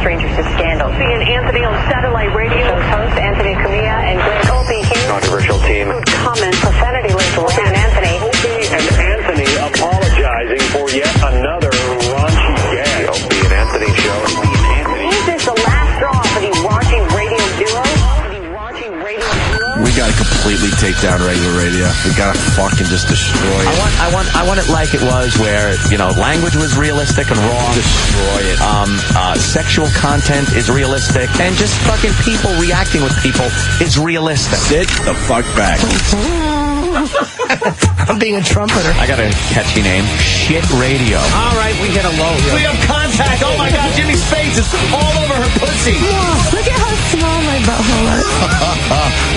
strangers to scandal. Opie and Anthony on satellite radio. Host Anthony Cumia and Greg Opie here. Controversial team. Comment. profanity linked Opie and Anthony. Opie and Anthony apologizing for yet another raunchy gag. The Opie and Anthony show. Is this the last straw for the raunchy radio duo? We gotta completely take down regular radio. We gotta fucking just destroy it. I want it like it was, where, you know, language was realistic and wrong. Destroy it. Sexual content is realistic, and just fucking people reacting with people is realistic. Sit the fuck back. I'm being a trumpeter. I got a catchy name. Shit radio. All right, we hit a low here. We have contact. Oh my God, Jimmy's face is all over her pussy. Whoa, look at how small my butthole is.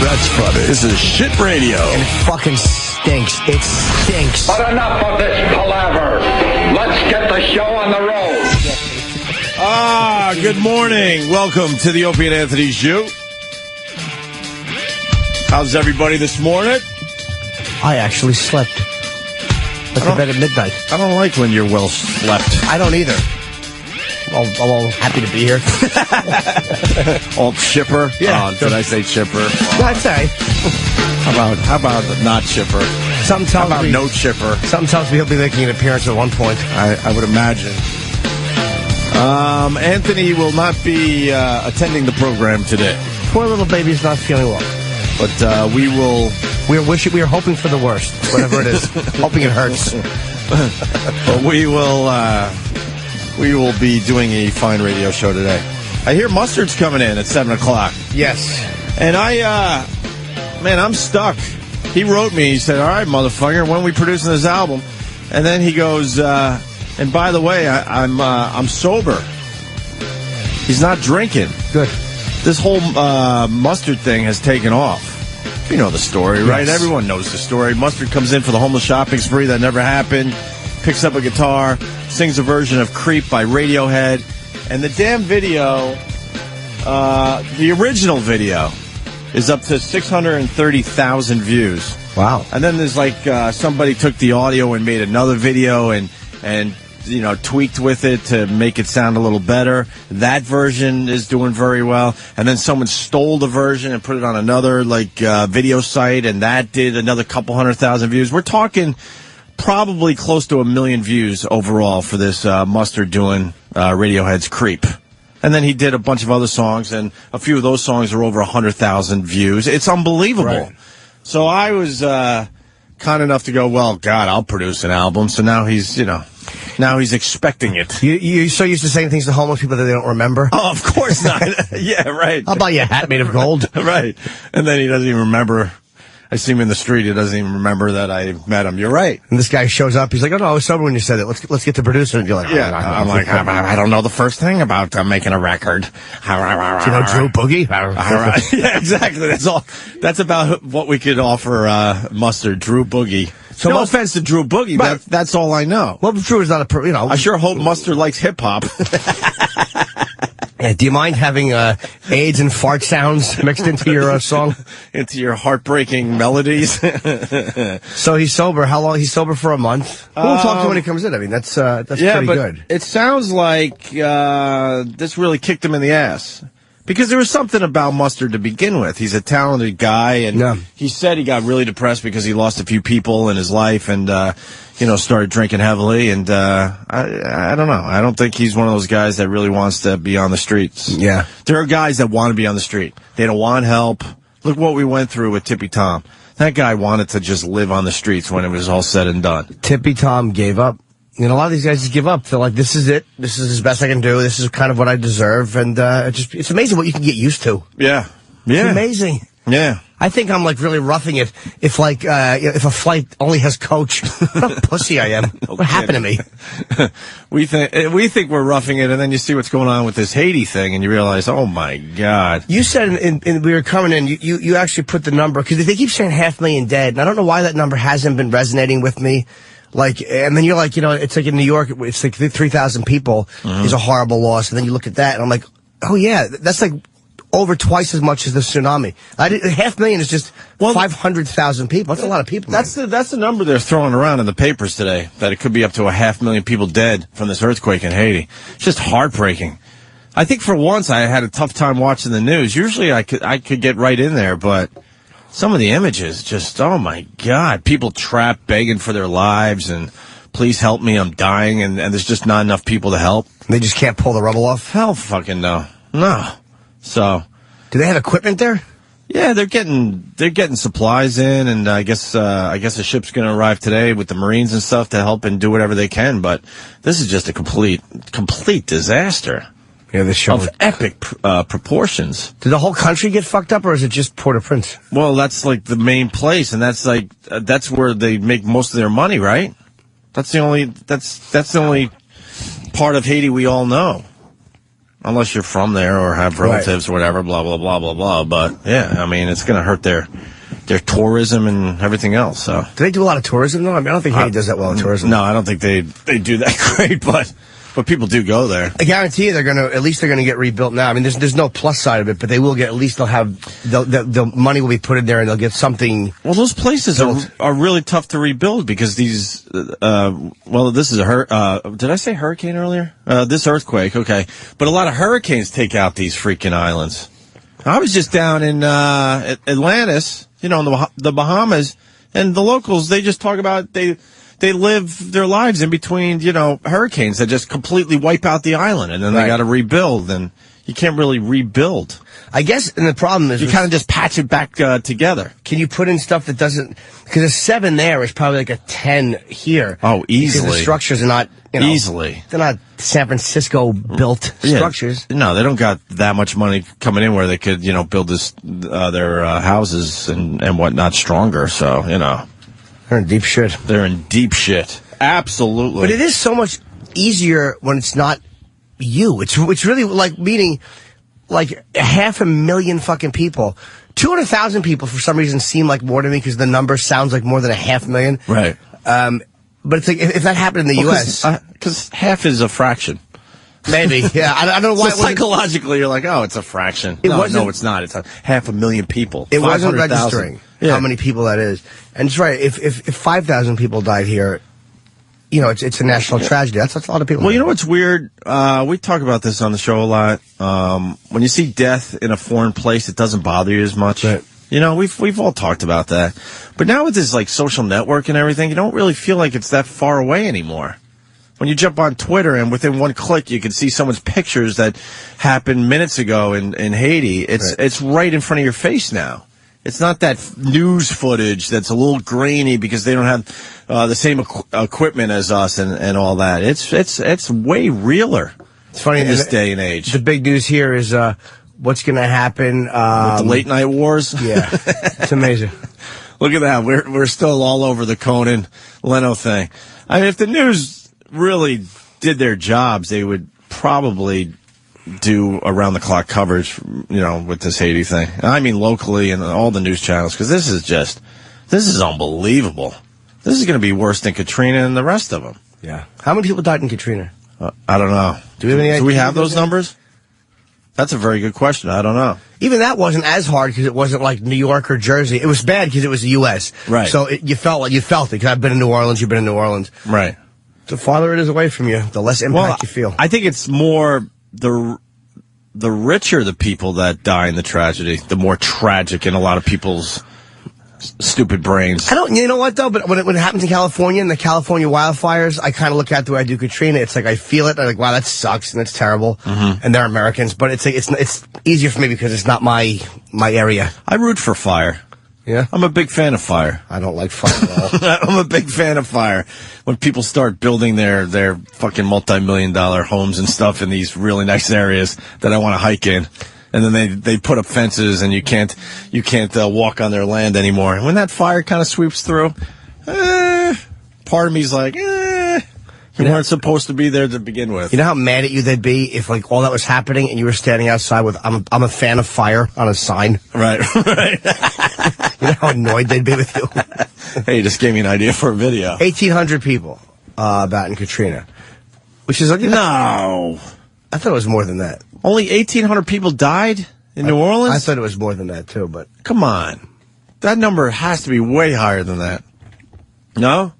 That's funny. This is shit radio. And it fucking stinks. It stinks. But enough of this palaver. Let's get the show on the road. Good morning. Welcome to the Opie and Anthony Show. How's everybody this morning? I actually slept. Went to bed at midnight. I don't like when you're well slept. I don't either. I'm all happy to be here. All chipper? Yeah. Did I say chipper? That's all right. How about not chipper? Something tells How about me, no chipper? Something tells me he'll be making an appearance at one point. I would imagine. Anthony will not be attending the program today. Poor little baby's not feeling well. But we will... We are hoping for the worst, whatever it is. Hoping it hurts. But we will be doing a fine radio show today. I hear Mustard's coming in at 7 o'clock. Yes. And I'm stuck. He wrote me, he said, all right, motherfucker, when are we producing this album? And then he goes, and by the way, I'm sober. He's not drinking. Good. This whole Mustard thing has taken off. You know the story, right? Yes. Everyone knows the story. Mustard comes in for the homeless shopping spree that never happened, picks up a guitar, sings a version of Creep by Radiohead, and the damn video, the original video, is up to 630,000 views. Wow. And then there's like somebody took the audio and made another video and you know, tweaked with it to make it sound a little better. That version is doing very well. And then someone stole the version and put it on another video site, and that did another couple 100,000 views. We're talking probably close to 1 million views overall for this Mustard doing Radiohead's Creep. And then he did a bunch of other songs, and a few of those songs are over 100,000 views. It's unbelievable. Right. So I was kind enough to go, well, God, I'll produce an album. So now he's expecting it. You're so used to saying things to homeless people that they don't remember? Oh, of course not. Yeah, right. I'll buy you a hat made of gold. Right. And then he doesn't even remember. I see him in the street. He doesn't even remember that I met him. You're right. And this guy shows up. He's like, oh, no, I was sober when you said it. Let's get the producer. And you're like, yeah. I'm like, I don't know the first thing about making a record. Do you know Drew Boogie? Yeah, exactly. That's all. That's about what we could offer Mustard, Drew Boogie. So no offense to Drew Boogie, but that's all I know. Well, Drew is not I sure hope Mustard likes hip-hop. Yeah, do you mind having AIDS and fart sounds mixed into your song? Into your heartbreaking melodies? So he's sober. How long? He's sober for a month. We'll talk to him when he comes in. I mean, that's pretty good. It sounds like this really kicked him in the ass. Because there was something about Mustard to begin with. He's a talented guy, and he said he got really depressed because he lost a few people in his life and, started drinking heavily. And I don't know. I don't think he's one of those guys that really wants to be on the streets. Yeah. There are guys that want to be on the street. They don't want help. Look what we went through with Tippy Tom. That guy wanted to just live on the streets when it was all said and done. Tippy Tom gave up. You know, a lot of these guys just give up. They're like, this is it. This is as best I can do. This is kind of what I deserve. And it's amazing what you can get used to. Yeah. Yeah. It's amazing. Yeah. I think I'm really roughing it if a flight only has coach. What a pussy I am. What happened to me? We think we're roughing it, and then you see what's going on with this Haiti thing, and you realize, oh my God. You said we were coming in, you actually put the number, because they keep saying 500,000 dead, and I don't know why that number hasn't been resonating with me. And then you're like, it's like in New York, it's like 3,000 people is a horrible loss. And then you look at that, and I'm like, oh yeah, that's like over twice as much as the tsunami. 500,000 is just 500,000 people. That's a lot of people. That's the number they're throwing around in the papers today, that it could be up to 500,000 people dead from this earthquake in Haiti. It's just heartbreaking. I think for once I had a tough time watching the news. Usually I could get right in there, but some of the images just, oh my God. People trapped begging for their lives and please help me, I'm dying, and there's just not enough people to help. They just can't pull the rubble off? Hell fucking no. No. So. Do they have equipment there? Yeah, they're getting supplies in, and I guess a ship's going to arrive today with the Marines and stuff to help and do whatever they can. But this is just a complete disaster. Yeah, this show of epic proportions. Did the whole country get fucked up, or is it just Port-au-Prince? Well, that's like the main place, and that's like that's where they make most of their money, right? That's the only part of Haiti we all know. Unless you're from there or have relatives or whatever, blah, blah, blah, blah, blah. But, yeah, I mean, it's going to hurt their tourism and everything else. So. Do they do a lot of tourism, though? I mean, I don't think Haiti does that well in tourism. No, I don't think they do that great, but people do go there. I guarantee you at least they're going to get rebuilt now. I mean, there's no plus side of it, but they will get, at least they'll have, the money will be put in there and they'll get something. Well, those places are really tough to rebuild because these, this is did I say hurricane earlier? This earthquake, okay. But a lot of hurricanes take out these freaking islands. I was just down in, Atlantis, in the Bahamas, and the locals, they just talk about, they live their lives in between, hurricanes that just completely wipe out the island, and then they got to rebuild, and you can't really rebuild. I guess, and the problem is you kind of just patch it back together. Can you put in stuff that doesn't? Because a 7 there is probably like a 10 here. Oh, easily. Because the structures are not easily. They're not San Francisco built structures. No, they don't got that much money coming in where they could, build their houses and whatnot stronger. So They're in deep shit. They're in deep shit. Absolutely. But it is so much easier when it's not you. It's really like meeting like 500,000 fucking people. 200,000 people for some reason seem like more to me because the number sounds like more than 500,000. Right. But it's like if that happened in the U.S. Because half is a fraction. Maybe. Yeah. I don't know why. So psychologically, you're like, oh, it's a fraction. No, it's not. It's 500,000 people. It wasn't registering how many people that is. And it's right. If 5,000 people died here, it's a national tragedy. That's a lot of people. Well, you know what's weird? We talk about this on the show a lot. When you see death in a foreign place, it doesn't bother you as much. Right. We've all talked about that. But now with this like social network and everything, you don't really feel like it's that far away anymore. When you jump on Twitter and within one click you can see someone's pictures that happened minutes ago in Haiti, it's right in front of your face now. It's not that news footage that's a little grainy because they don't have the same equipment as us and all that. It's way realer. It's funny in this day and age. The big news here is what's going to happen with the late night wars. Yeah, it's amazing. Look at that. We're still all over the Conan Leno thing. I mean, if the news really did their jobs, they would probably do around-the-clock coverage, with this Haiti thing. I mean, locally and all the news channels, because this is unbelievable. This is going to be worse than Katrina and the rest of them. Yeah. How many people died in Katrina? I don't know. Do we have those numbers? That's a very good question. I don't know. Even that wasn't as hard because it wasn't like New York or Jersey. It was bad because it was the U.S. Right. So you felt it because I've been in New Orleans. You've been in New Orleans. Right. The farther it is away from you, the less impact you feel. I think it's more the richer the people that die in the tragedy, the more tragic in a lot of people's stupid brains. You know what though? But when it happens in California and the California wildfires, I kind of look at the way I do Katrina. It's like I feel it. I'm like, wow, that sucks and that's terrible. Mm-hmm. And they're Americans, but it's easier for me because it's not my area. I root for fire. Yeah, I'm a big fan of fire. I don't like fire at all. I'm a big fan of fire. When people start building their fucking multi-million-dollar homes and stuff in these really nice areas that I want to hike in, and then they put up fences and you can't walk on their land anymore. And when that fire kind of sweeps through, part of me's like, you weren't supposed to be there to begin with. You know how mad at you they'd be if like all that was happening and you were standing outside with I'm a fan of fire on a sign. Right. You know how annoyed they'd be with you? Hey, you just gave me an idea for a video. 1,800 people about in Katrina, which is no. I thought it was more than that. Only 1,800 people died in New Orleans? I thought it was more than that too, but come on, that number has to be way higher than that. No,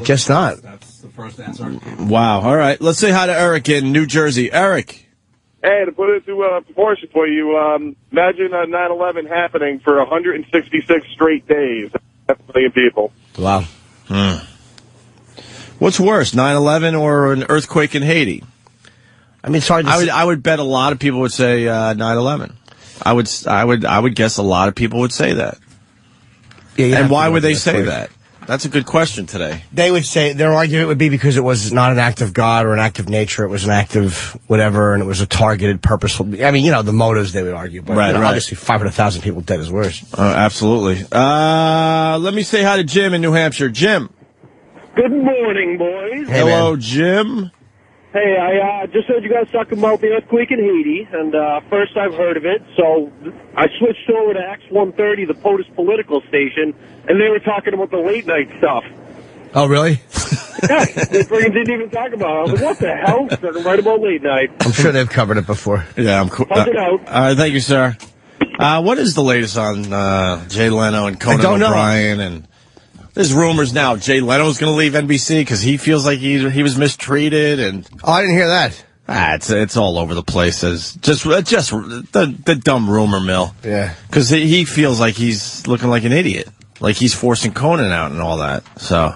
guess not. That's the first answer. Wow. All right, let's say hi to Eric in New Jersey. Eric. Hey, to put it into proportion for you, imagine 9/11 happening for 166 straight days. That's a million people. Wow. What's worse, 9/11 or an earthquake in Haiti? I mean, it's hard to I would bet a lot of people would say 9/11. I would guess a lot of people would say that. Yeah, and why would they say that? That's a good question today. They would say, their argument would be because it was not an act of God or an act of nature. It was an act of whatever, and it was a targeted, purposeful. I mean, the motives they would argue. But right. Obviously, 500,000 people dead is worse. Absolutely. Let me say hi to Jim in New Hampshire. Jim. Good morning, boys. Hey, hello, man. Jim. Hey, I just heard you guys talking about the earthquake in Haiti, and first I've heard of it, so I switched over to X130, the POTUS political station, and they were talking about the late-night stuff. Oh, really? Yeah, they didn't even talk about it. I was like, what the hell? They're right about late night. I'm sure they've covered it before. Yeah, I'm cool. Punch it out. All right, thank you, sir. What is the latest on Jay Leno and Conan O'Brien? And there's rumors now Jay Leno's going to leave NBC because he feels like he was mistreated. And I didn't hear that. It's all over the place. As just the dumb rumor mill. Yeah, because he feels like he's looking like an idiot, like he's forcing Conan out and all that. So.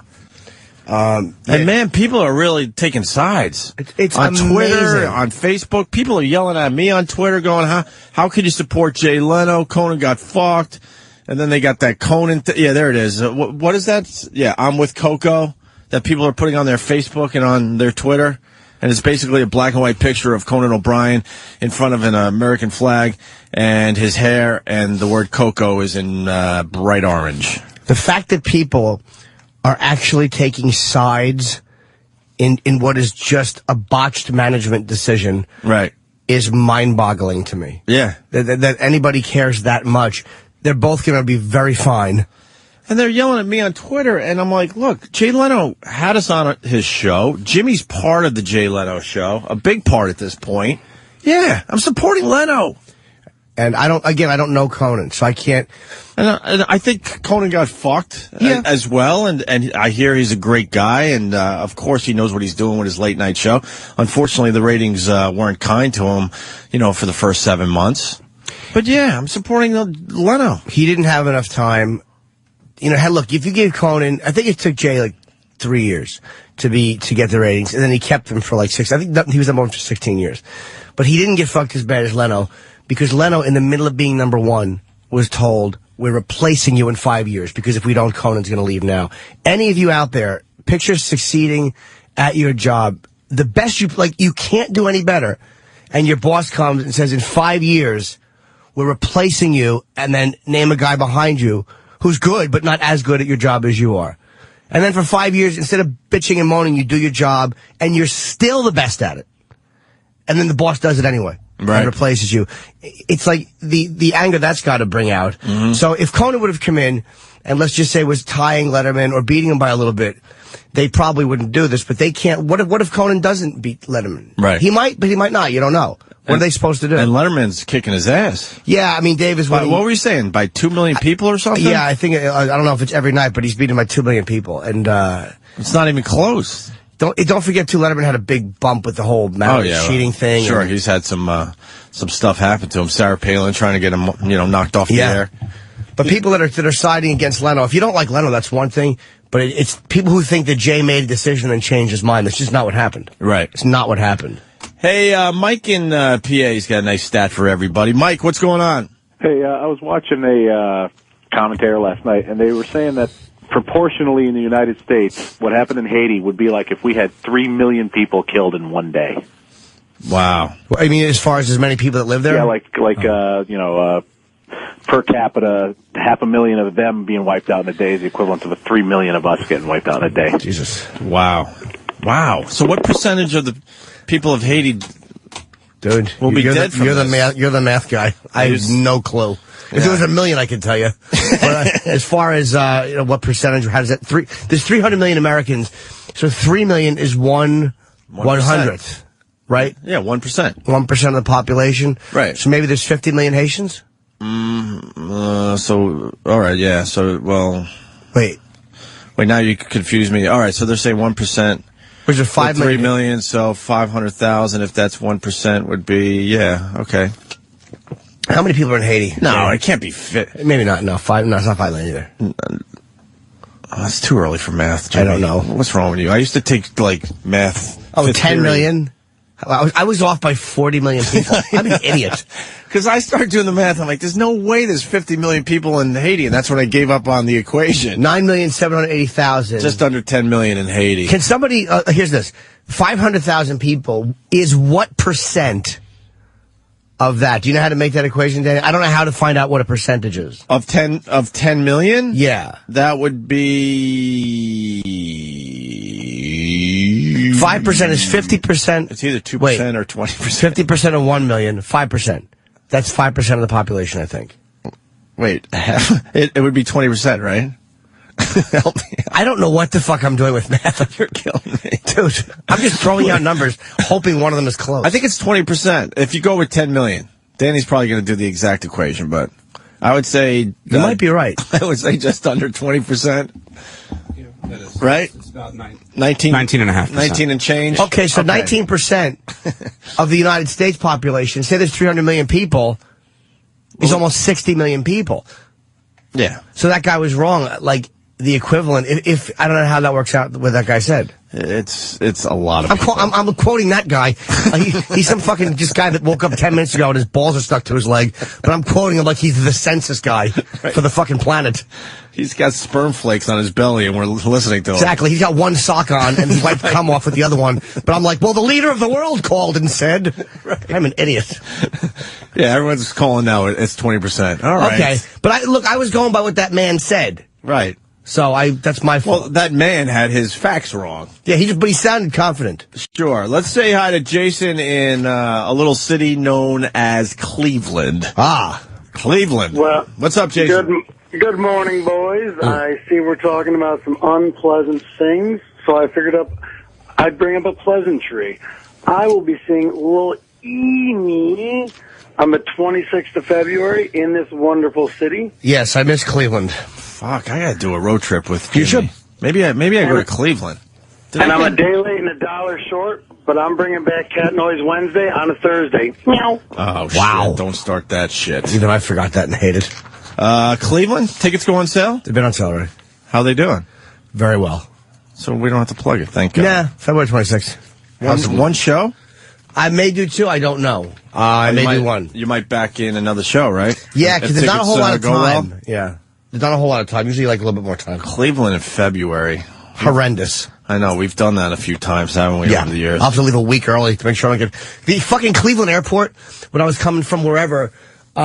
And man, people are really taking sides. It's on amazing. Twitter, on Facebook. People are yelling at me on Twitter, going, "How could you support Jay Leno? Conan got fucked." And then they got that Conan. Yeah, there it is. What is that? Yeah, I'm with Coco. That people are putting on their Facebook and on their Twitter, and it's basically a black and white picture of Conan O'Brien in front of an American flag, and his hair and the word Coco is in bright orange. The fact that people are actually taking sides in what is just a botched management decision, right, is mind-boggling to me. Yeah. That anybody cares that much. They're both going to be very fine. And they're yelling at me on Twitter, and I'm like, look, Jay Leno had us on his show. Jimmy's part of the Jay Leno show, a big part at this point. Yeah, I'm supporting Leno. And I don't know Conan, so I can't. And I think Conan got fucked as well, and I hear he's a great guy, and of course he knows what he's doing with his late night show. Unfortunately, the ratings weren't kind to him, for the first 7 months. But yeah, I'm supporting Leno. He didn't have enough time. Look, if you gave Conan, I think it took Jay like 3 years to get the ratings, and then he kept them for like 6. I think he was number one for 16 years. But he didn't get fucked as bad as Leno, because Leno, in the middle of being number one, was told, we're replacing you in 5 years, because if we don't, Conan's going to leave now. Any of you out there, picture succeeding at your job, the best you can't do any better, and your boss comes and says, in 5 years, we're replacing you, and then name a guy behind you who's good, but not as good at your job as you are. And then for 5 years, instead of bitching and moaning, you do your job, and you're still the best at it. And then the boss does it anyway. Right. And replaces you. It's like the anger that's got to bring out. Mm-hmm. So if Conan would have come in and let's just say was tying Letterman or beating him by a little bit, they probably wouldn't do this. But they can't. What if Conan doesn't beat Letterman? Right. He might, but he might not. You don't know. What are they supposed to do? And Letterman's kicking his ass. Yeah, I mean, Dave is what were you saying? By 2 million people or something? Yeah, I think I don't know if it's every night, but he's beating by 2 million people, and it's not even close. Don't forget too. Letterman had a big bump with the whole cheating thing. Sure, he's had some stuff happen to him. Sarah Palin trying to get him, knocked off the air. But people that are siding against Leno, if you don't like Leno, that's one thing. But it's people who think that Jay made a decision and changed his mind. That's just not what happened. Right. It's not what happened. Hey, Mike in PA's got a nice stat for everybody. Mike, what's going on? Hey, I was watching a commentary last night, and they were saying that proportionally in the United States, what happened in Haiti would be like if we had 3 million people killed in one day. Wow. I mean, as far as many people that live there? Yeah, per capita, 500,000 of them being wiped out in a day is the equivalent of 3 million of us getting wiped out in a day. Jesus. Wow. So what percentage of the people of Haiti, dude, will be dead from this? You're the math guy. I have no clue. If there was a million, I could tell you. But as far as what percentage, how does that? There's 300 million Americans, so 3 million is 1/100th, right? Yeah, 1%. 1% of the population, right? So maybe there's 50 million Haitians. So all right, yeah. So wait. Now you confuse me. All right, so they're saying 1%. Which is 5 3 million. million, so 500,000. If that's 1%, would be okay. How many people are in Haiti? No, it can't be fit. Maybe not. No, 5. No, it's not 5 million either. Oh, it's too early for math, Jimmy. I don't know. What's wrong with you? I used to take math. Oh, 10 million? I was off by 40 million people. I'm an idiot. Because I started doing the math. I'm like, there's no way there's 50 million people in Haiti. And that's when I gave up on the equation. 9,780,000. Just under 10 million in Haiti. Can somebody, here's this. 500,000 people is what percent of that? Do you know how to make that equation, Danny? I don't know how to find out what a percentage is. Of 10 million? Yeah. That would be 5% is 50%. It's either 2% or 20%. 50% of 1 million, 5%. That's 5% of the population, I think. Wait, it would be 20%, right? Help me. I don't know what the fuck I'm doing with math. You're killing me. Dude, I'm just throwing out numbers, hoping one of them is close. I think it's 20%. If you go with 10 million, Danny's probably going to do the exact equation, but I would say... You might be right. I would say just under 20%. Yeah, that is, right? It's about 19.5%. 19 and change. Okay, so 19% of the United States population, say there's 300 million people, is almost 60 million people. Yeah. So that guy was wrong. Like, the equivalent, if I don't know how that works out, what that guy said. It's a lot of people. I'm quoting that guy. He's some fucking just guy that woke up 10 minutes ago and his balls are stuck to his leg. But I'm quoting him like he's the census guy for the fucking planet. He's got sperm flakes on his belly and we're listening to him. Exactly. He's got one sock on and he wiped cum off with the other one. But I'm like, well, the leader of the world called and said, I'm an idiot. Yeah, everyone's calling now. It's 20%. All right. Okay. But I was going by what that man said. Right. So that's my fault. Well, that man had his facts wrong. Yeah, but he sounded confident. Sure. Let's say hi to Jason in a little city known as Cleveland. Cleveland. Well, what's up, Jason? Good morning, boys. I see we're talking about some unpleasant things, so I figured I'd bring up a pleasantry. I will be seeing little Amy on the 26th of February in this wonderful city. Yes, I miss Cleveland. Fuck, I gotta do a road trip with Jimmy. You should. Maybe I go to Cleveland. I'm a day late and $1 short, but I'm bringing back Cat Noise Wednesday on a Thursday. Meow. Oh, wow. Shit. Don't start that shit. Even I forgot that and hate it. Cleveland? Tickets go on sale? They've been on sale already. How they doing? Very well. So we don't have to plug it, thank God. Nah, February 26th. One show? I may do two, I don't know. I may do one. You might back in another show, right? Yeah, because there's not a whole lot of time. Well? Yeah. There's not a whole lot of time. Usually like a little bit more time. Cleveland in February. Horrendous. I know. We've done that a few times, haven't we, over the years? I'll have to leave a week early to make sure I don't get... The fucking Cleveland airport, when I was coming from wherever, we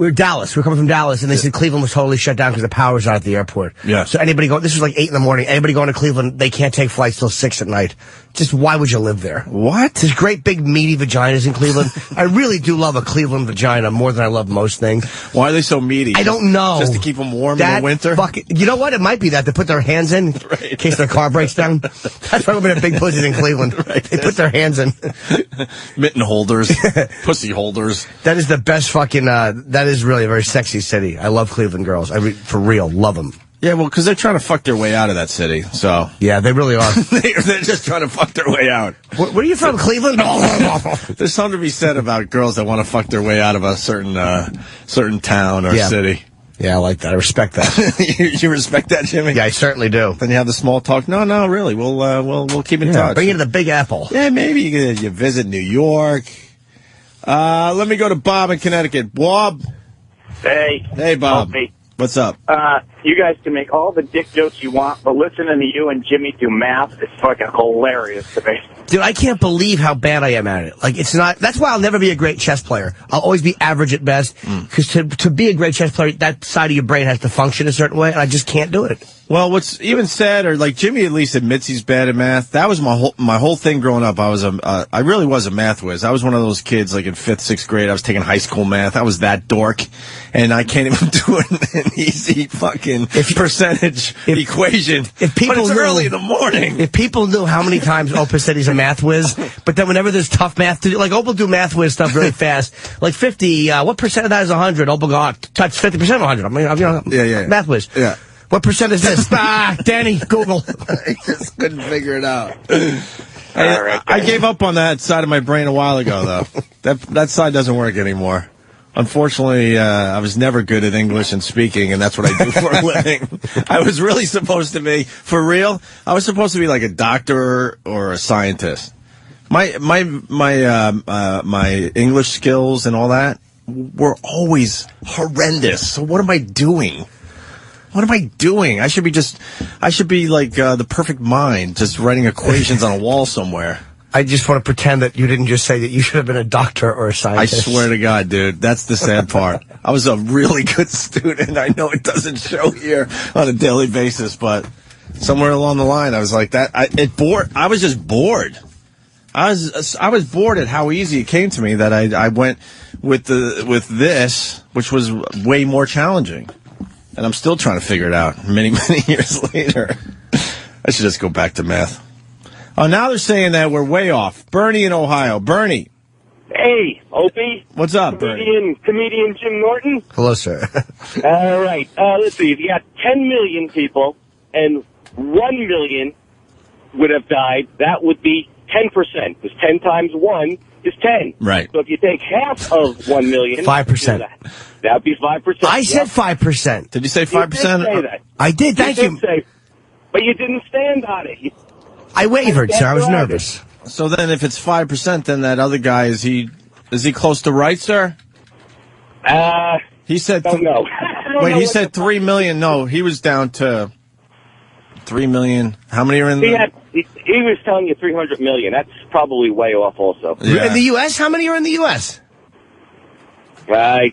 were Dallas. We were coming from Dallas, and they said Cleveland was totally shut down because the power's out at the airport. Yeah. So anybody going... This was like 8 in the morning. Anybody going to Cleveland, they can't take flights till 6 at night. Just why would you live there? What? There's great big meaty vaginas in Cleveland. I really do love a Cleveland vagina more than I love most things. Why are they so meaty? I don't know. Just to keep them warm in the winter? You know what? It might be that. They put their hands in in case their car breaks down. That's why women have big pussies in Cleveland. Right. They put their hands in. Mitten holders. Pussy holders. That is the best fucking, that is really a very sexy city. I love Cleveland girls. For real. Love them. Yeah, well, because they're trying to fuck their way out of that city, so... Yeah, they really are. They're just trying to fuck their way out. Where are you from, Cleveland? There's something to be said about girls that want to fuck their way out of a certain town or city. Yeah, I like that. I respect that. You respect that, Jimmy? Yeah, I certainly do. Then you have the small talk. No, really. We'll keep in touch. Bring you to the Big Apple. Yeah, maybe you visit New York. Let me go to Bob in Connecticut. Bob. Hey, Bob. Opie. What's up? You guys can make all the dick jokes you want, but listening to you and Jimmy do math is fucking hilarious to me. Dude, I can't believe how bad I am at it. Like, it's not... That's why I'll never be a great chess player. I'll always be average at best. Because to be a great chess player, that side of your brain has to function a certain way, and I just can't do it. Well, what's even sadder, like Jimmy at least admits he's bad at math. That was my whole thing growing up. I really was a math whiz. I was one of those kids, like in 5th, 6th grade. I was taking high school math. I was that dork, and I can't even do an easy fucking percentage equation. If people but it's knew, early in the morning. If people knew how many times Opie said he's a math whiz, but then whenever there's tough math to do, like Opie will do math whiz stuff really fast. Like 50, what percent of that is 100? Opie go, touch 50% of 100. I mean, yeah. Math whiz. Yeah. What percent is this? Danny, Google. I just couldn't figure it out. I gave up on that side of my brain a while ago, though. That side doesn't work anymore. Unfortunately, I was never good at English and speaking, and that's what I do for a living. I was really supposed to be, for real, I was supposed to be like a doctor or a scientist. My English skills and all that were always horrendous. So what am I doing? What am I doing? I should be like the perfect mind, just writing equations on a wall somewhere. I just want to pretend that you didn't just say that you should have been a doctor or a scientist. I swear to God, dude, that's the sad part. I was a really good student. I know it doesn't show here on a daily basis, but somewhere along the line, I was like that. I was just bored. I was bored at how easy it came to me that I went with this, which was way more challenging. And I'm still trying to figure it out many, many years later. I should just go back to math. Oh, now they're saying that we're way off. Bernie in Ohio. Bernie. Hey, Opie. What's up, Bernie? Comedian Jim Norton. Hello, sir. All right. Let's see. If you got 10 million people and 1 million would have died, that would be 10%. Because 10 times 1 is 10. Right. So if you take half of 1 million... 5%. That would be 5%. I said 5%. Did you say 5%? You did say that. I did, thank you. But you didn't stand on it. I wavered, sir. I was nervous. So then if it's 5%, then that other guy, is he close to right, sir? He said... Don't know. Wait, he said 3 million. No, he was down to 3 million. How many are in the... He was telling you 300 million. That's probably way off also. Yeah. In the U.S.? How many are in the U.S.? I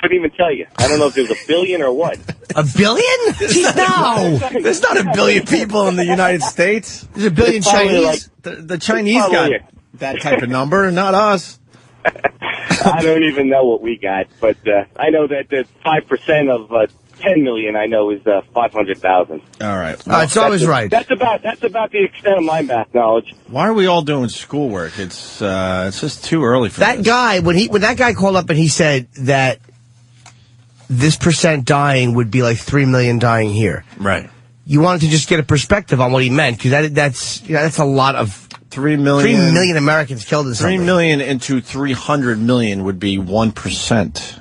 couldn't even tell you. I don't know if there's a billion or what. A billion? No. There's not a billion people in the United States. There's a billion Chinese. The Chinese got that type of number, not us. I don't even know what we got, but I know that 5% of 10 million, I know, is 500,000. All right. Well, it's always right. That's about the extent of my math knowledge. Why are we all doing schoolwork? It's just too early for that this. guy. When that guy called up and he said that this percent dying would be like 3 million dying here. Right. You wanted to just get a perspective on what he meant, because that's a lot of 3 million. 3 million Americans killed in something. 3 million into 300 million would be 1%.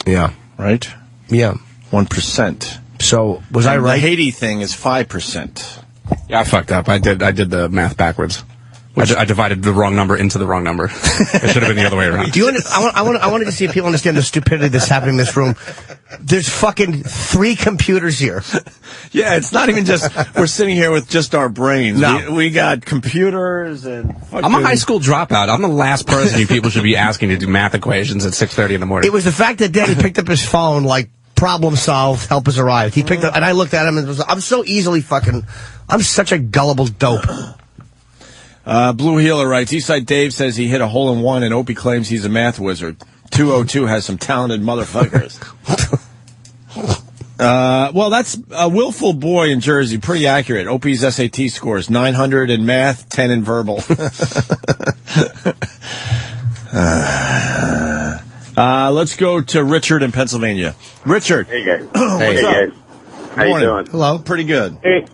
Yeah. Right? Yeah. 1%. So was I right? The Haiti thing is 5%. Yeah, I fucked up. I did the math backwards. I divided the wrong number into the wrong number. It should have been the other way around. I wanted to see if people understand the stupidity that's happening in this room. There's fucking 3 computers here. Yeah, it's not even just we're sitting here with just our brains. No. We got computers and fucking... I'm a high school dropout. I'm the last person you people should be asking to do math equations at 6:30 in the morning. It was the fact that Danny picked up his phone like, problem solved, help has arrived. He picked up, and I looked at him and I'm so easily fucking, I'm such a gullible dope. Blue Healer writes, Eastside Dave says he hit a hole-in-one and Opie claims he's a math wizard. 202 has some talented motherfuckers. Well, that's a willful boy in Jersey. Pretty accurate. Opie's SAT scores 900 in math, 10 in verbal. Let's go to Richard in Pennsylvania. Richard. Hey, guys. Hey, guys. How you doing? Hello. Pretty good. Hey,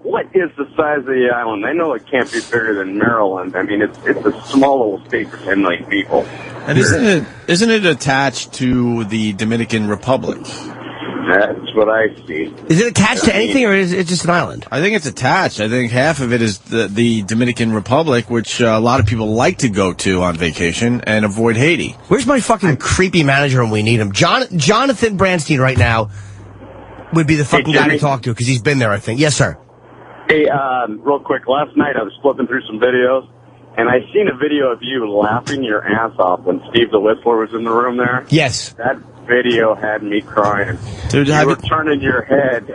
what is the size of the island? I know it can't be bigger than Maryland. I mean, it's a small little state for 10 million people. And isn't it attached to the Dominican Republic? That's what I see. Is it attached to anything, or is it just an island? I think it's attached. I think half of it is the Dominican Republic, which a lot of people like to go to on vacation and avoid Haiti. Where's my fucking creepy manager when we need him? Jonathan Branstein right now would be the fucking guy to talk to, because he's been there, I think. Yes, sir. Hey, real quick, last night I was flipping through some videos, and I seen a video of you laughing your ass off when Steve the Whistler was in the room there. Yes. That video had me crying. Dude, you were turning your head,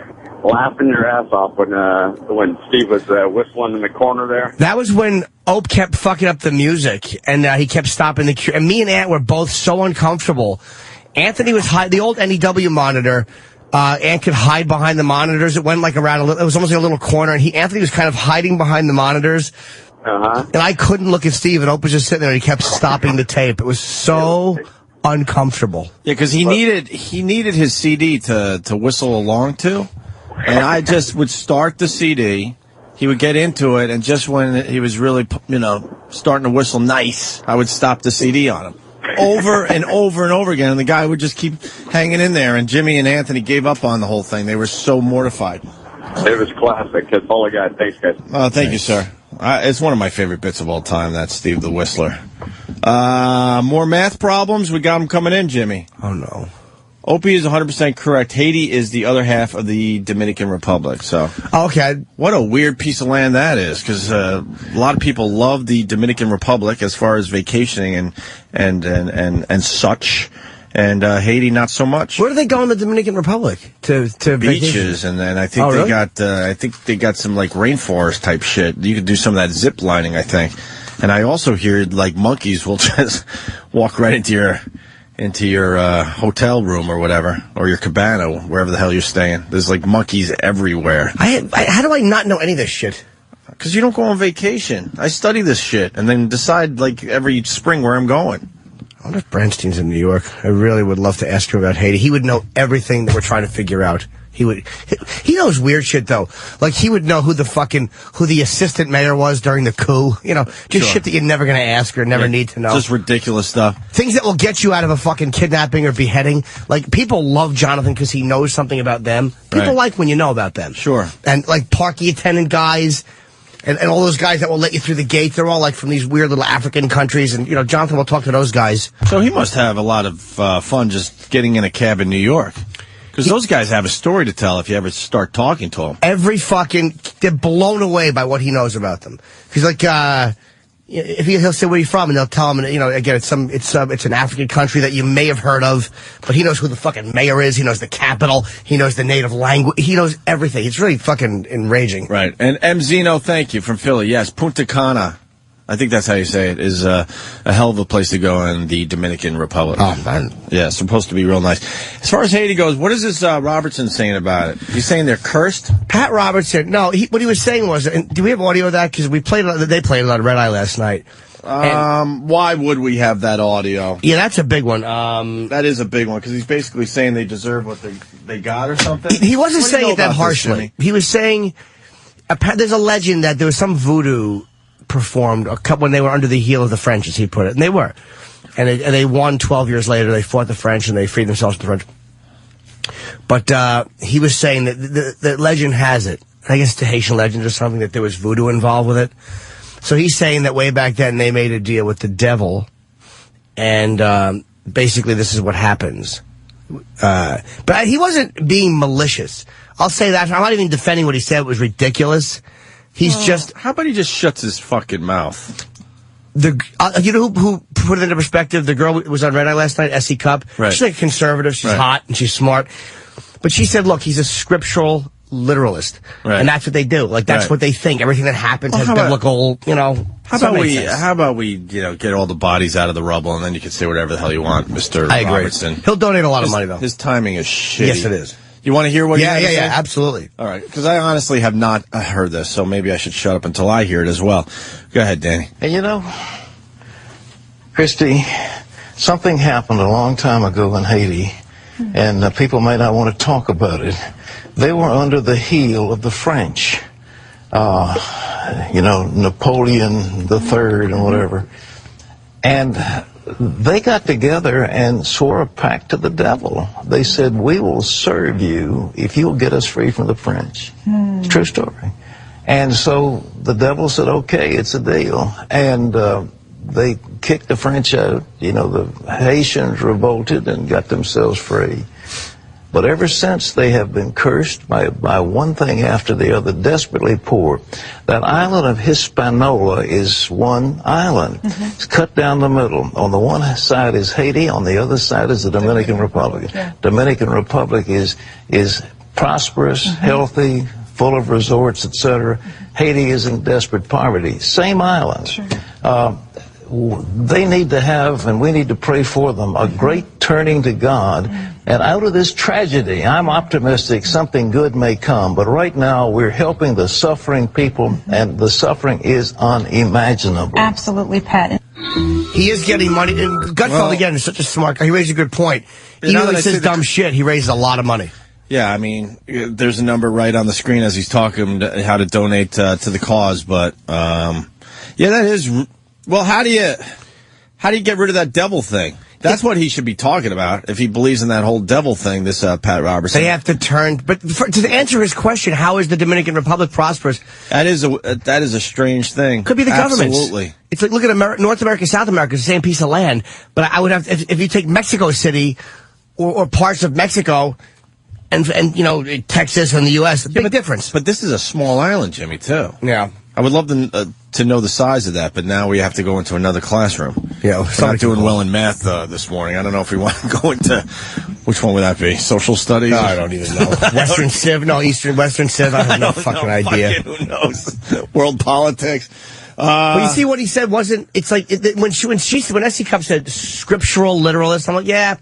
laughing your ass off when Steve was whistling in the corner there. That was when Ope kept fucking up the music, and he kept stopping the cue. And me and Ant were both so uncomfortable. Anthony was the old NEW monitor. Ant could hide behind the monitors. It went like around it was almost like a little corner, and Anthony was kind of hiding behind the monitors. And I couldn't look at Steve, and Ope was just sitting there, and he kept stopping the tape. It was so uncomfortable. Yeah, because he needed his CD to whistle along to, and I just would start the CD. He would get into it, and just when he was really, starting to whistle nice, I would stop the CD on him. Over and over and over again, and the guy would just keep hanging in there, and Jimmy and Anthony gave up on the whole thing. They were so mortified. It was classic. That's all I got. Thanks, guys. Oh, thank you, sir. It's one of my favorite bits of all time, that's Steve the Whistler. More math problems? We got them coming in, Jimmy. Oh, no. Opie is 100% correct. Haiti is the other half of the Dominican Republic. So, okay, what a weird piece of land that is, because a lot of people love the Dominican Republic as far as vacationing and such, and Haiti not so much. Where do they go in the Dominican Republic to beaches? Vacation? And then I think they got some like rainforest type shit. You could do some of that zip lining, I think. And I also hear like monkeys will just walk right into your hotel room or whatever, or your cabana, wherever the hell you're staying. There's like monkeys everywhere. How do I not know any of this shit? Because you don't go on vacation. I study this shit and then decide like every spring where I'm going. I wonder if Branstein's in New York. I really would love to ask him about Haiti. He would know everything that we're trying to figure out. He knows weird shit though. Like he would know who the assistant mayor was during the coup. Just shit that you're never gonna ask or never need to know. Just ridiculous stuff. Things that will get you out of a fucking kidnapping or beheading. Like people love Jonathan because he knows something about them. People like when you know about them. Sure. And like parking attendant guys. And all those guys that will let you through the gate, they're all like from these weird little African countries. And, Jonathan will talk to those guys. So he must have a lot of fun just getting in a cab in New York. Because those guys have a story to tell if you ever start talking to them. They're blown away by what he knows about them. He's like, he'll say, where are you from? And they'll tell him, again, it's an African country that you may have heard of, but he knows who the fucking mayor is. He knows the capital. He knows the native language. He knows everything. It's really fucking enraging. Right. And M. Zeno, thank you, from Philly. Yes, Punta Cana. I think that's how you say it, is a hell of a place to go in the Dominican Republic. Oh, man. Yeah, it's supposed to be real nice. As far as Haiti goes, what is this Robertson saying about it? He's saying they're cursed? Pat Robertson, no, what he was saying was, and do we have audio of that? Because they played it on Red Eye last night. Why would we have that audio? Yeah, that's a big one. That is a big one, because he's basically saying they deserve what they got or something. He wasn't saying it that harshly. He was saying, there's a legend that there was some voodoo performed when they were under the heel of the French, as he put it, and they were, and they won 12 years later. They fought the French and they freed themselves from the French. But he was saying that the legend has it. I guess it's a Haitian legend or something, that there was voodoo involved with it. So he's saying that way back then they made a deal with the devil, and basically this is what happens. But he wasn't being malicious. I'll say that. I'm not even defending what he said. It was ridiculous. He's just... How about he just shuts his fucking mouth? You know who put it into perspective? The girl who was on Red Eye last night, Essie Cupp. Right. She's like conservative. She's hot and she's smart. But she said, look, he's a scriptural literalist. Right. And that's what they do. Like, that's what they think. Everything that happens has biblical, How about we get all the bodies out of the rubble, and then you can say whatever the hell you want, Mr. I agree. Robertson. He'll donate a lot of money, though. His timing is shitty. Yes, it is. You want to hear what he had to say? Yeah, absolutely. All right, because I honestly have not heard this, so maybe I should shut up until I hear it as well. Go ahead, Danny. And Christy, something happened a long time ago in Haiti, and people may not want to talk about it. They were under the heel of the French. Napoleon III and whatever. And they got together and swore a pact to the devil. They said, we will serve you if you'll get us free from the French. It's a true story. And so the devil said, okay, it's a deal. And they kicked the French out. The Haitians revolted and got themselves free. But ever since, they have been cursed by one thing after the other, desperately poor. That island of Hispaniola is one island. It's cut down the middle. On the one side is Haiti, on the other side is the Dominican Republic. Yeah. Dominican Republic is prosperous, healthy, full of resorts, etc. Haiti is in desperate poverty. Same islands. They need to have, and we need to pray for them, a great turning to God. And out of this tragedy, I'm optimistic something good may come. But right now, we're helping the suffering people, and the suffering is unimaginable. Absolutely, Pat. He is getting money. And Gutfeld, again, is such a smart guy. He raises a good point. Even though he says dumb shit, he raises a lot of money. Yeah, I mean, there's a number right on the screen as he's talking how to donate to the cause. But, yeah, that is... Well, how do you get rid of that devil thing? That's what he should be talking about if he believes in that whole devil thing, this Pat Robertson. They have to turn... But to answer his question, how is the Dominican Republic prosperous? That is a strange thing. Could be the government. Absolutely. It's like, look at North America, South America, it's the same piece of land. But I would have... If you take Mexico City or parts of Mexico... And you know, Texas and the U.S., big difference. But this is a small island, Jimmy, too. Yeah. I would love to know the size of that, but now we have to go into another classroom. Yeah, we're not doing well in math this morning. I don't know if we want to go into... Which one would that be? Social studies? No, I don't even know. Western Civ? No, Western Civ? I have no fucking idea. Who knows? World politics. But you see what he said wasn't... It's like, when S.C. Cupp said scriptural literalist, I'm like, yeah...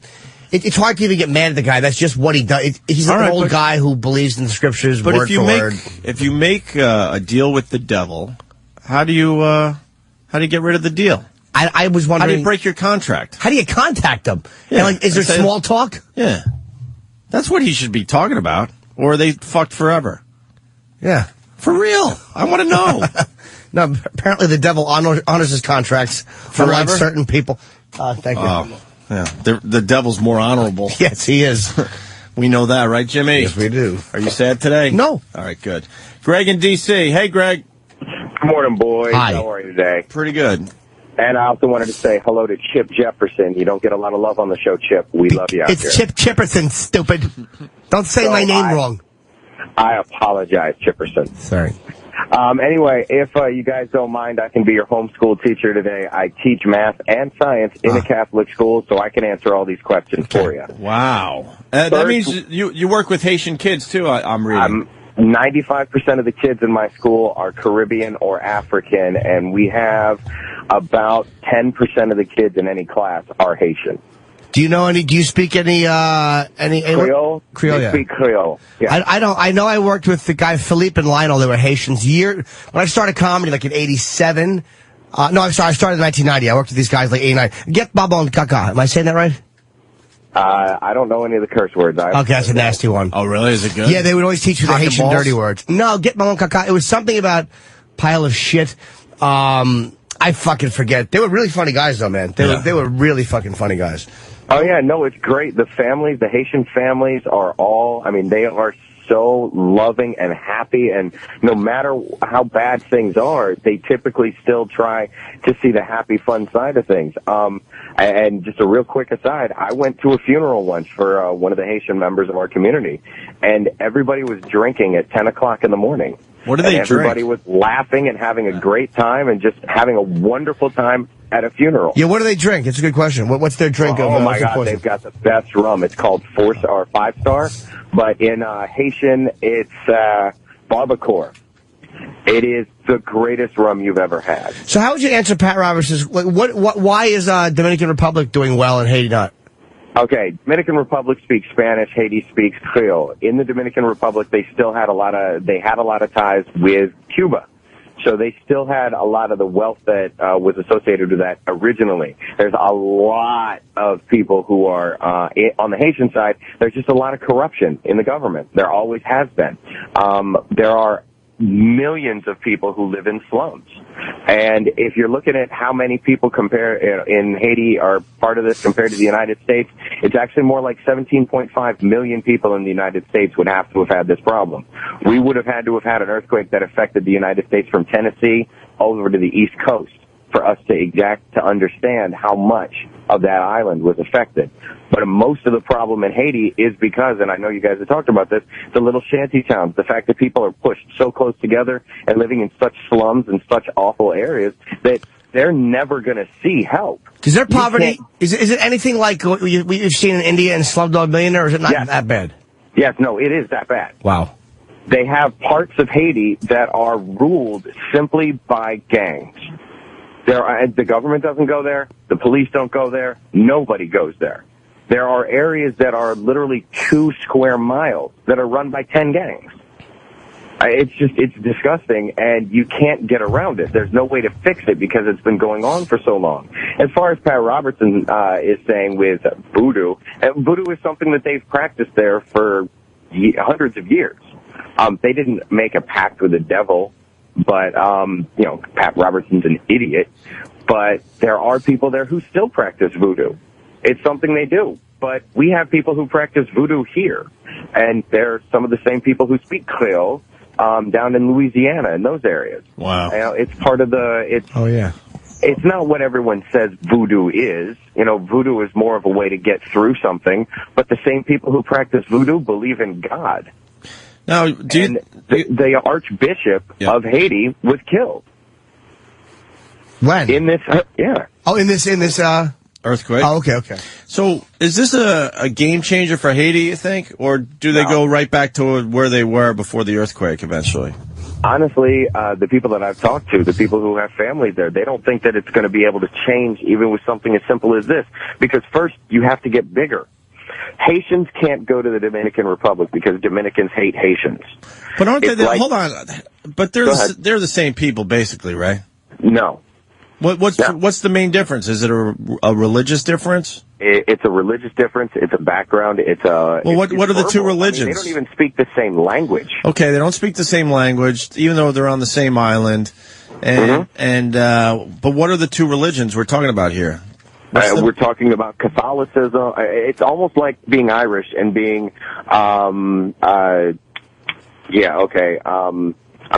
It's hard to even get mad at the guy. That's just what he does. He's an old guy who believes in the scriptures word for word. If you make a deal with the devil, how do you get rid of the deal? I was wondering. How do you break your contract? How do you contact them? Yeah. And is there small talk? Yeah. That's what he should be talking about. Or are they fucked forever? Yeah. For real. I want to know. No, apparently the devil honors his contracts for like certain people. Thank you. Oh. Yeah, the devil's more honorable. Yes, he is. We know that, right, Jimmy? Yes, we do. Are you sad today? No. All right, good. Greg in D.C. Hey, Greg. Good morning, boys. Hi. How are you today? Pretty good. And I also wanted to say hello to Chip Jefferson. You don't get a lot of love on the show, Chip. We love you out here. It's Chip Chipperson, stupid. Don't say my name wrong. I apologize, Chipperson. Sorry. Anyway, if you guys don't mind, I can be your homeschool teacher today. I teach math and science in a Catholic school, so I can answer all these questions for you. Wow. That means you work with Haitian kids, too, I'm reading. 95% of the kids in my school are Caribbean or African, and we have about 10% of the kids in any class are Haitian. Do you speak any Creole? Creole, they speak Creole. Yeah. I don't. I know I worked with the guy Philippe and Lionel. They were Haitians. When I started comedy, like in '87. No, I'm sorry. I started in 1990. I worked with these guys like '89. Get Bobo and Caca. Am I saying that right? I don't know any of the curse words. Okay, that's a nasty one. Oh, really? Is it good? Yeah, they would always teach you the Haitian dirty words. No, get Bobo and Caca. It was something about pile of shit. I fucking forget. They were really funny guys, though, man. They were really fucking funny guys. Oh, yeah, no, it's great. The families, the Haitian families are all, I mean, they are so loving and happy, and no matter how bad things are, they typically still try to see the happy, fun side of things. And just a real quick aside, I went to a funeral once for one of the Haitian members of our community, and everybody was drinking at 10 o'clock in the morning. What do they drink? Everybody was laughing and having a great time and just having a wonderful time at a funeral. Yeah, what do they drink? It's a good question. What's their drink? Oh, my God, they've got the best rum. It's called 4-star or 5-star, but in Haitian, it's Barbacoa. It is the greatest rum you've ever had. So how would you answer Pat Robertson's, why is Dominican Republic doing well and Haiti not? Okay, Dominican Republic speaks Spanish, Haiti speaks Creole. In the Dominican Republic, they had a lot of ties with Cuba. So they still had a lot of the wealth that was associated with that originally. There's a lot of people who are on the Haitian side. There's just a lot of corruption in the government. There always has been. There are millions of people who live in slums. And if you're looking at how many people in Haiti are part of this compared to the United States, it's actually more like 17.5 million people in the United States would have to have had this problem. We would have had to have had an earthquake that affected the United States from Tennessee over to the East Coast for us to understand how much of that island was affected. But most of the problem in Haiti is because, and I know you guys have talked about this, the little shanty towns, the fact that people are pushed so close together and living in such slums and such awful areas that they're never going to see help. Is there poverty? Is it anything like what we've seen in India and Slumdog Millionaire, or is it not that bad? Yes, no, it is that bad. Wow. They have parts of Haiti that are ruled simply by gangs. The government doesn't go there. The police don't go there. Nobody goes there. There are areas that are literally 2 square miles that are run by 10 gangs. It's disgusting, and you can't get around it. There's no way to fix it because it's been going on for so long. As far as Pat Robertson is saying with voodoo, voodoo is something that they've practiced there for hundreds of years. They didn't make a pact with the devil, but, Pat Robertson's an idiot. But there are people there who still practice voodoo. It's something they do. But we have people who practice voodoo here. And they're some of the same people who speak Creole down in Louisiana and those areas. Wow. It's part of it's not what everyone says voodoo is. Voodoo is more of a way to get through something. But the same people who practice voodoo believe in God. Now, the Archbishop of Haiti was killed. When? In this, Oh, in this, earthquake. Oh, okay. So, is this a game changer for Haiti, you think? Or do they go right back to where they were before the earthquake eventually? Honestly, the people that I've talked to, the people who have family there, they don't think that it's going to be able to change even with something as simple as this. Because first, you have to get bigger. Haitians can't go to the Dominican Republic because Dominicans hate Haitians. But aren't they? Hold on. But they're the same people, basically, right? No. What's the main difference? Is it a religious difference? It's a religious difference. It's a background. What are the two religions? They don't even speak the same language. Okay, they don't speak the same language, even though they're on the same island. But what are the two religions we're talking about here? We're talking about Catholicism. It's almost like being Irish and being, I'm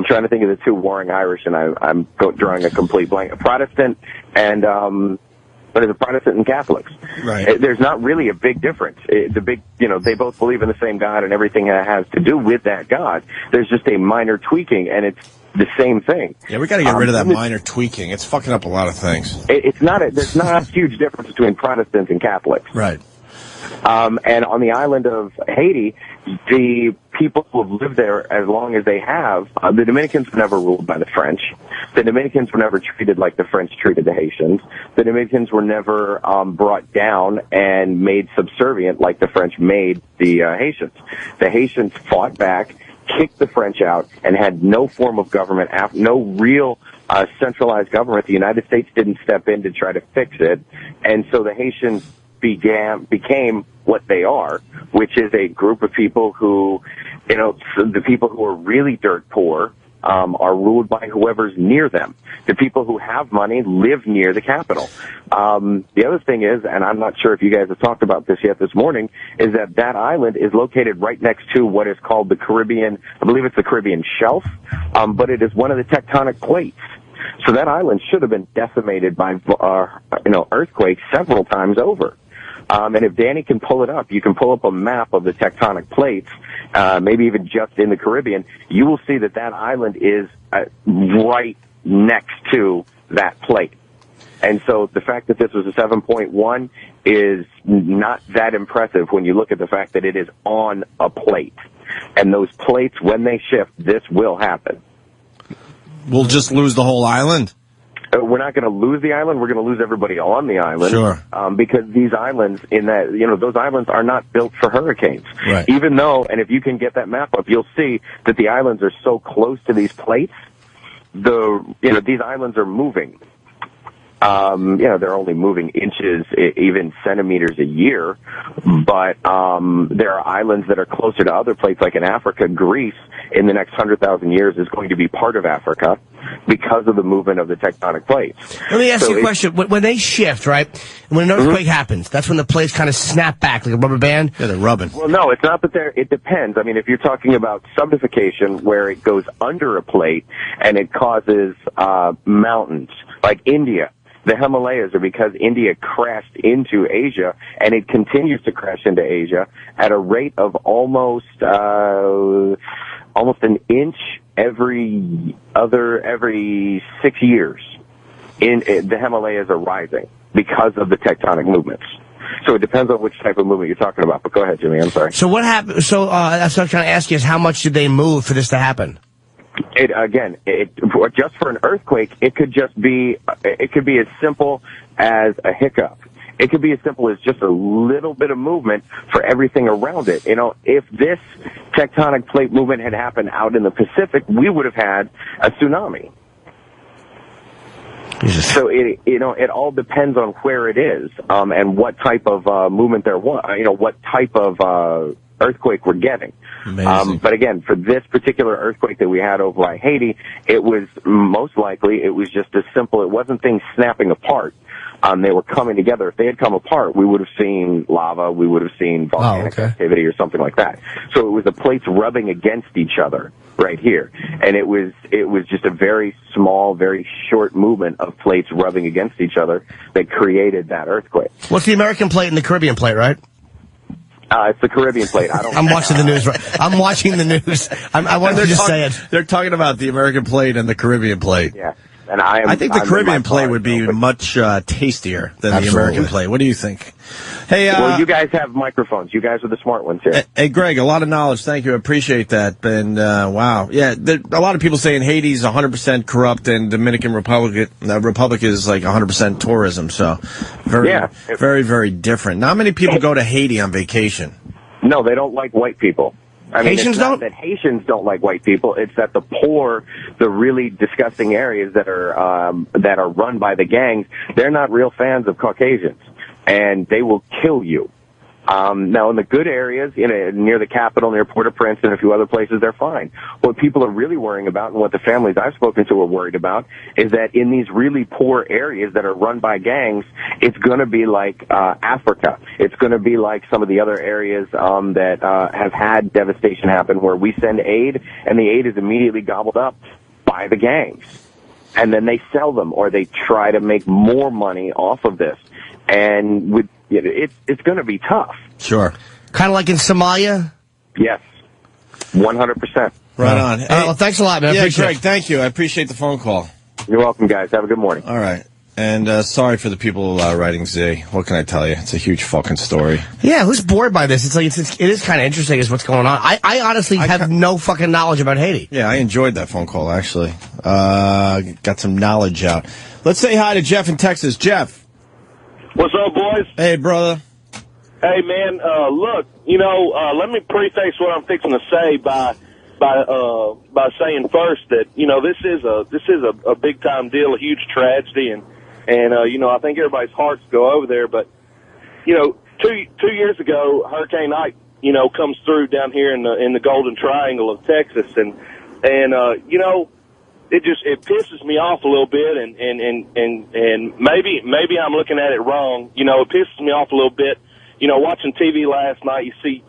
trying to think of the two warring Irish, and I'm drawing a complete blank. A Protestant and Protestant and Catholics. Right. There's not really a big difference. They both believe in the same God and everything that has to do with that God. There's just a minor tweaking, and it's the same thing. Yeah, we got to get rid of that minor tweaking. It's fucking up a lot of things. There's not a huge difference between Protestants and Catholics. Right. And on the island of Haiti, the people who have lived there as long as they have, the Dominicans were never ruled by the French. The Dominicans were never treated like the French treated the Haitians. The Dominicans were never brought down and made subservient like the French made the Haitians. The Haitians fought back, kicked the French out, and had no form of government, no real centralized government. The United States didn't step in to try to fix it, and so the Haitians became what they are, which is a group of people who, the people who are really dirt poor are ruled by whoever's near them. The people who have money live near the capital. The other thing is, and I'm not sure if you guys have talked about this yet this morning, is that island is located right next to what is called the Caribbean, I believe it's the Caribbean Shelf, but it is one of the tectonic plates. So that island should have been decimated by, earthquakes several times over. And if Danny can pull it up, you can pull up a map of the tectonic plates, maybe even just in the Caribbean. You will see that island is right next to that plate. And so the fact that this was a 7.1 is not that impressive when you look at the fact that it is on a plate. And those plates, when they shift, this will happen. We'll just lose the whole island? We're not going to lose the island. We're going to lose everybody on the island. Sure. Because these islands those islands are not built for hurricanes. Right. Even though, and if you can get that map up, you'll see that the islands are so close to these plates. These islands are moving. They're only moving inches, even centimeters a year. But there are islands that are closer to other plates, like in Africa. Greece, in the next 100,000 years, is going to be part of Africa because of the movement of the tectonic plates. Let me ask you a question. When they shift, right, when an earthquake happens, that's when the plates kind of snap back like a rubber band? Yeah, they're rubbing. Well, no, it's not that it depends. I mean, if you're talking about subdivication, where it goes under a plate and it causes mountains, like India. The Himalayas are because India crashed into Asia, and it continues to crash into Asia at a rate of almost an inch every 6 years. The Himalayas are rising because of the tectonic movements. So it depends on which type of movement you're talking about. But go ahead, Jimmy. I'm sorry. So what happened? So that's what I'm trying to ask you is how much did they move for this to happen? Just for an earthquake, it could be as simple as a hiccup. It could be as simple as just a little bit of movement for everything around it. You know, if this tectonic plate movement had happened out in the Pacific, we would have had a tsunami. So it all depends on where it is, and what type of movement there was. What type of earthquake we're getting. But again, for this particular earthquake that we had over by Haiti, it was most likely just as simple. It wasn't things snapping apart. They were coming together. If they had come apart, we would have seen lava, we would have seen volcanic activity or something like that. So it was the plates rubbing against each other right here. And it was just a very small, very short movement of plates rubbing against each other that created that earthquake. What's the American plate and the Caribbean plate, right? It's the Caribbean plate. I'm watching the news. I'm watching the news. I wanted to just say it. They're talking about the American plate and the Caribbean plate. Yeah. And I think the Caribbean plate would be much tastier than the American plate. What do you think? Hey, well, you guys have microphones. You guys are the smart ones here. Hey, Greg, a lot of knowledge. Thank you. I appreciate that. And wow, yeah, a lot of people saying Haiti's 100% corrupt and Dominican Republic is like 100% tourism. So very, very different. Not many people go to Haiti on vacation. No, they don't like white people. Haitians don't? That Haitians don't like white people. It's that the poor, the really disgusting areas that are run by the gangs, they're not real fans of Caucasians, and they will kill you. Now, in the good areas, near the capital, near Port-au-Prince, and a few other places, they're fine. What people are really worrying about, and what the families I've spoken to are worried about, is that in these really poor areas that are run by gangs, it's going to be like Africa. It's going to be like some of the other areas that have had devastation happen, where we send aid, and the aid is immediately gobbled up by the gangs. And then they sell them, or they try to make more money off of this. And it's going to be tough. Sure. Kind of like in Somalia? Yes. 100%. Right on. Hey, well, thanks a lot, man. Yeah, Greg, thank you. I appreciate the phone call. You're welcome, guys. Have a good morning. All right. And sorry for the people writing Z. What can I tell you? It's a huge fucking story. Yeah, who's bored by this? It's like it is kind of interesting as what's going on. I honestly have no fucking knowledge about Haiti. Yeah, I enjoyed that phone call, actually. Got some knowledge out. Let's say hi to Jeff in Texas. Jeff. What's up, boys? Hey, brother. Hey, man, look, let me preface what I'm fixing to say by saying first that, this is a big time deal, a huge tragedy, and I think everybody's hearts go over there, but, 2 years ago, Hurricane Ike, comes through down here in the Golden Triangle of Texas, and it pisses me off a little bit, and maybe I'm looking at it wrong. It pisses me off a little bit. Watching TV last night, you see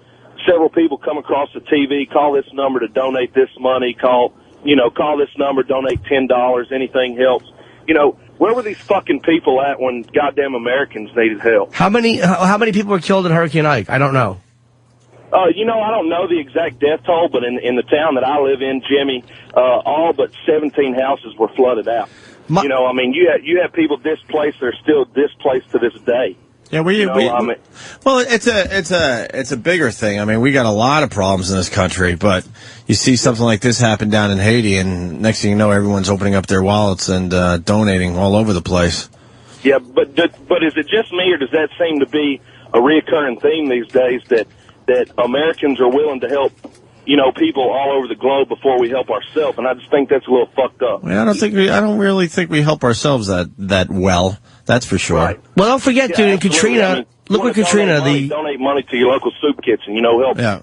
several people come across the TV, call this number to donate this money, call this number, donate $10, anything helps. Where were these fucking people at when goddamn Americans needed help? How many people were killed in Hurricane Ike? I don't know. I don't know the exact death toll, but in the town that I live in, Jimmy, all but 17 houses were flooded out. You have people displaced that are still displaced to this day. Yeah, well, it's a bigger thing. I mean, we got a lot of problems in this country, but you see something like this happen down in Haiti, and next thing you know, everyone's opening up their wallets and donating all over the place. Yeah, but is it just me, or does that seem to be a reoccurring theme these days that Americans are willing to help, people all over the globe before we help ourselves? And I just think that's a little fucked up. Well, I don't really think we help ourselves that well. That's for sure. Right. Well, don't forget, dude, Katrina. Look what Katrina. Donate money to your local soup kitchen.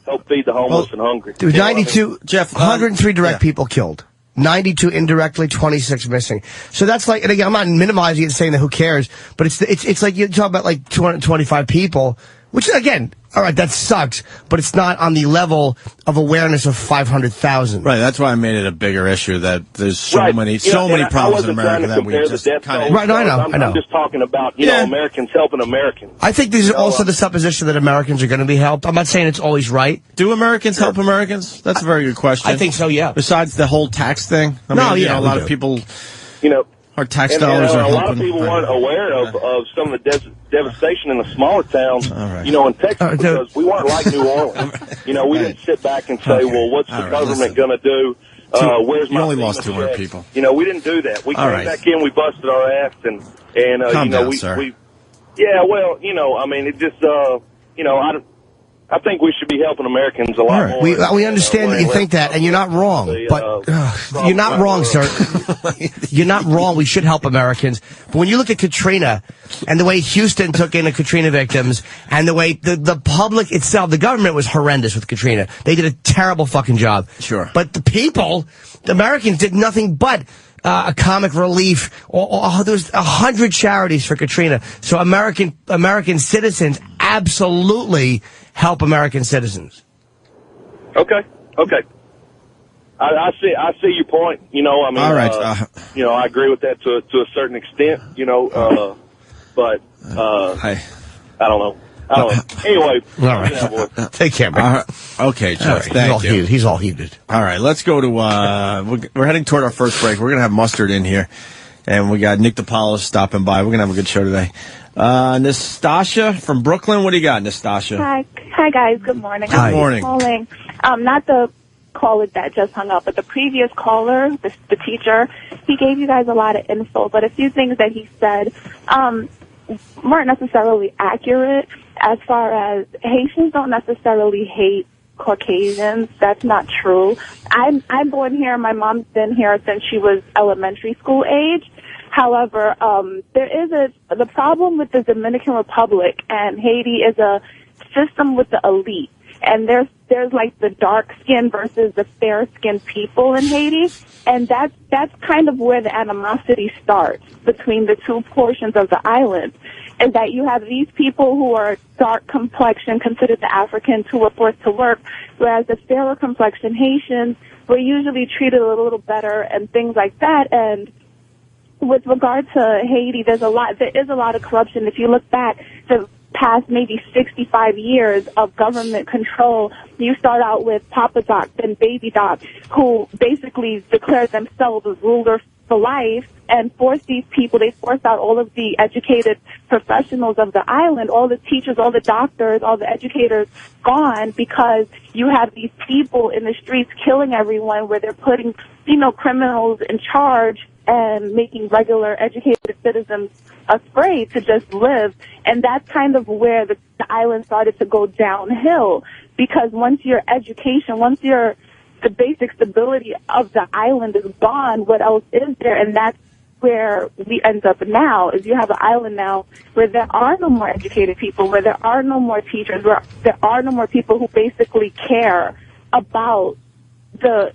Help feed the homeless and hungry. There was 92, Jeff, 103 direct people killed. 92 indirectly, 26 missing. So that's like, and again, I'm not minimizing it and saying that who cares, but it's like you talk about like 225 people, which again, all right, that sucks, but it's not on the level of awareness of 500,000. Right, that's why I made it a bigger issue, that there's so many problems in America that we just kind of... Right, no, I know. I'm just talking about, Americans helping Americans. I think there's also the supposition that Americans are going to be helped. I'm not saying it's always right. Do Americans help Americans? That's a very good question. I think so, yeah. Besides the whole tax thing? A lot of people... Our tax dollars are helping. A lot of people weren't aware of some of the devastation in the smaller towns, in Texas, because we weren't like New Orleans. We didn't sit back and say, well, what's the government going to do? Where's my... You only lost 200 people. We didn't do that. We came back in, we busted our ass, and Calm down, sir. Yeah, well, I mean, it just, I think we should be helping Americans a lot more. We understand that you think that, and you're not wrong. But you're not wrong, sir. You're not wrong. We should help Americans. But when you look at Katrina and the way Houston took in the Katrina victims and the way the public itself, the government was horrendous with Katrina. They did a terrible fucking job. Sure. But the Americans did nothing but a comic relief. There was 100 charities for Katrina. So American citizens absolutely help American citizens. Okay. I see your point. I mean, all right. I agree with that to a certain extent. But I don't know. Anyway, all right. Take care, man. Okay, Jeff. Thank you. He's all heated. All right, let's go to. We're heading toward our first break. We're gonna have Mustard in here, and we got Nick DiPaolo stopping by. We're gonna have a good show today. Nastasha from Brooklyn. What do you got, Nastasha? Hi guys. Good morning. Good morning. Calling. Not the caller that just hung up, but the previous caller, the teacher. He gave you guys a lot of info, but a few things that he said weren't necessarily accurate. As far as Haitians don't necessarily hate Caucasians, that's not true. I'm born here. My mom's been here since she was elementary school age. However, there is the problem with the Dominican Republic and Haiti is a system with the elite. And there's like the dark skin versus the fair skinned people in Haiti. And that's kind of where the animosity starts between the two portions of the island. Is that you have these people who are dark complexion, considered the Africans, who are forced to work, whereas the fairer complexion Haitians were usually treated a little better and things like that. And with regard to Haiti, there is a lot of corruption. If you look back the past maybe 65 years of government control, you start out with Papa Doc and Baby Doc, who basically declared themselves as rulers for life and forced out all of the educated professionals of the island, all the teachers, all the doctors, all the educators gone, because you have these people in the streets killing everyone, where they're putting, criminals in charge and making regular educated citizens afraid to just live. And that's kind of where the island started to go downhill, because once the basic stability of the island is gone, what else is there? And that's where we end up now, is you have an island now where there are no more educated people, where there are no more teachers, where there are no more people who basically care about the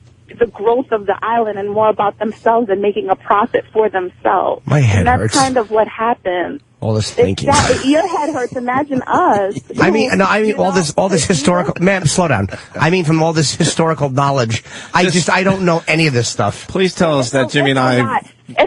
growth of the island and more about themselves and making a profit for themselves. My head hurts. hurts. That's kind of what happened. All this thinking. Your head hurts. Imagine us. I mean, all this historical. Ma'am, slow down. I mean, from all this historical knowledge, I don't know any of this stuff. Please tell us that Jimmy and I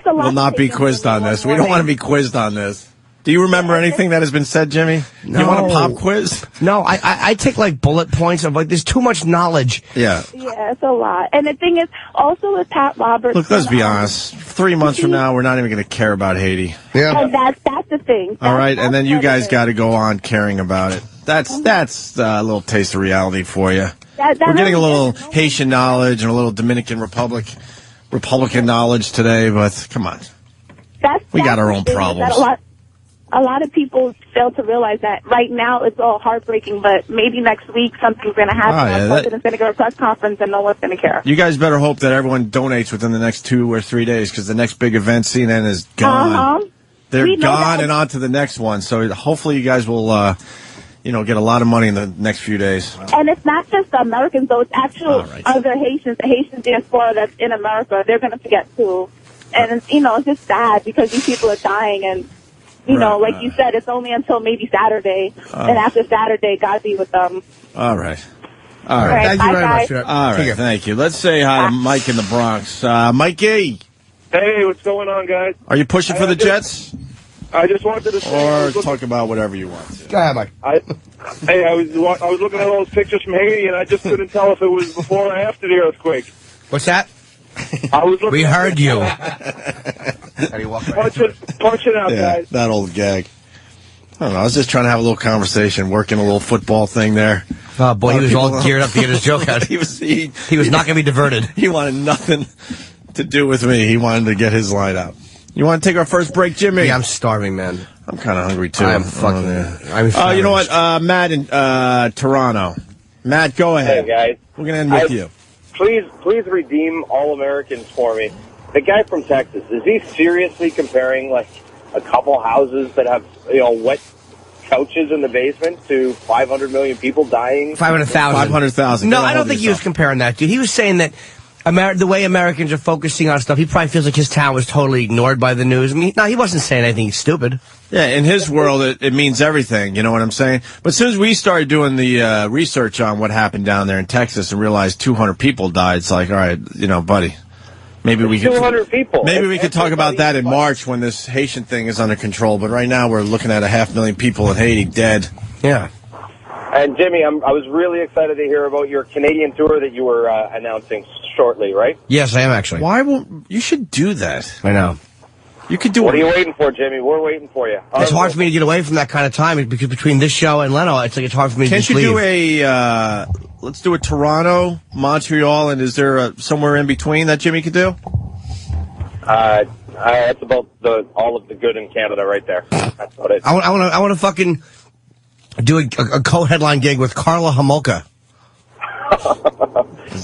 will not be quizzed on this. We don't want to be quizzed on this. Do you remember anything that has been said, Jimmy? No. You want a pop quiz? No, I take like bullet points of there's too much knowledge. Yeah. Yeah, it's a lot. And the thing is, also with Pat Robertson. Look, let's be honest. 3 months from now, we're not even going to care about Haiti. Yeah. And that's the thing. All right, and then you guys got to go on caring about it. That's a little taste of reality for you. We're getting a little Haitian knowledge and a little Dominican Republican knowledge today, but come on. We got our own problems. A lot of people fail to realize that right now it's all heartbreaking, but maybe next week something's going to happen. The president's going to go to a press conference and no one's going to care. You guys better hope that everyone donates within the next 2 or 3 days, because the next big event, CNN, is gone. They're gone and on to the next one. So hopefully you guys will, get a lot of money in the next few days. And it's not just the Americans, though. It's actual other Haitians, the Haitian diaspora that's in America. They're going to forget, too. And, it's just sad because these people are dying and, like you said, it's only until maybe Saturday. And after Saturday, God be with them. All right. Thank you very much. All right, thank you. Let's say hi to Mike in the Bronx. Mikey. Hey, what's going on, guys? Are you pushing for the Jets? I just wanted to say... Or talk about whatever you want to. Go ahead, Mike. I was looking at all those pictures from Haiti, and I just couldn't tell if it was before or after the earthquake. What's that? We heard you. Punch it out, guys. That old gag. I don't know. I was just trying to have a little conversation, working a little football thing there. Oh, boy, he was all geared up to get his joke out. He was not going to be diverted. He wanted nothing to do with me. He wanted to get his line out. You want to take our first break, Jimmy? Yeah, I'm starving, man. I'm kind of hungry, too. I'm fucking... you know what? Matt in Toronto. Matt, go ahead. Hey, guys. We're going to end with you. Please redeem all Americans for me. The guy from Texas, is he seriously comparing, like, a couple houses that have, wet couches in the basement to 500 million people dying? 500,000. 500,000. No, I don't think he was comparing that, dude. He was saying that the way Americans are focusing on stuff, he probably feels like his town was totally ignored by the news. I mean, no, he wasn't saying anything stupid. Yeah, in his world, it means everything. You know what I'm saying? But as soon as we started doing the research on what happened down there in Texas and realized 200 people died, it's like, all right, buddy, maybe we could 200 people. Maybe we could talk about that in March when this Haitian thing is under control. But right now, we're looking at 500,000 people in Haiti dead. Yeah. And Jimmy, I was really excited to hear about your Canadian tour that you were announcing shortly, right? Yes, I am actually. Why won't you should do that? I know. You could do What are you waiting for, Jimmy? We're waiting for you. It's hard for me to get away from that kind of time because between this show and Leno, it's hard for me to just leave. Can't you do let's do a Toronto, Montreal, and is there somewhere in between that Jimmy could do? That's about all of the good in Canada right there. That's about it. I want to fucking do a co-headline gig with Carla Homolka.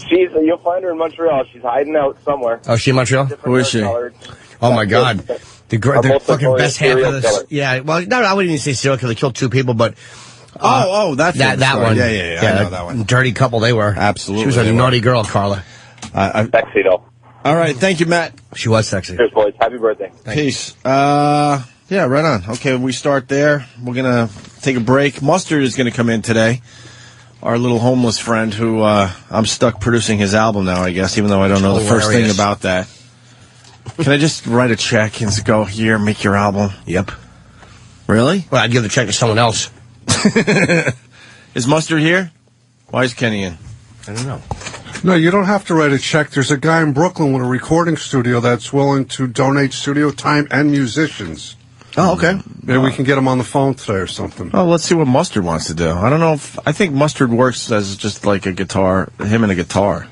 You'll find her in Montreal. She's hiding out somewhere. Oh, is she in Montreal? Who is she? Oh my God, the fucking best half of this. Yeah, well, no, I wouldn't even say serial killer. They killed 2 people, but that's that one. Yeah, I know that one. Dirty couple they were. Absolutely, she was a naughty girl, Carla. Sexy though. All right, thank you, Matt. She was sexy. Cheers, boys. Happy birthday. Peace. Yeah, right on. Okay, we start there. We're gonna take a break. Mustard is gonna come in today. Our little homeless friend who I'm stuck producing his album now, I guess, even though I don't know the first thing about that. Can I just write a check and go, here, make your album? Yep. Really? Well, I'd give the check to someone else. Is Mustard here? Why is Kenny in? I don't know. No, you don't have to write a check. There's a guy in Brooklyn with a recording studio that's willing to donate studio time and musicians. Oh, okay. Maybe we can get him on the phone today or something. Oh, let's see what Mustard wants to do. I don't know I think Mustard works as just like a guitar, him and a guitar.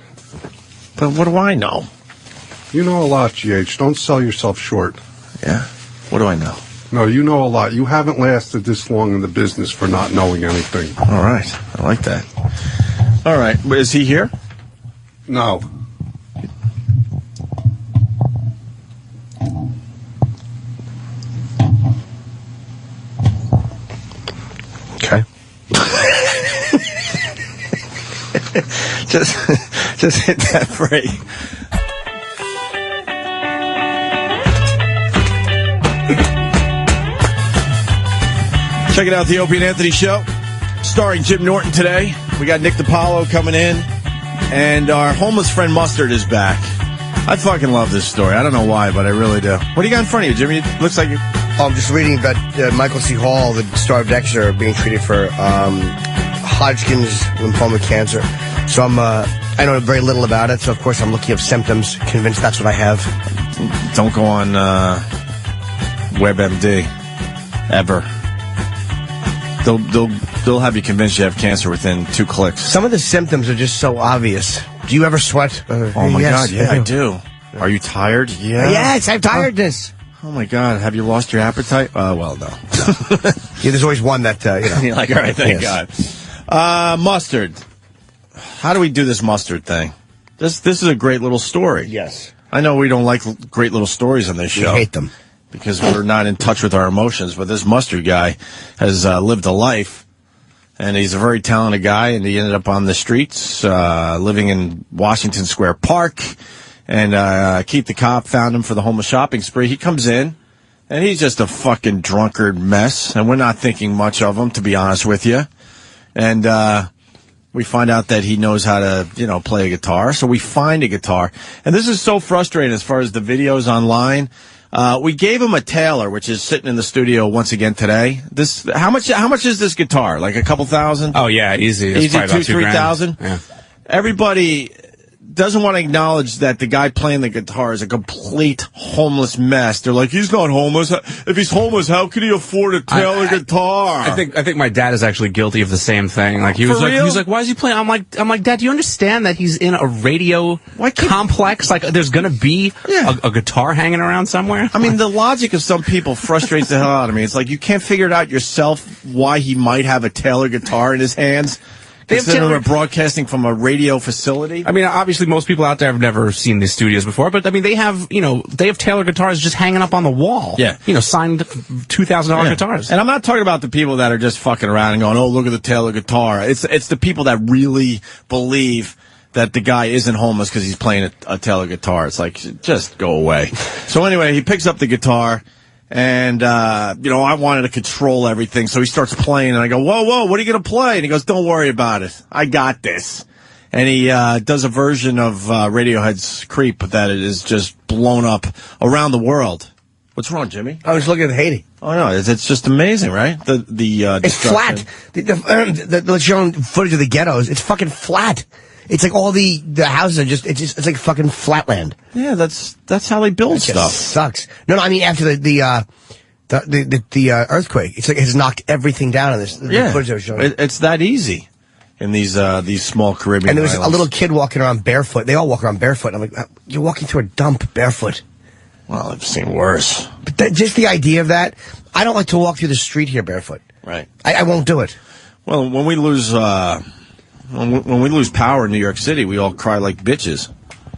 But what do I know? You know a lot, GH. Don't sell yourself short. Yeah? What do I know? No, you know a lot. You haven't lasted this long in the business for not knowing anything. All right. I like that. All right. Is he here? No. Okay. just hit that break. Check it out, the Opie and Anthony Show, starring Jim Norton today. We got Nick DiPaolo coming in, and our homeless friend Mustard is back. I fucking love this story. I don't know why, but I really do. What do you got in front of you, Jimmy? It looks like I'm just reading about Michael C. Hall, the star of Dexter, being treated for Hodgkin's lymphoma cancer. So I know very little about it, so of course I'm looking up symptoms, convinced that's what I have. Don't go on WebMD, ever. They'll have you convinced you have cancer within 2 clicks. Some of the symptoms are just so obvious. Do you ever sweat? Oh my God, yeah, I do. Are you tired? Yeah. Yes, I have tiredness. Oh my God, have you lost your appetite? Well, no. Yeah, there's always one that, You're like, all right, thank God. Mustard. How do we do this Mustard thing? This is a great little story. Yes. I know we don't like great little stories on this show. We hate them. Because we're not in touch with our emotions, but this Mustard guy has lived a life, and he's a very talented guy, and he ended up on the streets, living in Washington Square Park, and Keith the Cop found him for the homeless shopping spree. He comes in, and he's just a fucking drunkard mess, and we're not thinking much of him, to be honest with you. And we find out that he knows how to, play a guitar, so we find a guitar. And this is so frustrating as far as the videos online. We gave him a Taylor, which is sitting in the studio once again today. How much is this guitar? Like a couple thousand? Oh yeah, easy. It's Easy, probably about 2,000-3,000. Yeah. Everybody doesn't want to acknowledge that the guy playing the guitar is a complete homeless mess. They're like, he's not homeless. If he's homeless, how could he afford a Taylor guitar? I think my dad is actually guilty of the same thing. Like he was like, why is he playing? I'm like, Dad, do you understand that he's in a radio complex? Like, there's gonna be a guitar hanging around somewhere. I mean, the logic of some people frustrates the hell out of me. It's like you can't figure it out yourself why he might have a Taylor guitar in his hands. They're broadcasting from a radio facility. I mean, obviously, most people out there have never seen these studios before, but I mean, they have Taylor guitars just hanging up on the wall. Yeah, signed $2,000 guitars. And I'm not talking about the people that are just fucking around and going, "Oh, look at the Taylor guitar." It's the people that really believe that the guy isn't homeless because he's playing a Taylor guitar. It's like, just go away. So anyway, he picks up the guitar. And, I wanted to control everything. So he starts playing and I go, whoa, what are you going to play? And he goes, don't worry about it. I got this. And he, does a version of, Radiohead's Creep that it is just blown up around the world. What's wrong, Jimmy? I was looking at Haiti. Oh no, it's just amazing, right? It's flat. The showing footage of the ghettos, it's fucking flat. It's like all the houses are it's like fucking flatland. Yeah, that's how they build stuff. Sucks. No, I mean after the earthquake, it's like it's knocked everything down in this. The footage I was showing. It's that easy in these small Caribbean And there was islands. a little kid walking around barefoot. They all walk around barefoot. And I'm like, you're walking through a dump barefoot. Well, I've seen worse. But just the idea of that, I don't like to walk through the street here barefoot. Right. I won't do it. Well, when we lose when we lose power in New York City, we all cry like bitches.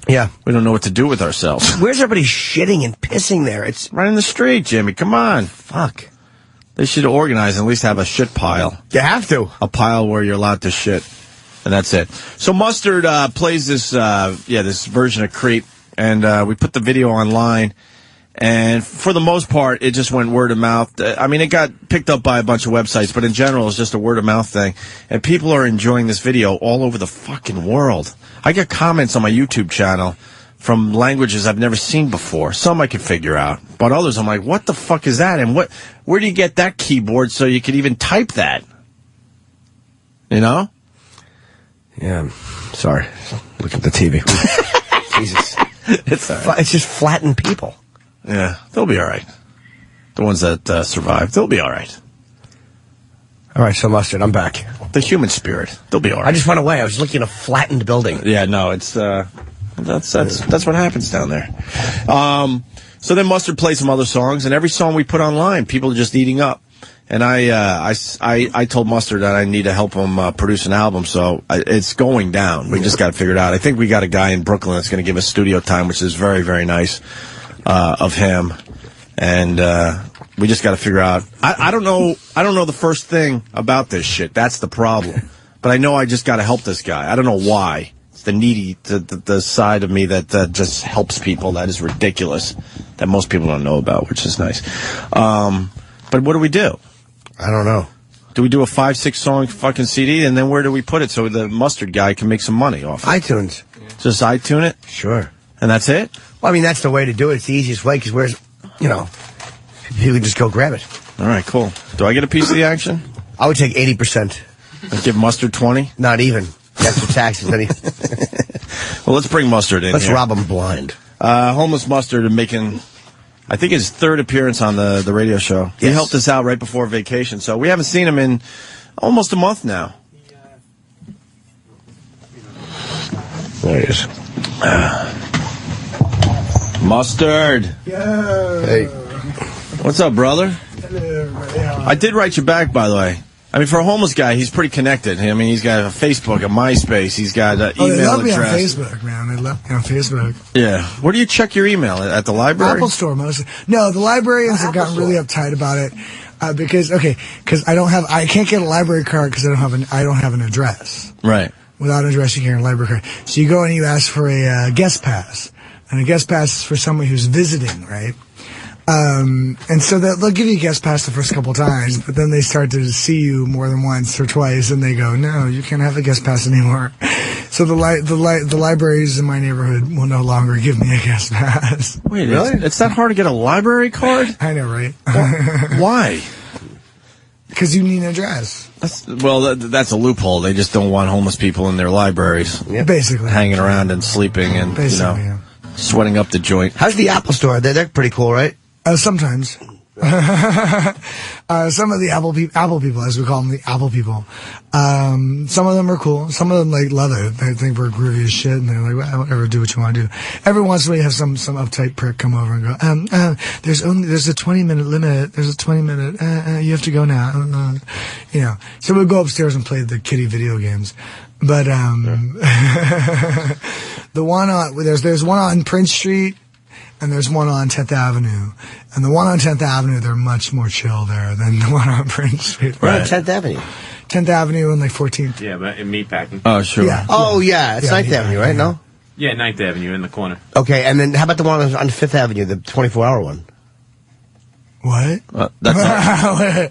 Yeah. We don't know what to do with ourselves. Where's everybody shitting and pissing there? It's right in the street, Jimmy. Come on. Fuck. They should organize and at least have a shit pile. You have to. A pile where you're allowed to shit. And that's it. So Mustard plays this this version of Creep, and we put the video online. And for the most part, it just went word of mouth. I mean, it got picked up by a bunch of websites, but in general, it's just a word of mouth thing. And people are enjoying this video all over the fucking world. I get comments on my YouTube channel from languages I've never seen before. Some I can figure out, but others I'm like, what the fuck is that? And where do you get that keyboard so you could even type that? You know? Yeah. Sorry. Look at the TV. Jesus. It's just flattened people. Yeah, they'll be all right. The ones that survive, they'll be all right. All right, so Mustard, I'm back. The human spirit, they'll be all right. I just went away. I was looking at a flattened building. Yeah, no, it's that's what happens down there. So then Mustard plays some other songs, and every song we put online, people are just eating up. And I told Mustard that I need to help him produce an album, so it's going down. We just got to figure it out. I think we got a guy in Brooklyn that's going to give us studio time, which is very, very nice of him. And we just got to figure out. I don't know the first thing about this shit. That's the problem. But I know I just got to help this guy. I don't know why. It's the needy, the side of me that just helps people. That is ridiculous. That most people don't know about, which is nice. But what do we do? I don't know. Do we do a 5-6 song fucking CD, and then where do we put it so the Mustard guy can make some money off it? iTunes. Just iTune it? Sure. And that's it? Well, I mean, that's the way to do it. It's the easiest way, because you can just go grab it. All right, cool. Do I get a piece of the action? I would take 80%. I'd give Mustard 20? Not even. After taxes. Well, let's bring Mustard in. Let's rob him blind. Homeless Mustard making, I think, his third appearance on the radio show. Yes. He helped us out right before vacation, so we haven't seen him in almost a month now. There he is. Mustard. Yeah. Hey. What's up, brother? Hello. I did write you back, by the way. I mean, for a homeless guy, he's pretty connected. I mean, he's got a Facebook, a MySpace. He's got an email they love address. me on Facebook, man. They love me on Facebook. Yeah. Where do you check your email? At the library? Apple Store, mostly. No, the librarians have gotten really uptight about it because I can't get a library card because I don't have an address. Right. Without an address, you can't get a library card. So you go and you ask for a guest pass, and a guest pass is for someone who's visiting, right? And so they'll give you a guest pass the first couple times, but then they start to see you more than once or twice, and they go, "No, you can't have a guest pass anymore." So the libraries in my neighborhood will no longer give me a guest pass. Wait, really? It's that hard to get a library card? I know, right? Why? Because you need an address. That's a loophole. They just don't want homeless people in their libraries. Basically. Hanging around and sleeping and, sweating up the joint. How's the Apple Store? They're pretty cool, right? Sometimes. Some of the Apple people, as we call them, the Apple people. Some of them are cool. Some of them love it. They think we're groovy as shit, and they're like, well, whatever, do what you want to do. Every once in a while, you have some uptight prick come over and go, there's a 20-minute limit. There's a 20-minute. You have to go now. So we'll go upstairs and play the kiddie video games. But the one on there's one on Prince Street. And there's one on 10th Avenue. And the one on 10th Avenue, they're much more chill there than the one on Prince Street. Right. 10th Avenue? 10th Avenue and 14th. Yeah, but in Meatpacking. Oh, sure. Yeah. Oh, yeah. It's 9th Avenue, right? No? Yeah, 9th Avenue in the corner. Okay, and then how about the one on 5th Avenue, the 24-hour one? What?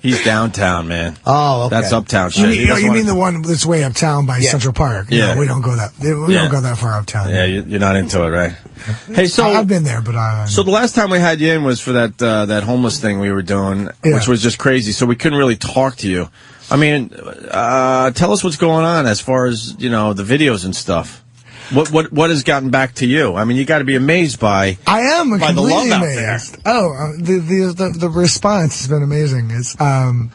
He's downtown, man. Oh, okay. That's uptown shit. You mean the one that's way uptown by Central Park? Yeah. No, we don't go that. We don't go that far uptown. Yeah, you're not into it, right? Hey, so I've been there, but so the last time we had you in was for that homeless thing we were doing, which was just crazy. So we couldn't really talk to you. I mean, tell us what's going on as far as the videos and stuff. What has gotten back to you? I mean, you got to be amazed by. I am by the love out there. amazed. Oh, the response has been amazing. It's I'm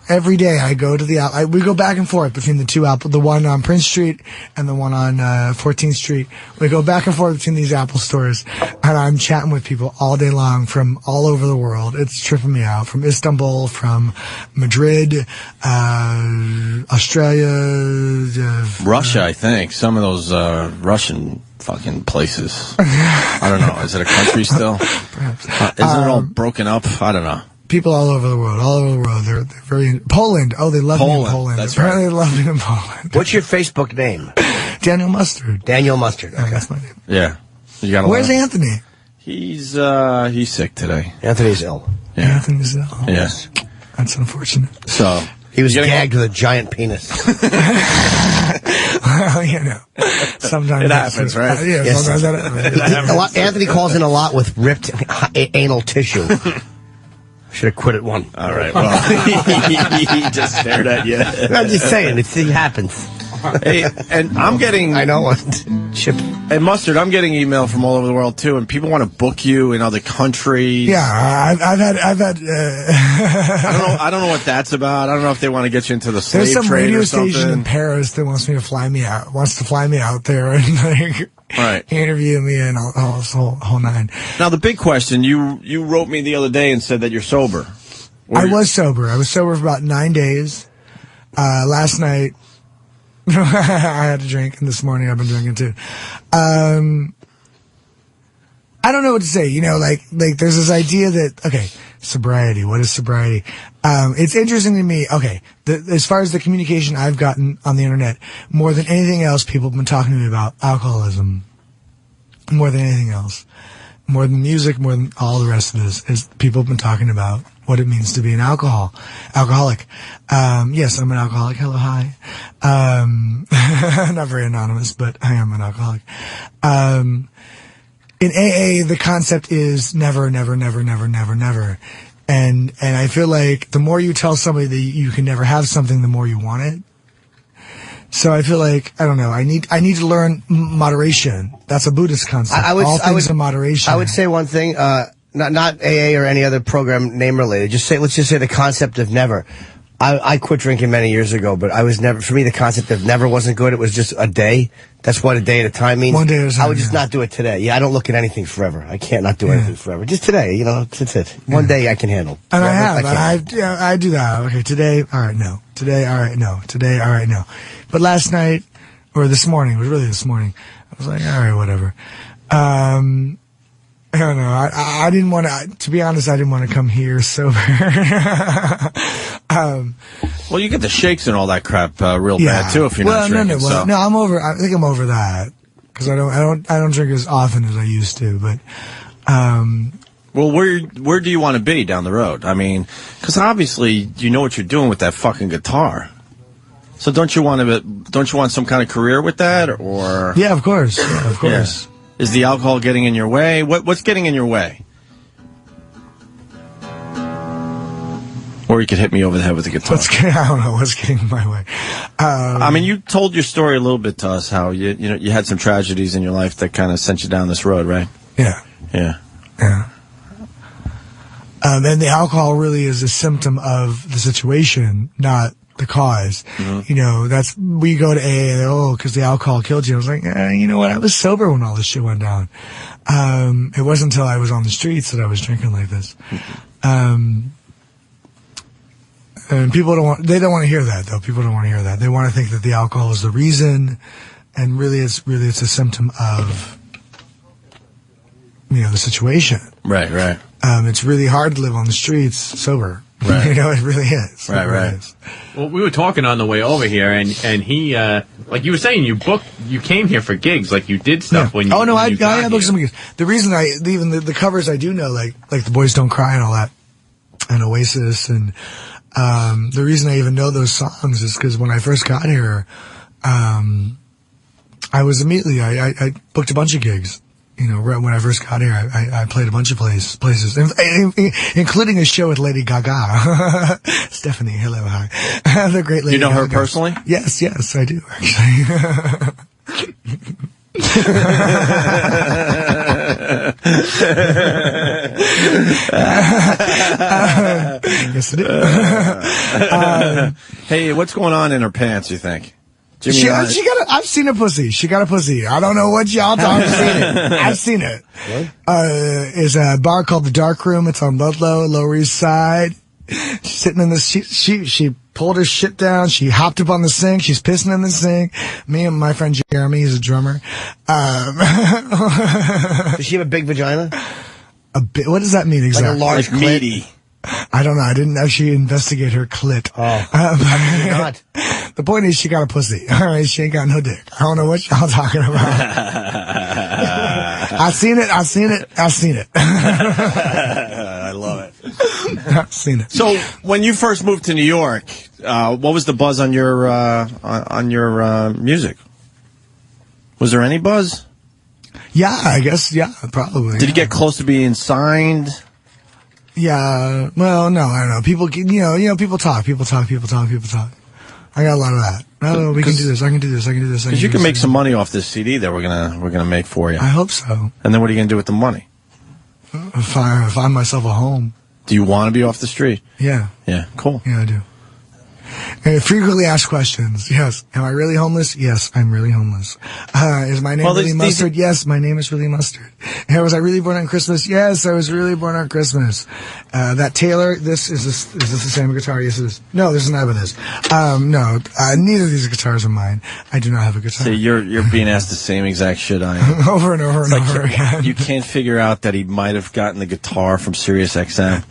every day I go to we go back and forth between the two the one on Prince Street and the one on 14th Street. We go back and forth between these Apple stores, and I'm chatting with people all day long from all over the world. It's tripping me out. From Istanbul, from Madrid, Australia, Russia, I think. Some of those Russian fucking places. I don't know. Is it a country still? Perhaps. Isn't it all broken up? I don't know. People all over the world. They're very Poland. Oh, they love me in Poland. That's Apparently right. They love me in Poland. What's your Facebook name? Daniel Mustard. Daniel Mustard. Okay. That's my name. Yeah. You got. Where's Anthony? He's sick today. Anthony's ill. Yeah. Anthony's ill. Yes. That's unfortunate. So he was gagged with a giant penis. Well, sometimes it happens, right? Yes. Sometimes that happens. Anthony calls in a lot with ripped anal tissue. Should have quit at one. All right. Well, he just stared at you. I'm just saying, it happens. Hey, and I'm getting. I know. Chip. Hey, Mustard, I'm getting email from all over the world too, and people want to book you in other countries. Yeah, I've had. I don't know what that's about. I don't know if they want to get you into the slave There's some trade radio or something. station in Paris that wants to fly me out there and interview me and all this whole nine. Now the big question: you wrote me the other day and said that you're sober. I was sober. I was sober for about 9 days. Last night. I had a drink, and this morning I've been drinking too. I don't know what to say. Like there's this idea that sobriety. What is sobriety? It's interesting to me. As far as the communication I've gotten on the internet, more than anything else, people have been talking to me about alcoholism. More than anything else, more than music, more than all the rest of this, is people have been talking about what it means to be an alcoholic. Yes, I'm an alcoholic. Hello, hi. Not very anonymous, but I am an alcoholic. In AA, the concept is never, never, never, never, never, never. And I feel like the more you tell somebody that you can never have something, the more you want it. So I feel like, I don't know, I need to learn moderation. That's a Buddhist concept. All things in moderation. I would say one thing, not AA or any other program name related. Let's just say the concept of never. I quit drinking many years ago, but I was never, for me, the concept of never wasn't good. It was just a day. That's what a day at a time means. One day at a time. I would just not do it today. Yeah, I don't look at anything forever. I can't not do anything forever. Just today, that's it. One day I can handle. And forever, I do that. Okay, today, all right, no. Today, all right, no. Today, all right, no. But last night, or this morning, it was really this morning, I was like, all right, whatever. I don't know. I didn't want to be honest, I didn't want to come here sober. Well, you get the shakes and all that crap real bad too if you're not drinking. No, I'm over. I think I'm over that because I don't drink as often as I used to. But well, where do you want to be down the road? I mean, because obviously you know what you're doing with that fucking guitar. So don't you want some kind of career with that or? Yeah, of course. Yeah, of course. Yeah. Is the alcohol getting in your way? What's getting in your way? Or you could hit me over the head with a guitar. I don't know what's getting my way. I mean, you told your story a little bit to us, how you had some tragedies in your life that kind of sent you down this road, right? Yeah. Yeah. Yeah. And the alcohol really is a symptom of the situation, not the cause. Mm-hmm. We go to AA and because the alcohol killed you. I was like, you know what? I was sober when all this shit went down. It wasn't until I was on the streets that I was drinking like this. And people they don't want to hear that though. People don't want to hear that. They want to think that the alcohol is the reason, and really it's a symptom of, the situation. Right. It's really hard to live on the streets sober. Right. It really is. Right. Really is. Well, we were talking on the way over here, and he, like you were saying, you came here for gigs, like you did stuff when you. Oh no, I got booked some gigs. The reason even the covers I do know, like The Boys Don't Cry and all that, and Oasis, and the reason I even know those songs is because when I first got here, I was immediately I booked a bunch of gigs. Right when I first got here, I played a bunch of places, including a show with Lady Gaga. Stephanie, hello, hi. The great Lady Gaga. You know her personally? Yes, I do, actually. Yes, I do. Hey, what's going on in her pants, you think? I've seen a pussy. She got a pussy. I don't know what y'all talking about. I've seen it. It's a bar called The Dark Room. It's on Ludlow, Lower East Side. She's sitting in this. She pulled her shit down. She hopped up on the sink. She's pissing in the sink. Me and my friend Jeremy, he's a drummer. Does she have a big vagina? What does that mean exactly? Like a large clit? Meaty. I don't know. I didn't actually investigate her clit. Not. The point is, she got a pussy. All right, she ain't got no dick. I don't know what y'all talking about. I've seen it. I love it. I've seen it. So, when you first moved to New York, what was the buzz on your music? Was there any buzz? Yeah, I guess. Yeah, probably. Did you get close to being signed? Yeah. Well, no, I don't know. People, people talk. I got a lot of that. Oh, we can do this. I can do this. Because you can make some money off this CD that we're gonna make for you. I hope so. And then what are you gonna do with the money? Find myself a home. Do you want to be off the street? Yeah. Yeah. Cool. Yeah, I do. Frequently asked questions. Yes. Am I really homeless? Yes, I'm really homeless. Is my name really Mustard? Yes, my name is really Mustard. Was I really born on Christmas? Yes, I was really born on Christmas. That Taylor, is this the same guitar? Yes, it is. No, this is not Evanescence. No, neither of these guitars are mine. I do not have a guitar. See, you're being asked the same exact shit I am. Over and over and over again. You can't figure out that he might have gotten the guitar from Sirius XM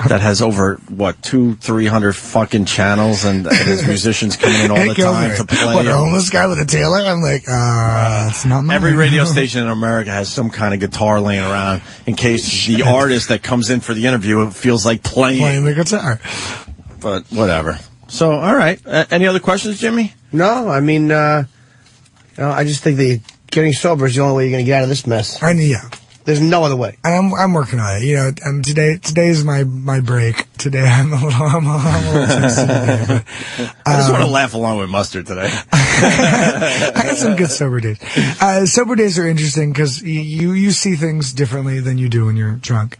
that has over, 200-300 fucking channels, and his musicians coming in all the time to play. What, a homeless guy with a Taylor? I'm like, it's not mine. Every radio station in America has some kind of guitar laying around in case the artist that comes in for the interview feels like playing the guitar. But whatever. So, all right. Any other questions, Jimmy? No, I mean, I just think that getting sober is the only way you're going to get out of this mess. Yeah. There's no other way. And I'm working on it. Today is my break. Today I'm a little tipsy today, but, I just want to laugh along with Mustard today. I got some good sober days. Sober days are interesting because you see things differently than you do when you're drunk.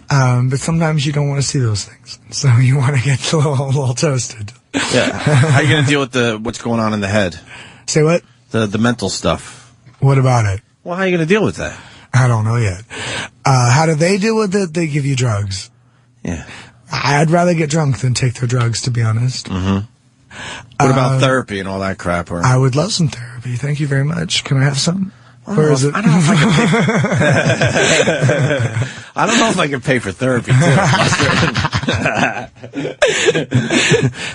But sometimes you don't want to see those things. So you want to get a little toasted. Yeah. How are you going to deal with what's going on in the head? Say what? The mental stuff. What about it? Well, how are you going to deal with that? I don't know yet. How do they deal with it? They give you drugs. Yeah. I'd rather get drunk than take their drugs, to be honest. Mm-hmm. What about therapy and all that crap? I would love some therapy. Thank you very much. Can I have some? I don't know if I can pay for therapy, too.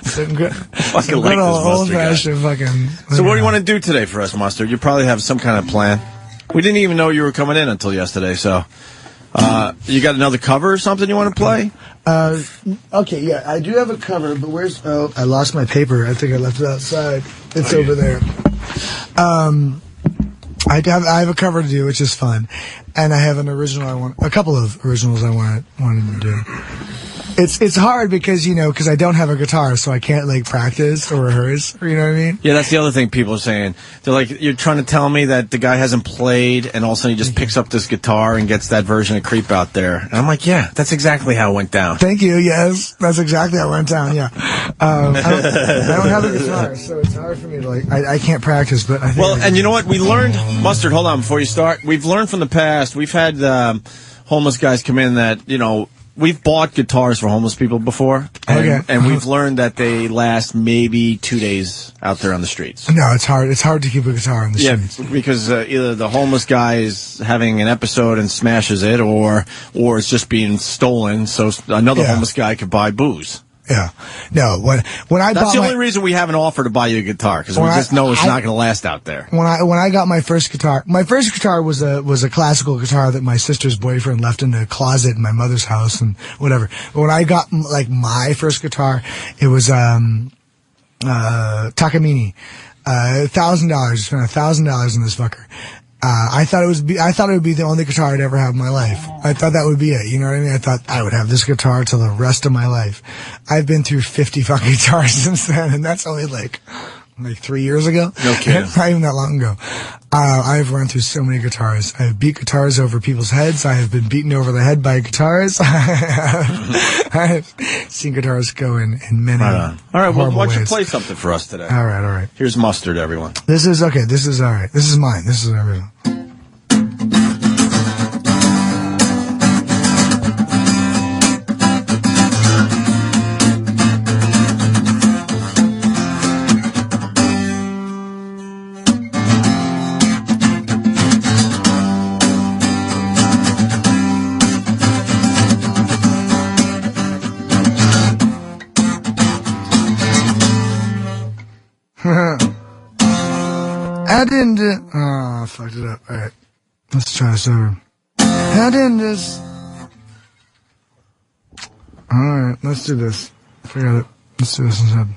Some good fucking like this old-fashioned fucking... So what do you want to do today for us, Mustard? You probably have some kind of plan. We didn't even know you were coming in until yesterday, so... you got another cover or something you want to play? Okay, yeah, I do have a cover, but where's... Oh, I lost my paper. I think I left it outside. It's over there. I have a cover to do, which is fun, and I have an original. A couple of originals I wanted to do. It's hard because, because I don't have a guitar, so I can't, like, practice or rehearse, or, you know what I mean? Yeah, that's the other thing people are saying. They're like, you're trying to tell me that the guy hasn't played, and all of a sudden he just picks up this guitar and gets that version of Creep out there. And I'm like, yeah, that's exactly how it went down. Thank you, yes. That's exactly how it went down, yeah. I don't have a guitar, so it's hard for me to, like, I can't practice, but I think... Well, and you know what? We learned, Mustard, hold on before you start. We've learned from the past. We've had homeless guys come in that, we've bought guitars for homeless people before, and we've learned that they last maybe 2 days out there on the streets. No, it's hard. It's hard to keep a guitar on the streets. Yeah, because either the homeless guy is having an episode and smashes it, or it's just being stolen, so another homeless guy could buy booze. Yeah. No, when I That's bought the only reason we have an offer to buy you a guitar, because we just know it's not going to last out there. When I got my first guitar was a classical guitar that my sister's boyfriend left in a closet in my mother's house and whatever. But when I got like my first guitar, it was Takamine, $1,000. Spent $1,000 on this fucker. I thought it would be the only guitar I'd ever have in my life. I thought that would be it. You know what I mean? I thought I would have this guitar till the rest of my life. I've been through 50 fucking guitars since then, and that's only like 3 years ago. No kidding. Not even that long ago. I've run through so many guitars. I have beat guitars over people's heads. I have been beaten over the head by guitars. I have seen guitars go in many All right, well, why don't you ways. play something for us today? All right. Here's Mustard, everyone. This is all right. This is mine. This is everything. I didn't I fucked it up. Alright. Let's try this over. I didn't just... Alright, let's do this. Forget it. Let's do this instead.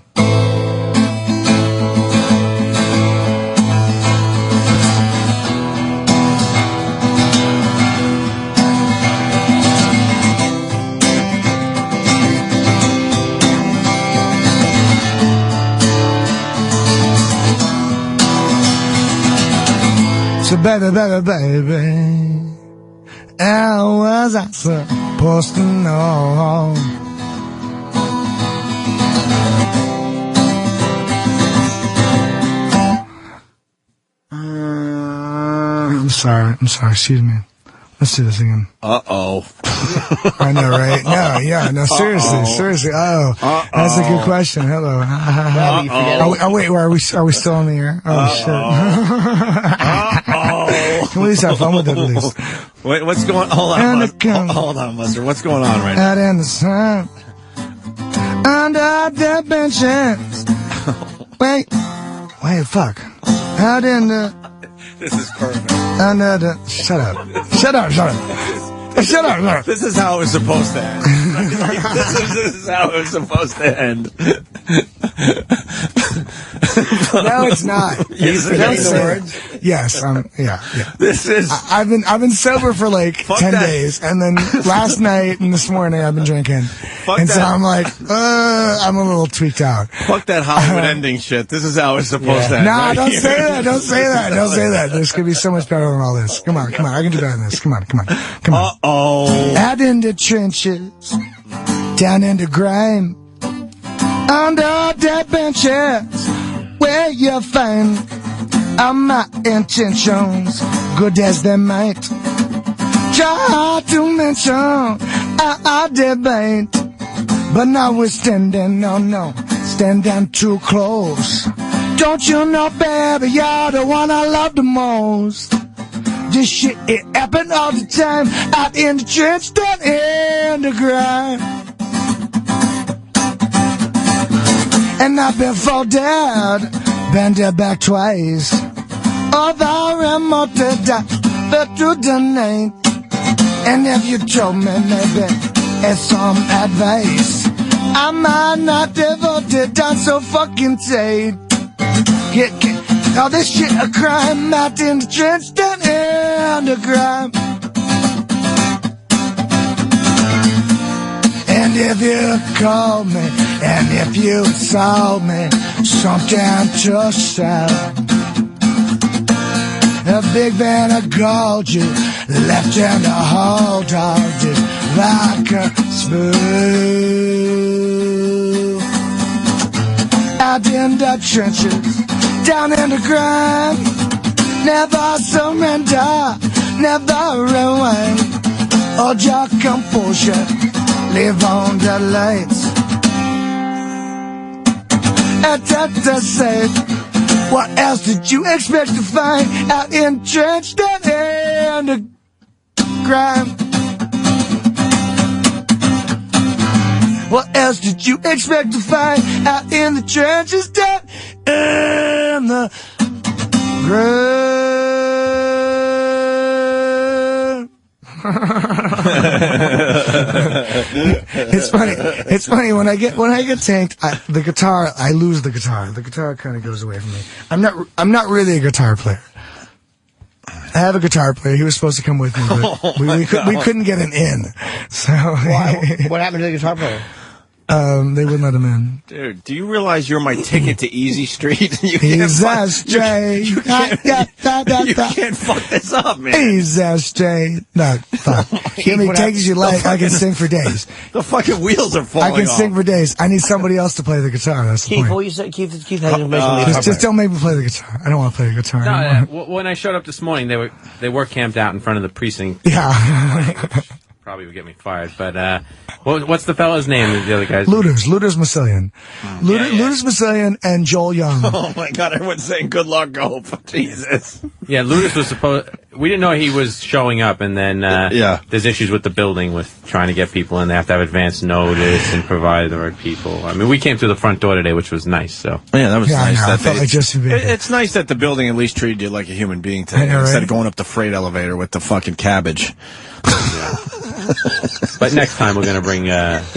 So baby, how was I supposed to know? I'm sorry, excuse me. Let's do this again. Uh-oh. I know, right? No, seriously. Oh, that's a good question. Hello. Wait, are we still on the air? Oh, shit. Can we just have fun with it, please? Wait, what's going on? Hold on, Mustard. What's going on right now? Out in the sun, under the benches. Wait, fuck. Out in the... This is perfect. Under the... Shut up. This is how it was supposed to end. This is how it was supposed to end. No, it's not. Yes, yeah. This is... I've been sober for like 10 days, and then last night and this morning I've been drinking. So I'm like, I'm a little tweaked out. Fuck that Hollywood ending shit. This is how it's supposed to end. Nah, right don't here. say that. Don't say that. This could be so much better than all this. Come on. I can do better than this. Come on. Uh-oh. Out in the trenches, down in the grime, under the benches, where you find my intentions, good as they might. Try to mention our debate, but now we're standing, standing too close. Don't you know, baby, you're the one I love the most. This shit, it happen all the time, out in the trench, down in the grind. And I've been fall dead, been there back twice. Although remote to die, but to the night. And if you told me maybe it's some advice, I might not devoted down so fucking tight. Get all this shit a crime out in the trench, down in the grime. And if you called me, and if you saw me, something to shout. A big van of gold you left in the hall, dog, just like a smooth. Out in the trenches, down in the grind, never surrender, never rewind. Hold your composure, live on the lights. At the safe. What else did you expect to find out entrenched in the grime? What else did you expect to find out in the trenches down in the grime? It's funny when I get tanked, I lose the guitar. The guitar kind of goes away from me. I'm not really a guitar player. I have a guitar player. He was supposed to come with me, but we couldn't get an in. So what happened to the guitar player? They wouldn't let him in. Dude, do you realize you're my ticket to Easy Street? He's a straight. You can't fuck this up, man. He's a straight. No, fuck. Give me take as you like. I can sing for days. The fucking wheels are falling off. I can sing for days. I need somebody else to play the guitar. That's the point. What you say? Keith has information. Just don't make me play the guitar. I don't want to play the guitar anymore. When I showed up this morning, they were camped out in front of the precinct. Yeah. Probably would get me fired, but what's the fella's name? The other guys? Luders Massilian. Luders Massilian and Joel Young. Oh my God! Everyone's saying good luck, hope. Jesus. Yeah, Luders was supposed. We didn't know he was showing up, and then there's issues with the building with trying to get people in. They have to have advance notice and provide the right people. I mean, we came through the front door today, which was nice. So yeah, that was nice. I felt like Justin Bieber. It's nice that the building at least treated you like a human being today, instead of going up the freight elevator with the fucking cabbage. But next time we're going to bring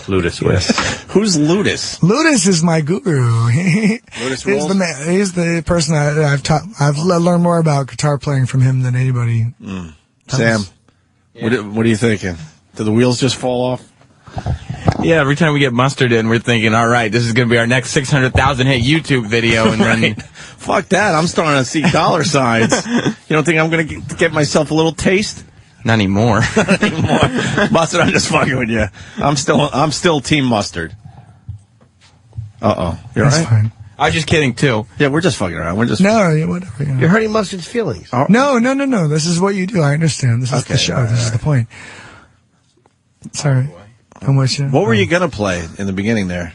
Ludus with. Who's Ludus? Ludus is my guru. Ludus He's the man. He's the person I've taught. I've learned more about guitar playing from him than anybody. Sam, what are you thinking? Do the wheels just fall off? Yeah, every time we get Mustard in, we're thinking, all right, this is going to be our next 600,000 hit YouTube video. And then, fuck that. I'm starting to see dollar signs. You don't think I'm going to get myself a little taste? Not anymore. Mustard, I'm just fucking with you. I'm still Team Mustard. Uh-oh. You're That's right? fine. I was just kidding, too. Yeah, we're just fucking around. No, whatever. You're hurting Mustard's feelings. Oh. No. This is what you do. I understand. This is the show. This is the point. Sorry. I'm with you. What were you going to play in the beginning there?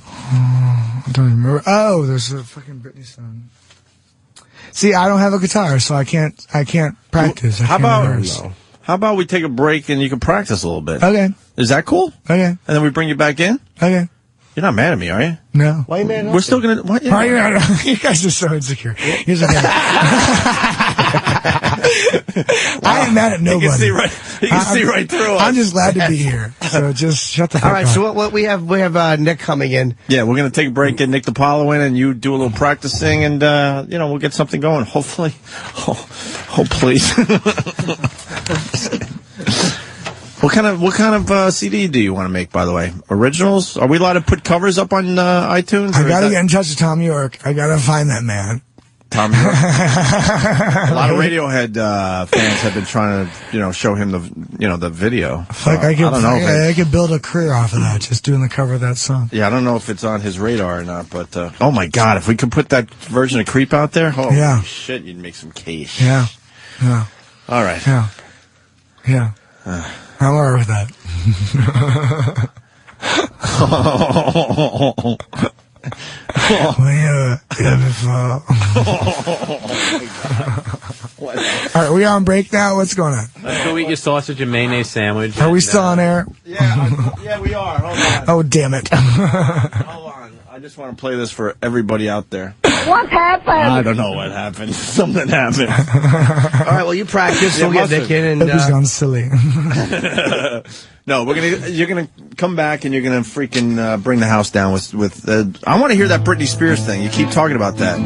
I don't even remember. Oh, there's a fucking Britney song. See, I don't have a guitar, so I can't practice. How about we take a break and you can practice a little bit? Okay. Is that cool? Okay. And then we bring you back in? Okay. You're not mad at me, are you? No. Why are you mad at us? We're still going to... Why are you mad at me? You guys are so insecure. Here's the thing. I ain't mad at nobody. You can see right through us. I'm just glad to be here. So just shut the fuck up. All right, so what we have Nick coming in. Yeah, we're going to take a break, get Nick DiPaolo in, and you do a little practicing, and, we'll get something going, hopefully. Oh please. What kind of CD do you want to make, by the way? Originals? Are we allowed to put covers up on iTunes? I got to get in touch with Tom York. I got to find that man. Tom York. A lot of Radiohead fans have been trying to, show him the video. So, I don't know. I could build a career off of that, just doing the cover of that song. Yeah, I don't know if it's on his radar or not, but oh my God, if we could put that version of Creep out there, holy shit, you'd make some cash. Yeah. All right. Yeah. I'm all right with that. All right, we on break now? What's going on? Let's go eat your sausage and mayonnaise sandwich. Are we still on air? Yeah, we are. Hold on. Oh, damn it. Hold on. I just want to play this for everybody out there. What happened? I don't know what happened. Something happened. All right, well, you practice. We'll get Nick in. And, It was gone silly. No, you're gonna come back and you're gonna freaking bring the house down with. I want to hear that Britney Spears thing. You keep talking about that.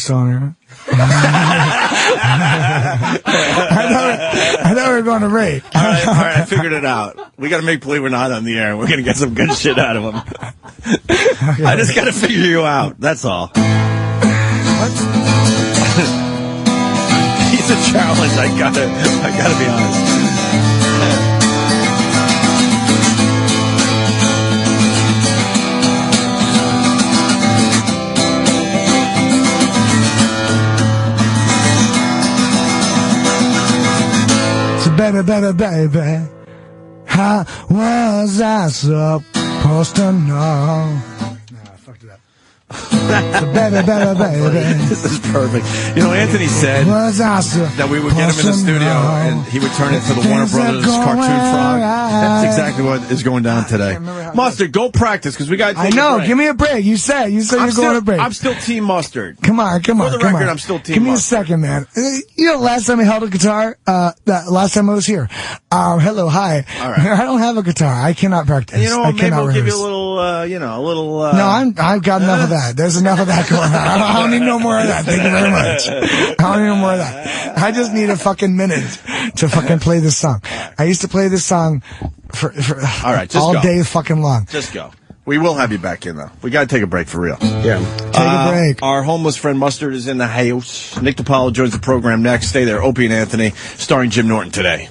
stoner. I thought we were going to rape. All right, I figured it out. We got to make believe we're not on the air. We're going to get some good shit out of him. Okay. I just got to figure you out. That's all. What? He's a challenge. I gotta be honest. Baby, how was I supposed to know? No, I fucked it up. Baby. This is perfect. You know, Anthony said that we would get him in the studio and he would turn into the Warner Brothers cartoon frog. That's exactly what is going down today. Mustard, go practice because we got to take a break. Give me a break. You said you're going to break. I'm still Team Mustard. Come on. For the record, I'm still Team Mustard. Give me a second, man. You know, last time I held a guitar, last time I was here. Hello, hi. All right. I don't have a guitar. I cannot practice. And you know what? Maybe we'll give you a little, No, I've got enough of that. There's enough of that going on. I don't need no more of that. Thank you very much. I don't need no more of that. I just need a fucking minute to fucking play this song. I used to play this song for all right, just all go. day fucking long. Just go. We will have you back in, though. We got to take a break for real. Yeah. Take a break. Our homeless friend Mustard is in the house. Nick DiPaolo joins the program next. Stay there. Opie and Anthony, starring Jim Norton today.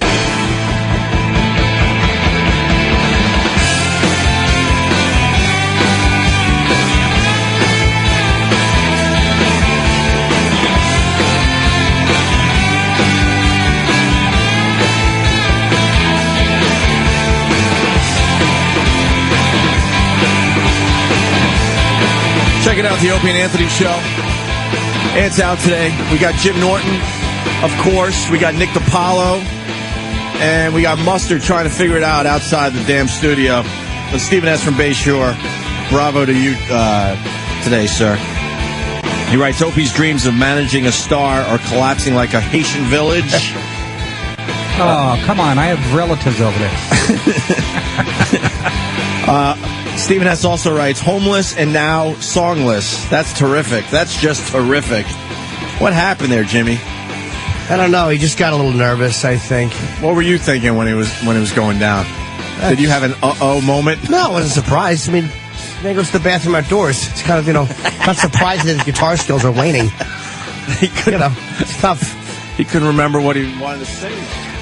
Check it out, the Opie and Anthony Show. It's out today. We got Jim Norton, of course. We got Nick DiPaolo. And we got Mustard trying to figure it out outside the damn studio. So Stephen S. from Bayshore, bravo to you today, sir. He writes, Opie's dreams of managing a star are collapsing like a Haitian village. Oh, come on. I have relatives over there. Stephen S. also writes, homeless and now songless. That's terrific. That's just terrific. What happened there, Jimmy? I don't know. He just got a little nervous, I think. What were you thinking when he was going down? Did you have an uh-oh moment? No, I wasn't surprised. I mean, he goes to the bathroom outdoors. It's kind of, not surprising that his guitar skills are waning. It's tough. He couldn't remember what he wanted to sing.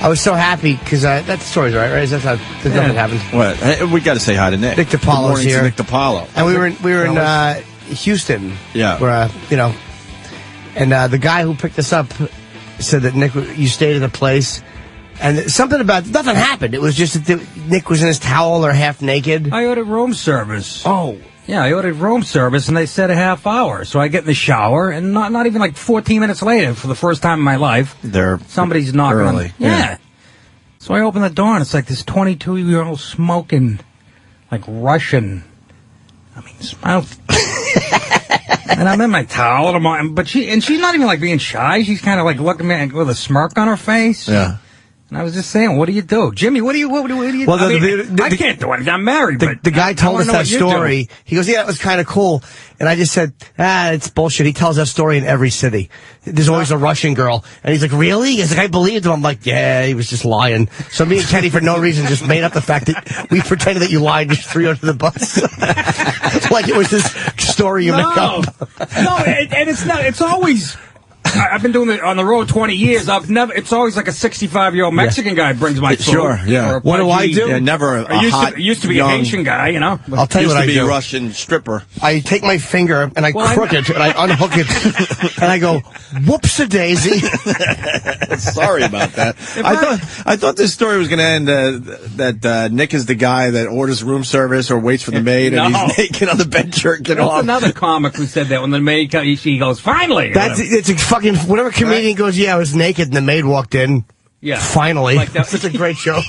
I was so happy because that story's right? Is that how nothing happened? What? We got to say hi to Nick. Nick DiPaolo's here. Nick DiPaolo. And we were in Houston. Yeah. Where and the guy who picked us up said that Nick, you stayed at a place, and something about nothing happened. It was just that Nick was in his towel or half naked. I ordered room service. Oh. Yeah, I ordered room service, and they said a half hour. So I get in the shower, and not even like 14 minutes later, for the first time in my life, somebody's knocking early. on. Yeah. So I open the door, and it's like this 22-year-old smoking, like Russian. Smile. And I'm in my towel, but she's not even like being shy. She's kind of like looking at me with a smirk on her face. Yeah. And I was just saying, what do you do? Jimmy, what do you do? Well, I can't do anything. I'm married, but the guy told us that story. He goes, yeah, it was kind of cool. And I just said, it's bullshit. He tells that story in every city. There's always a Russian girl. And he's like, really? He's like, I believed him. I'm like, yeah, he was just lying. So me and Kenny, for no reason, just made up the fact that we pretended that you lied and just threw you under the bus. Like it was this story you make up. No, and it's not. It's always... I've been doing it on the road 20 years. It's always like a 65-year-old Mexican guy brings my food. Sure, yeah. What do I do? Yeah, never used to be a Haitian guy, I'll tell you what I do. Used to be a Russian stripper. I take my finger and I crook it and I unhook it and I go, whoops-a-daisy. Sorry about that. I thought this story was going to end that Nick is the guy that orders room service or waits for the maid and he's naked on the bed jerking off. There's another comic who said that when the maid comes, she goes, finally. It's a fucking, whatever comedian goes, yeah, I was naked and the maid walked in. Yeah. Finally. Like that. Such a great show.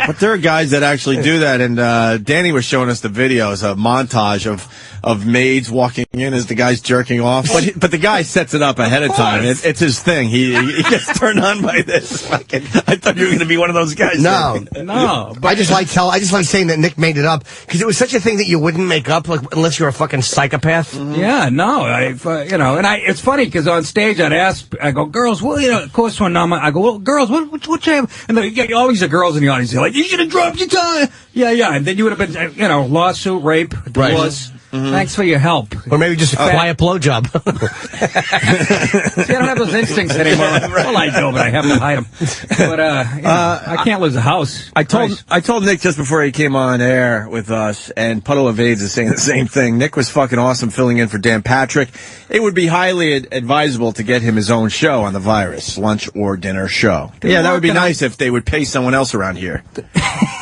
But there are guys that actually do that, and Danny was showing us the videos, a montage of maids walking in as the guy's jerking off. But the guy sets it up ahead of time. It's his thing. He gets turned on by this. I thought you were going to be one of those guys. No. No. I just like saying that Nick made it up because it was such a thing that you wouldn't make up unless you're a fucking psychopath. Yeah, no, it's funny because on stage I go, girls, well, of course when I go, well, girls, what you have? And then you always the girls in the audience, they're like, you should have dropped your tongue. Yeah, and then you would have been, lawsuit, rape, divorce. Mm-hmm. Thanks for your help. Or maybe just a quiet blowjob. See, I don't have those instincts anymore. Well, I do, but I have to hide them. But I can't lose a house. I told Nick just before he came on air with us, and Puddle of AIDS is saying the same thing. Nick was fucking awesome filling in for Dan Patrick. It would be highly advisable to get him his own show on the Virus, lunch or dinner show. Yeah, that would be nice if they would pay someone else around here.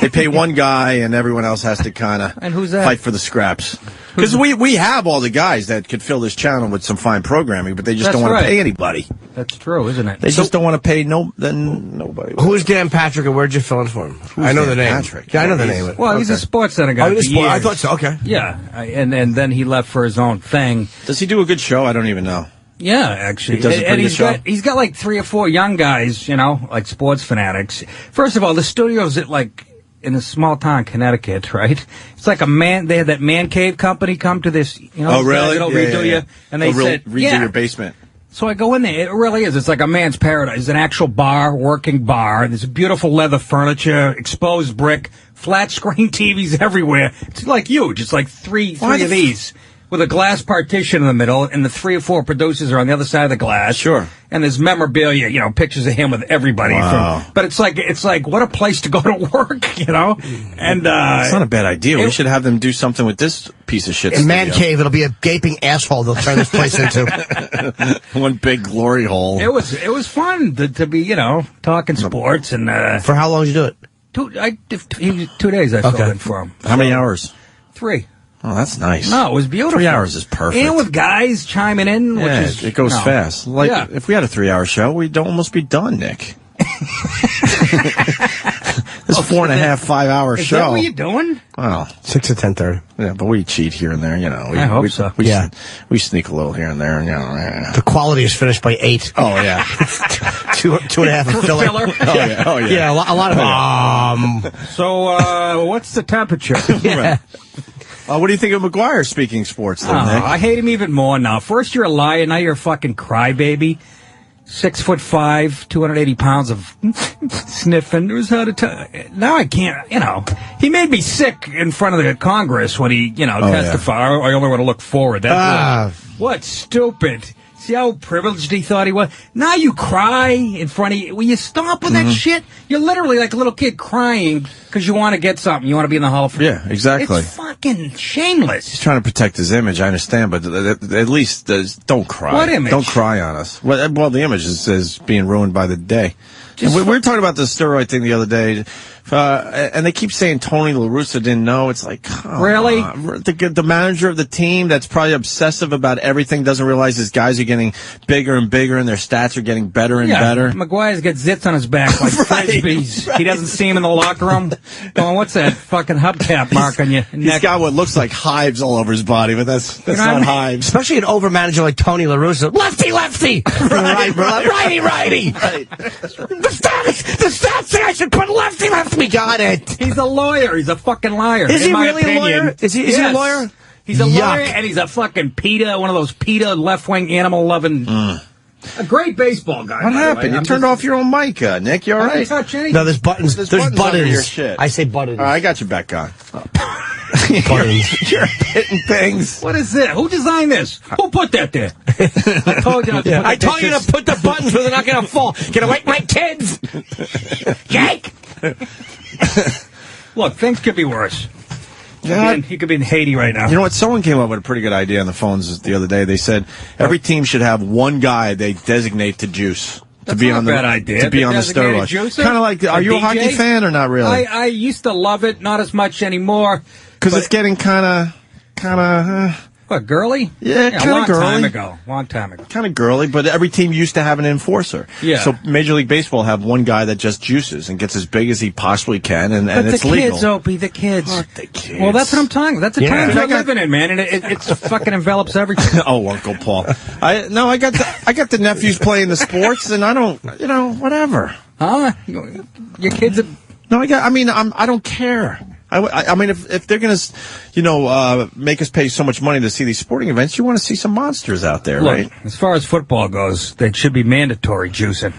They pay one guy, and everyone else has to kind of fight for the scraps. Because we have all the guys that could fill this channel with some fine programming, but they just don't want to pay anybody. That's true, isn't it? They just don't want to pay nobody. Who is Dan Patrick, and where'd you fill in for him? I know the name. Patrick? Yeah, I know the name. Well, he's a sports center guy. Oh, he's I thought so. Okay. Yeah, and then he left for his own thing. Does he do a good show? I don't even know. Yeah, actually. He does a pretty good show. He's got like 3 or 4 young guys, like sports fanatics. First of all, the studio's in a small town, Connecticut, right? It's like they had that man cave company come to this, oh, really? They'll redo you. And they said, redo your basement. So I go in there. It really is. It's like a man's paradise. It's an actual bar, working bar. There's beautiful leather furniture, exposed brick, flat screen TVs everywhere. It's like huge. It's like three of these with a glass partition in the middle, and the 3 or 4 producers are on the other side of the glass. Sure. And there's memorabilia, pictures of him with everybody. Wow. But it's like, what a place to go to work, And it's not a bad idea. We should have them do something with this piece of shit. In Man Cave, it'll be a gaping asshole they'll turn this place into. One big glory hole. It was fun to be, talking sports and. For how long did you do it? 2 days I filled in for him. How many hours? 3. Oh, that's nice. No, it was beautiful. 3 hours is perfect. And with guys chiming in, it goes fast. If we had a 3-hour show, we'd almost be done, Nick. This 4.5, 5-hour show. Is that what you're doing? Well, 6 to 10:30. Yeah, but we cheat here and there, I hope so. We sneak a little here and there, The quality is finished by 8. Oh yeah, 2.5 filler. Oh yeah. Yeah, a lot of. So, what's the temperature? Yeah. What do you think of McGuire speaking sports, then, Nick? I hate him even more now. First you're a liar, now you're a fucking crybaby. 6'5", 280 pounds of sniffing. It was hard to tell. Now I can't, He made me sick in front of the Congress when he, testified. Yeah. I only want to look forward. What stupid. See how privileged he thought he was? Now you cry in front of you. Will you stop with that shit? You're literally like a little kid crying because you want to get something. You want to be in the Hall of Fame. Yeah, exactly. It's fucking shameless. He's trying to protect his image, I understand, but at least don't cry. What image? Don't cry on us. Well, the image is being ruined by the day. And we were talking about the steroid thing the other day, and they keep saying Tony La Russa didn't know. It's like, really? The manager of the team that's probably obsessive about everything doesn't realize his guys are getting bigger and bigger, and their stats are getting better and better. McGuire's got zits on his back like frisbees. He doesn't see him in the locker room. Going, what's that fucking hubcap mark on your neck? He's got what looks like hives all over his body, but that's not hives. Especially an over-manager like Tony La Russa. Lefty! Right, righty! Right. The stats say I should put lefty. We got it. He's a lawyer. He's a fucking liar. Is he really a lawyer? Is he a lawyer? He's a lawyer, and he's a fucking PETA, one of those PETA left-wing animal-loving... A great baseball guy. What happened? You turned off your own mic, Nick. You all right? No, there's buttons. There's buttons under your shit. I say buttons. All right, I got you back on. Buttons. You're hitting things. What is it? Who designed this? Who put that there? I told you not to I told you to put the buttons where they're not going to fall. Get away, my kids! Jake! Look, things could be worse. Yeah. He could be in Haiti right now. You know what? Someone came up with a pretty good idea on the phones the other day. They said every team should have one guy they designate to juice. That's to be not on a bad idea. To be on the steroids. Kind of like, are you a hockey fan or not really? I used to love it, not as much anymore. Because it's getting kind of. What, girly? Yeah, kind of girly. Long time ago. Kind of girly, but every team used to have an enforcer. Yeah. So Major League Baseball have one guy that just juices and gets as big as he possibly can, and But it's the legal. kids, Opie, the kids. Fuck the kids. Well, that's what I'm talking about. That's the times we're living in, man, and it fucking envelops everything. Oh, Uncle Paul. I got the nephews playing the sports, and I don't, whatever. Huh? Your kids are... No, I don't care. I mean, if they're going to, make us pay so much money to see these sporting events, you want to see some monsters out there, Look, right? as far as football goes, they should be mandatory juicing.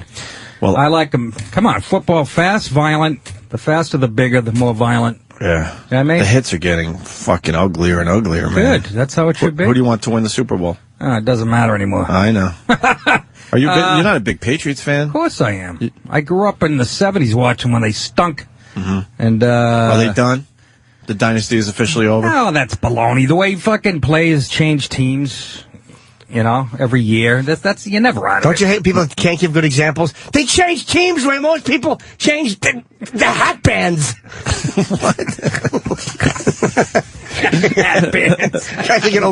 Well, I like them. Come on, football, fast, violent. The faster, the bigger, the more violent. Yeah. You know what I mean? The hits are getting fucking uglier and uglier, man. Good. That's how it should be. Who do you want to win the Super Bowl? It doesn't matter anymore. I know. Are you? You're not a big Patriots fan? Of course I am. I grew up in the 70s watching when they stunk. Mm-hmm. And are they done? The dynasty is officially over? Oh, that's baloney. The way fucking players change teams, every year. That's you never out of Don't it. you hate people that can't give good examples? They change teams the way most people change the hat bands. Hat bands. Guys that get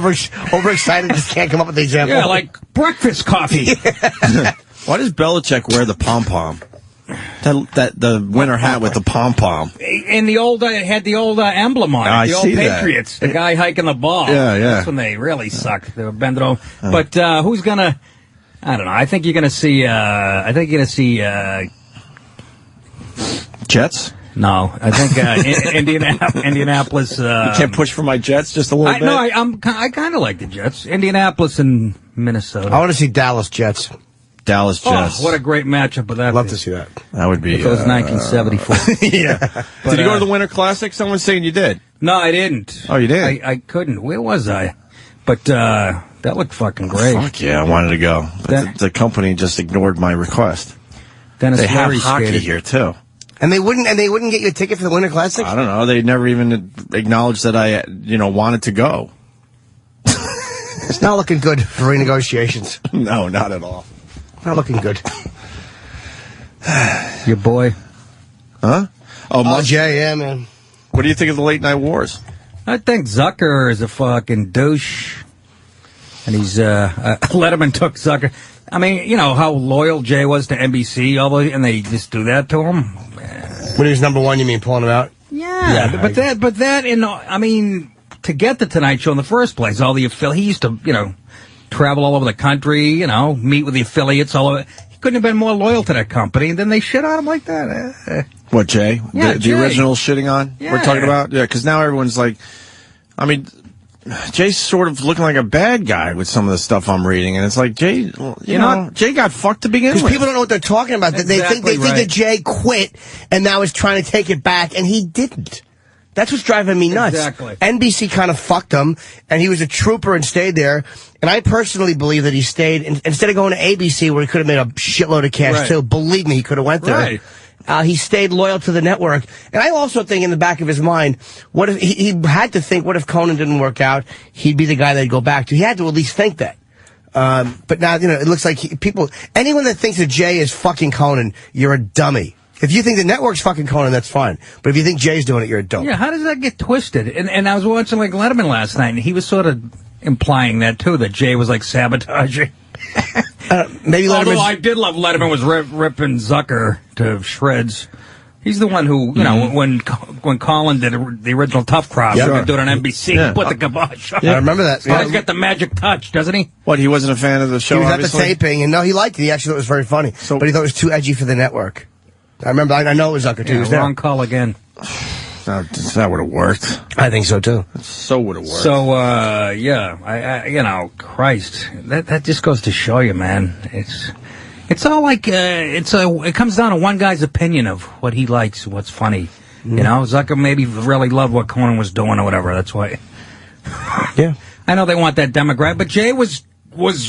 overexcited just can't come up with the example. Yeah, like breakfast coffee. Why does Belichick wear the pom-pom? The winter hat with the pom-pom. And the old had the old emblem on it. I the old see that. Patriots. The guy hiking the ball. Yeah. That's when they really sucked. They were bending over. But who's gonna? I don't know. I think you're gonna see. Jets? No, I think Indianapolis. You can't push for my Jets just a little bit. No, I kind of like the Jets. Indianapolis and Minnesota. I want to see Dallas Jets. Dallas Jets. Oh, what a great matchup would that I'd love be. to see that. That would be... If it was 1974. Yeah. Did you go to the Winter Classic? Someone's saying you did. No, I didn't. Oh, you did? I couldn't. Where was I? But that looked fucking great. Fuck yeah, I wanted to go. But the company just ignored my request. Dennis they have Leary hockey skated. here, too. And they wouldn't get you a ticket for the Winter Classic? I don't know. They never even acknowledged that I, wanted to go. It's not looking good for renegotiations. No, not at all. Not looking good. Your boy. Huh? Oh, Jay, yeah, man. What do you think of the late night wars? I think Zucker is a fucking douche. And he's, Letterman took Zucker. I mean, you know how loyal Jay was to NBC, and they just do that to him? When he was number one, you mean pulling him out? Yeah, but to get the Tonight Show in the first place, all the he used to, travel all over the country, meet with the affiliates all over. He couldn't have been more loyal to that company, and then they shit on him like that. What, Jay? Yeah, the Jay. original shitting on? Yeah. We're talking about? Yeah, because now everyone's like, Jay's sort of looking like a bad guy with some of the stuff I'm reading, and it's like, Jay, Jay got fucked to begin with. Because people don't know what they're talking about. They think that Jay quit and now is trying to take it back, and he didn't. That's what's driving me nuts. Exactly. NBC kind of fucked him, and he was a trooper and stayed there. And I personally believe that he stayed, instead of going to ABC where he could have made a shitload of cash too, believe me, he could have went there. Right. He stayed loyal to the network. And I also think in the back of his mind, what if he had to think, what if Conan didn't work out? He'd be the guy they'd go back to. He had to at least think that. But now, it looks like anyone that thinks that Jay is fucking Conan, you're a dummy. If you think the network's fucking Conan, that's fine. But if you think Jay's doing it, you're a dope. Yeah, how does that get twisted? And I was watching Letterman last night, and he was sort of implying that too, that Jay was sabotaging. Maybe Letterman's... Although I did love Letterman was ripping Zucker to shreds. He's the one who, when Colin did the original Tough Crowd, we could do it on NBC, he put the kibosh on. Yeah, I remember that. So he's got the magic touch, doesn't he? What, he wasn't a fan of the show, He was obviously? at the taping, and no, he liked it. He actually thought it was very funny. But he thought it was too edgy for the network. I remember, I know it was Zucker, too. Yeah, wrong call again. That would have worked. I think so, too. So would have worked. So, I Christ, that just goes to show you, man. It's all like, it comes down to one guy's opinion of what he likes, what's funny. Zucker maybe really loved what Conan was doing or whatever, that's why. Yeah. I know they want that demographic, but Jay was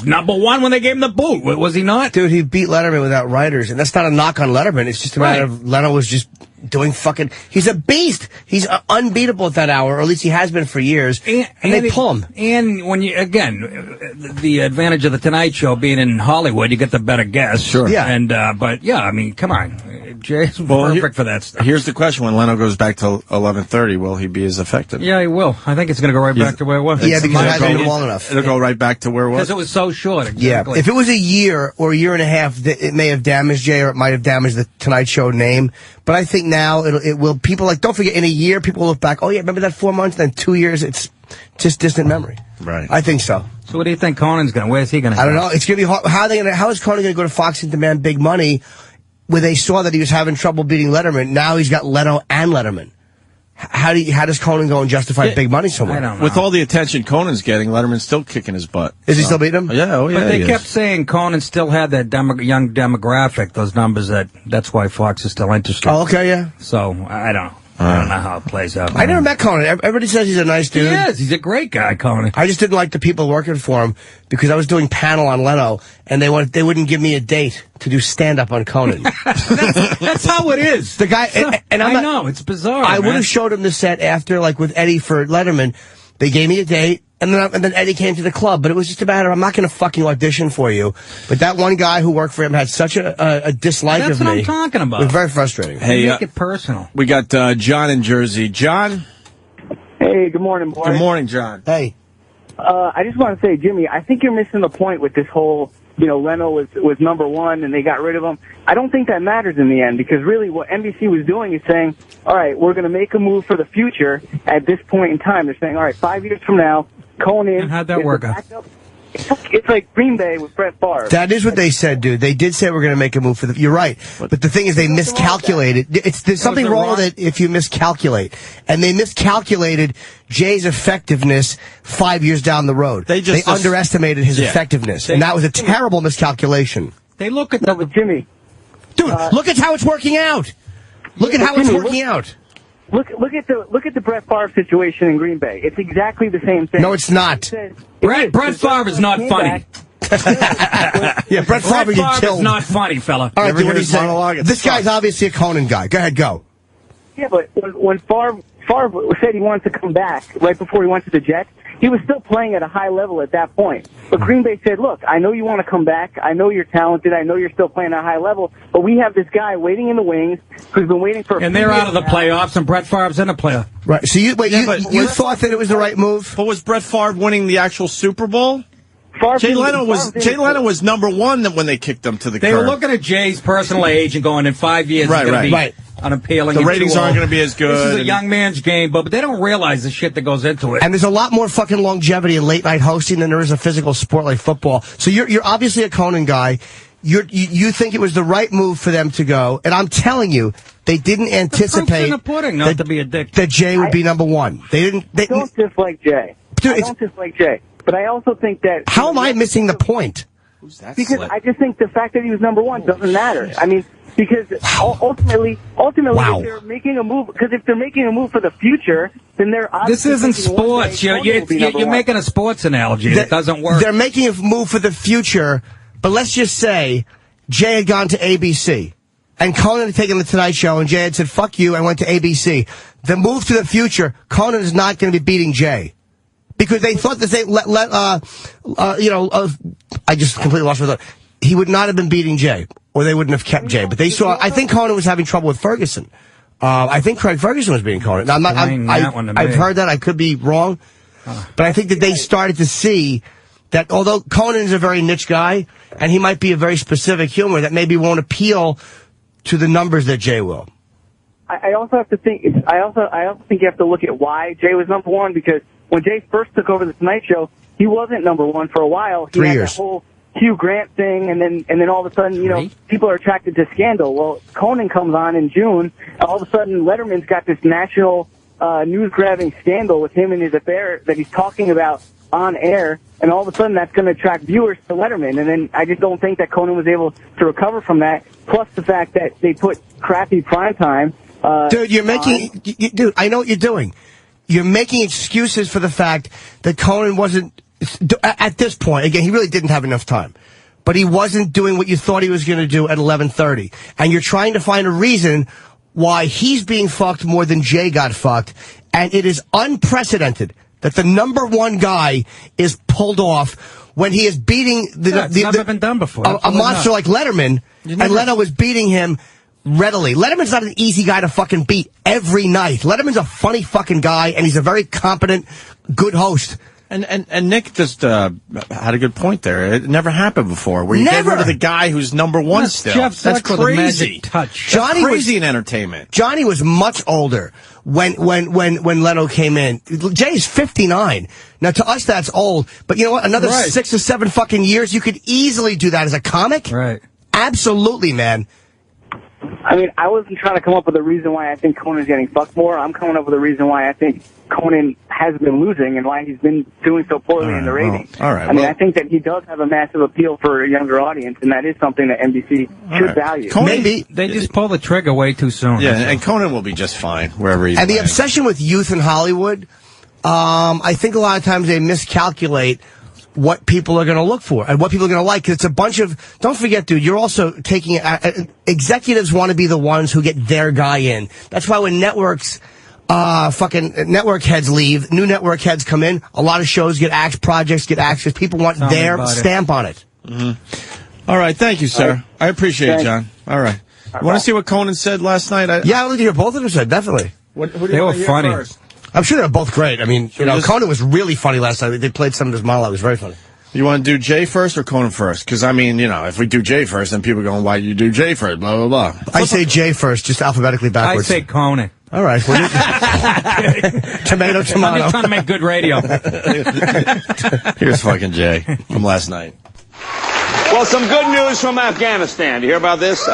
number one when they gave him the boot, was he not? Dude, he beat Letterman without writers, and that's not a knock on Letterman. It's just a matter of Leno was just doing fucking. He's a beast. He's unbeatable at that hour, or at least he has been for years. And they pull him. And when you the advantage of the Tonight Show being in Hollywood, you get the better guests. Sure. Yeah. And but yeah, I mean, come on, Jay's perfect for that stuff. Here's the question: when Leno goes back to 11:30, will he be as effective? Yeah, he will. I think it's going to go right back to where it was. Yeah, because it hasn't been long enough. It'll go right back to where it was. Because it was so short. Exactly. Yeah, if it was a year or a year and a half, it may have damaged Jay, or it might have damaged the Tonight Show name. But I think now it will. People don't forget. In a year, people will look back. Oh yeah, remember that 4 months? Then 2 years, it's just distant memory. Right. I think so. So what do you think Conan's going? Where's he going to? I don't know. It's going to be hard. How is Conan going to go to Fox and demand big money when they saw that he was having trouble beating Letterman? Now he's got Leno and Letterman. How does Conan go and justify big money somewhere? I don't know. With all the attention Conan's getting, Letterman's still kicking his butt. Is he still beating him? Yeah, oh yeah. But they kept saying Conan still had that young demographic, those numbers that's why Fox is still interested. Oh, okay, yeah. So I don't know how it plays out. I never met Conan. Everybody says he's a nice dude. He is. He's a great guy, Conan. I just didn't like the people working for him because I was doing panel on Leno, and they wouldn't give me a date to do stand-up on Conan. That's how it is. The guy, and I know, it's bizarre. I would have showed him the set after, like with Eddie for Letterman. They gave me a date, and then Eddie came to the club. But it was just a matter of, I'm not going to fucking audition for you. But that one guy who worked for him had such a dislike That's of what me. I'm talking about. It was very frustrating. Hey, Make it personal. We got John in Jersey. John? Hey, good morning, boys. Good morning, John. Hey. I just want to say, Jimmy, I think you're missing the point with this whole, Leno was number one and they got rid of him. I don't think that matters in the end, because really what NBC was doing is saying, all right, we're going to make a move for the future at this point in time. They're saying, all right, 5 years from now, Conan. And how'd that work out? It's like Green Bay with Brett Favre. That is what they said, dude. They did say we're going to make a move for the. You're right, but the thing is, they miscalculated. There's something wrong with it if you miscalculate, and they miscalculated Jay's effectiveness 5 years down the road. They underestimated his effectiveness, and that was a terrible miscalculation. They look at but Jimmy, dude, look at how it's working out. Look at how it's working out. Look at the Brett Favre situation in Green Bay. It's exactly the same thing. No, it's not. Brett Favre is not funny. Yeah, Brett Favre you killed. is not funny, fella. All right, dude, what do you say? This guy's obviously a Conan guy. Go ahead, go. Yeah, but when Favre said he wanted to come back right before he went to the Jets, he was still playing at a high level at that point. But Green Bay said, look, I know you want to come back. I know you're talented. I know you're still playing at a high level. But we have this guy waiting in the wings who's been waiting for And they're out of the playoffs, and Brett Favre's in the playoff. Right. So you thought that it was the right move? But was Brett Favre winning the actual Super Bowl? Jay Leno was number one when they kicked him to the curb. They were looking at Jay's personal age and going, in 5 years, he's going to be unappealing. The ratings aren't going to be as good. This is a young man's game, but they don't realize the shit that goes into it. And there's a lot more fucking longevity in late night hosting than there is a physical sport like football. So you're obviously a Conan guy. You think it was the right move for them to go, and I'm telling you, they didn't anticipate the pudding, not to be a dick. that Jay would be number one. They didn't. I don't dislike Jay. Dude, I don't dislike Jay. But I also think that... How am I missing the point? Because I just think the fact that he was number one doesn't matter. I mean, because ultimately, if they're making a move, for the future, then they're obviously... This isn't sports. You're making a sports analogy. It doesn't work. They're making a move for the future, but let's just say Jay had gone to ABC, and Conan had taken the Tonight Show, and Jay had said, fuck you, and went to ABC. The move to the future, Conan is not going to be beating Jay. Because they thought that I just completely lost my thought. He would not have been beating Jay, or they wouldn't have kept Jay. But they saw, I think Conan was having trouble with Ferguson. I think Craig Ferguson was beating Conan. Now, I've heard that. I could be wrong. But I think that they started to see that although Conan is a very niche guy, and he might be a very specific humor, that maybe won't appeal to the numbers that Jay will. I also have to think, I also think you have to look at why Jay was number one, because when Jay first took over the Tonight Show, he wasn't number one for a while. He 3 had years. that whole Hugh Grant thing, and then all of a sudden, people are attracted to scandal. Well, Conan comes on in June, and all of a sudden, Letterman's got this national news-grabbing scandal with him and his affair that he's talking about on air, and all of a sudden, that's going to attract viewers to Letterman. And then I just don't think that Conan was able to recover from that. Plus the fact that they put crappy primetime. Dude, I know what you're doing. You're making excuses for the fact that Conan wasn't, at this point, again, he really didn't have enough time. But he wasn't doing what you thought he was going to do at 11:30. And you're trying to find a reason why he's being fucked more than Jay got fucked. And it is unprecedented that the #1 guy is pulled off when he is beating it's never been done before. A monster like Letterman, and Leno was beating him readily. Letterman's not an easy guy to fucking beat every night. Letterman's a funny fucking guy, and he's a very competent, good host. And Nick just had a good point there. It never happened before. Where you get rid of the guy who's #1 still. That's crazy. Touch. That's crazy in entertainment. Johnny was much older when Leno came in. Jay's 59. Now to us that's old, but you know what? Another 6 or 7 fucking years, you could easily do that as a comic. Right. Absolutely, man. I mean, I wasn't trying to come up with a reason why I think Conan's getting fucked more. I'm coming up with a reason why I think Conan has been losing and why he's been doing so poorly in the ratings. All right. I mean, I think that he does have a massive appeal for a younger audience, and that is something that NBC should value. Maybe. They just pull the trigger way too soon. Yeah, and Conan will be just fine wherever he's And the playing. obsession with youth in Hollywood, I think a lot of times they miscalculate what people are going to look for and what people are going to like. 'Cause it's a bunch of, don't forget, dude, you're also taking, executives want to be the ones who get their guy in. That's why when networks, fucking network heads leave, new network heads come in, a lot of shows get axed, projects get axed, because people want their stamp on it. All right, thank you, sir. I appreciate it, John. All right. You want to see what Conan said last night? Yeah, I want to hear both of them said, definitely. They were funny. First? I'm sure they were both great. I mean, Conan was really funny last night. They played some of his monologue. It was very funny. You want to do Jay first or Conan first? Because, I mean, if we do Jay first, then people are going, why you do Jay first, blah, blah, blah. I say Jay first, just alphabetically backwards. I say Conan. All right. Well, tomato, tomato. I'm just trying to make good radio. Here's fucking Jay from last night. Well, some good news from Afghanistan. You hear about this?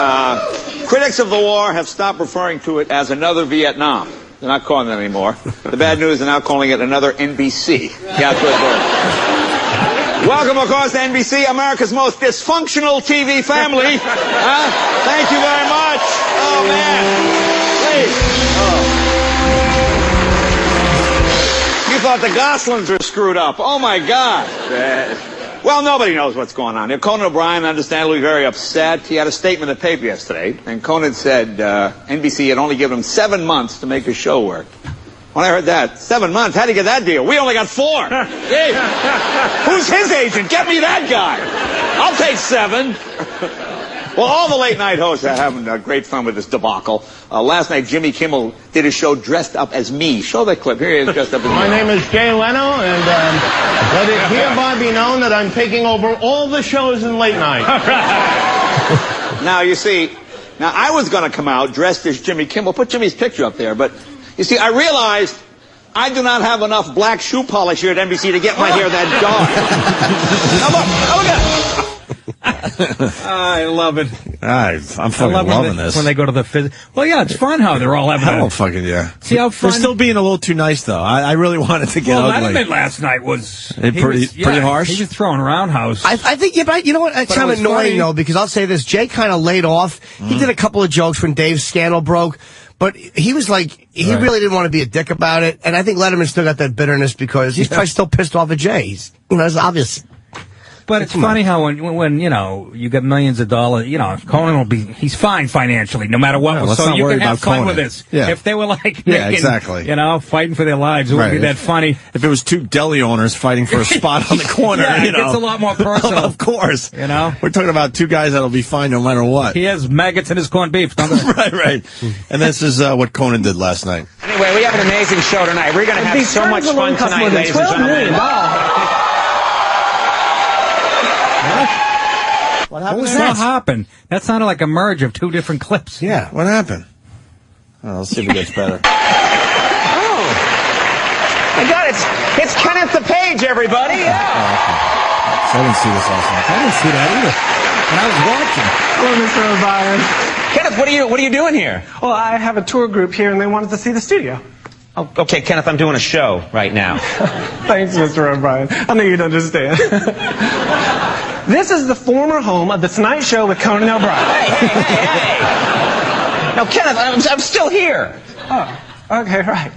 Critics of the war have stopped referring to it as another Vietnam. They're not calling it anymore. The bad news, they're now calling it another NBC. Yeah, good word. Welcome, of course, to NBC, America's most dysfunctional TV family. Thank you very much. Oh, man. Please. Oh. You thought the Goslings were screwed up. Oh, my God. Well, nobody knows what's going on. Conan O'Brien, understandably very upset. He had a statement in the paper yesterday, and Conan said NBC had only given him 7 months to make his show work. When I heard that, 7 months, how'd he get that deal? We only got 4. Hey, who's his agent? Get me that guy. I'll take 7. Well, all the late-night hosts are having great fun with this debacle. Last night, Jimmy Kimmel did his show dressed up as me. Show that clip. Here he is dressed up as me. My name is Jay Leno, and let it hereby be known that I'm taking over all the shows in late night. Now, you see, I was going to come out dressed as Jimmy Kimmel. Put Jimmy's picture up there. But, you see, I realized I do not have enough black shoe polish here at NBC to get my hair that dark. Now, look at it. I love it. I'm fucking loving this. When they go to the well, yeah, it's fun how they're all having Oh, fucking yeah. See how fun? They're still being a little too nice, though. I really wanted to get ugly. Letterman last night was... Pretty harsh? He was throwing roundhouse. I think, but you know what? It's kind of annoying, though, because I'll say this. Jay kind of laid off. He did a couple of jokes when Dave's scandal broke. But he was like, he really didn't want to be a dick about it. And I think Letterman still got that bitterness because he's probably still pissed off at Jay. It's obvious. But it's funny how when you get millions of dollars, Conan he's fine financially, no matter what. Yeah, so you can have fun Conan. with this. Yeah. If they were like, exactly. Fighting for their lives, it wouldn't be that funny. If it was 2 deli owners fighting for a spot on the corner, it gets a lot more personal. Of course. We're talking about 2 guys that'll be fine no matter what. He has maggots in his corned beef. Right. And this is what Conan did last night. Anyway, we have an amazing show tonight. We're going to have so much fun tonight, ladies and gentlemen. What happened? That sounded like a merge of 2 different clips. Yeah, what happened? Oh, let's see if it gets better. Oh, my God, it's Kenneth the Page, everybody. Yeah. So I didn't see this last night. I didn't see that either. And I was watching. Hello, Mr. O'Brien. Kenneth, what are you doing here? Well, I have a tour group here, and they wanted to see the studio. Oh, okay, Kenneth, I'm doing a show right now. Thanks, Mr. O'Brien. I know you'd understand. This is the former home of The Tonight Show with Conan O'Brien. Hey. Now, Kenneth, I'm still here. Oh, okay, right.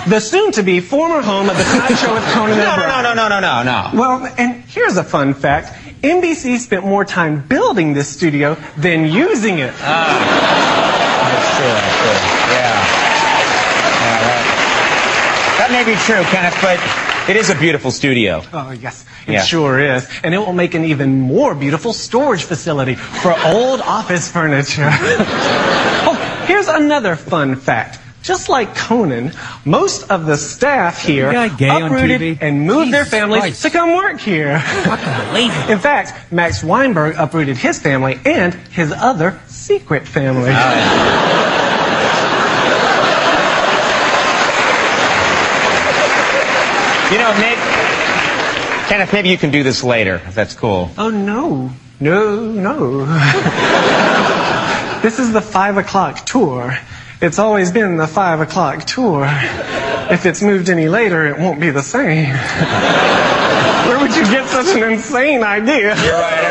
The soon-to-be former home of The Tonight Show with Conan O'Brien. No. Well, and here's a fun fact. NBC spent more time building this studio than using it. That's true. That may be true, Kenneth, but it is a beautiful studio. Oh, yes, it sure is. And it will make an even more beautiful storage facility for old office furniture. Oh, here's another fun fact. Just like Conan, most of the staff here uprooted and moved their families to come work here. In fact, Max Weinberg uprooted his family and his other secret family. You know, Kenneth, maybe you can do this later, if that's cool. Oh, no. No. This is the 5 o'clock tour. It's always been the 5 o'clock tour. If it's moved any later, it won't be the same. Where would you get such an insane idea? You're right.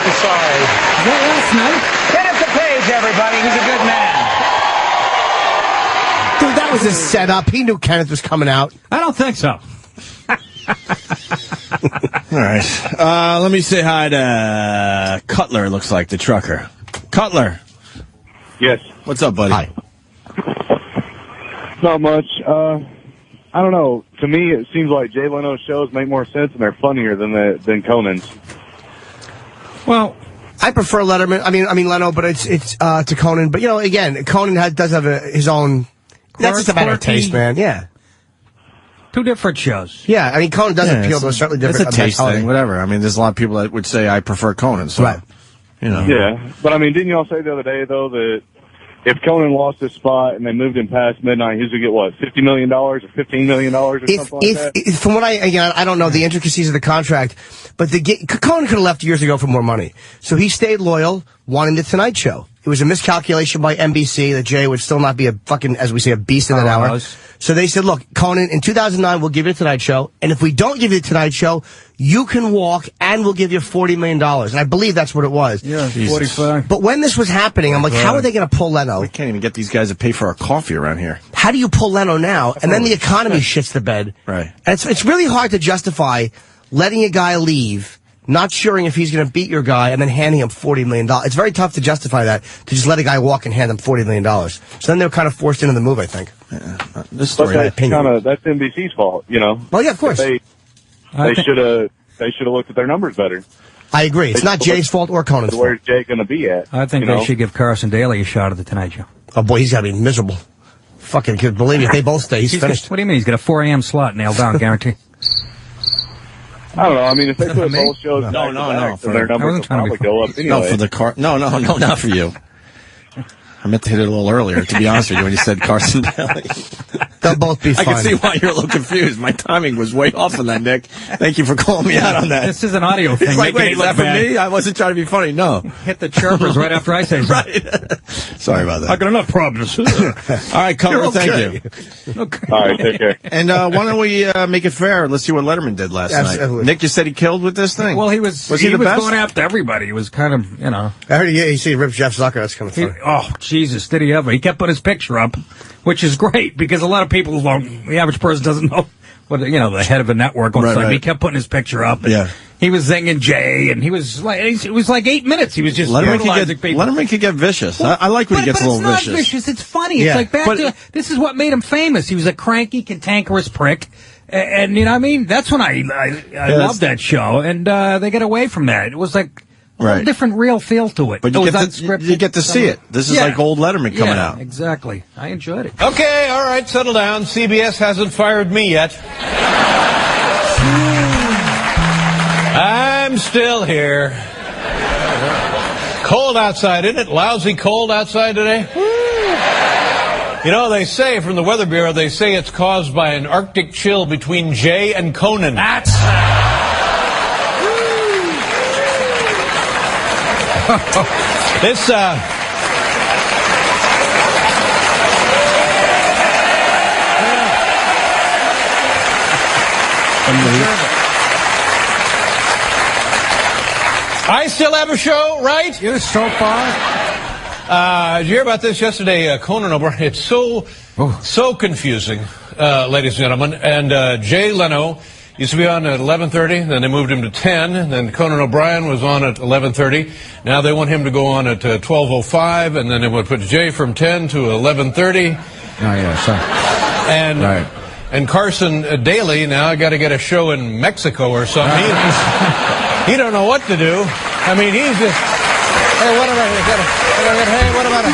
I'm sorry. Is that last night? Kenneth DePage, everybody. He's a good man. Dude, that was his setup. He knew Kenneth was coming out. I don't think so. All right. Let me say hi to Cutler, looks like, the trucker. Cutler. Yes. What's up, buddy? Hi. Not much. I don't know. To me, it seems like Jay Leno's shows make more sense and they're funnier than Conan's. Well, I prefer Letterman. I mean Leno, but it's to Conan. But you know, again, Conan does have his own. That's just a matter of taste, man. Yeah. Two different shows. Yeah, I mean, Conan does appeal to a slightly different. It's a taste thing, whatever. I mean, there's a lot of people that would say I prefer Conan. So, right. You know. Yeah, but I mean, didn't y'all say the other day though that if Conan lost his spot and they moved him past midnight, he's gonna get what, $50 million or $15 million or something like that? From what I don't know the intricacies of the contract, but Conan could have left years ago for more money. So he stayed loyal, wanting the Tonight Show. It was a miscalculation by NBC that Jay would still not be a fucking, as we say, a beast in an hour. So they said, look, Conan, in 2009, we'll give you the Tonight Show. And if we don't give you the Tonight Show, you can walk and we'll give you $40 million. And I believe that's what it was. Yeah, 45. But when this was happening, I'm like, how are they going to pull Leno? We can't even get these guys to pay for our coffee around here. How do you pull Leno now? And then the economy shits the bed. Right. And it's really hard to justify letting a guy leave, not sure if he's going to beat your guy, and then handing him $40 million. It's very tough to justify that, to just let a guy walk and hand him $40 million. So then they're kind of forced into the move, I think. This story, that's NBC's fault, you know. Well, yeah, of course. They should have looked at their numbers better. I agree. It's not Jay's fault or Conan's fault. Where's Jay going to be at? I think they should give Carson Daly a shot at the Tonight Show. Oh, boy, he's got to be miserable. Fucking kid, believe me, if they both stay, he's finished. What do you mean? He's got a 4 a.m. slot nailed down, guarantee. I don't know. I mean, if they put both shows No. their numbers will probably go up anyway. No, for the car. No, not for you. I meant to hit it a little earlier, to be honest with you, when you said Carson Daly. They'll both be fine. I can see why you're a little confused. My timing was way off on that, Nick. Thank you for calling me out on that. This is an audio thing. It's like, wait, is that for me? I wasn't trying to be funny. No. Hit the chirpers right after I say something. Right. Sorry about that. I got enough problems. All right, Cutler, thank you. Okay. All right, take care. And why don't we make it fair? Let's see what Letterman did last night. Nick, you said he killed with this thing. Well, he was the best? going after everybody. He was kind of, you know. I heard he ripped Jeff Zucker. That's kind of funny. Oh, Jesus, did he ever? He kept putting his picture up, which is great because a lot of people, the average person doesn't know what, the head of a network looks like. He kept putting his picture up. And he was zinging Jay, and it was like 8 minutes. He was just brutalizing people. Letterman could get vicious. Well, I like when he gets a little vicious. It's not vicious. It's funny. It's like this is what made him famous. He was a cranky, cantankerous prick. And you know what I mean? That's when I loved that show. And they got away from that. It was like a whole different real feel to it. But you get to see it. This is like old Letterman coming out. Exactly. I enjoyed it. Okay, all right, settle down. CBS hasn't fired me yet. I'm still here. Cold outside, isn't it? Lousy cold outside today. You know, they say from the Weather Bureau, they say it's caused by an Arctic chill between Jay and Conan. That's... This, I still have a show, right? You're so far. Did you hear about this yesterday, Conan over? It's so confusing, ladies and gentlemen. And Jay Leno Used to be on at 11:30, then they moved him to 10, and then Conan O'Brien was on at 11:30. Now they want him to go on at 12:05, and then they would put Jay from 10 to 11:30. Oh, yeah, sorry. And Carson Daly now got to get a show in Mexico or something. He don't know what to do. I mean, he's just, hey, what about it? Hey, what about it?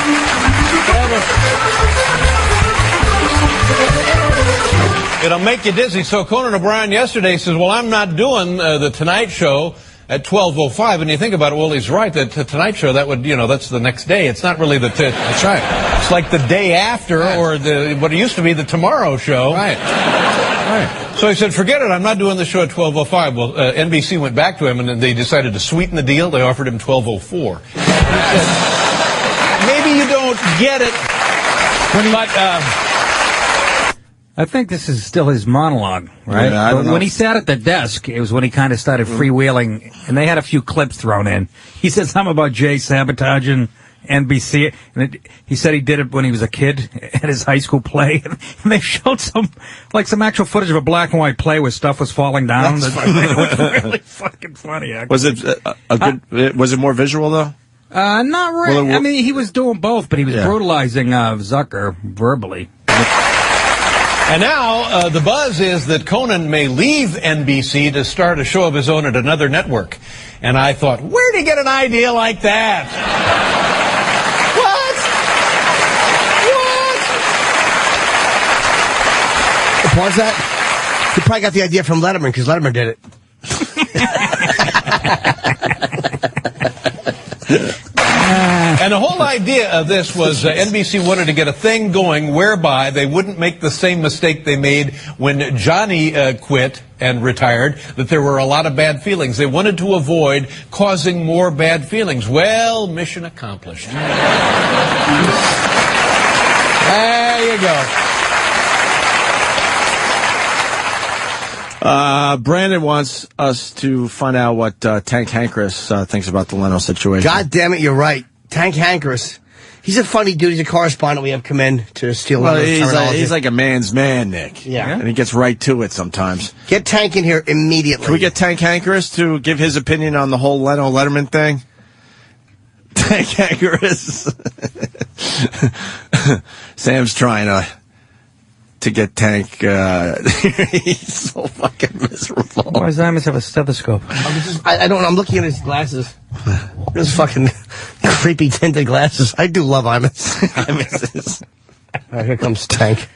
It'll make you dizzy. So Conan O'Brien yesterday says, well, I'm not doing the Tonight Show at 12:05. And you think about it, well, he's right. The Tonight Show, that would, that's the next day. It's not really that's right. It's like the day after, or what it used to be the Tomorrow Show. Right. So he said, forget it, I'm not doing the show at 12:05. Well, NBC went back to him, and they decided to sweeten the deal. They offered him 12:04. He said, maybe you don't get it, but... I think this is still his monologue, right? Yeah, but when he sat at the desk, it was when he kind of started freewheeling, and they had a few clips thrown in. He said something about Jay sabotaging NBC, and he said he did it when he was a kid at his high school play, and they showed some actual footage of a black and white play where stuff was falling down. It was really fucking funny, actually. Was it was it more visual, though? Not really. Well, I mean, he was doing both, but he was brutalizing Zucker verbally. And now, the buzz is that Conan may leave NBC to start a show of his own at another network. And I thought, where'd he get an idea like that? What? What's that? He probably got the idea from Letterman, because Letterman did it. And the whole idea of this was NBC wanted to get a thing going whereby they wouldn't make the same mistake they made when Johnny quit and retired, that there were a lot of bad feelings. They wanted to avoid causing more bad feelings. Well, mission accomplished. There you go. Brandon wants us to find out what Tank Hankress thinks about the Leno situation. God damn it, you're right. Tank Hankress. He's a funny dude. He's a correspondent we have come in to steal he's like a man's man, Nick. Yeah. And he gets right to it sometimes. Get Tank in here immediately. Can we get Tank Hankress to give his opinion on the whole Leno-Letterman thing? Tank Hankress. Sam's trying to get Tank. He's so fucking miserable. Why does Imus have a stethoscope? I don't know. I'm looking at his glasses. Those fucking creepy tinted glasses. I do love Imus. All right, here comes Tank.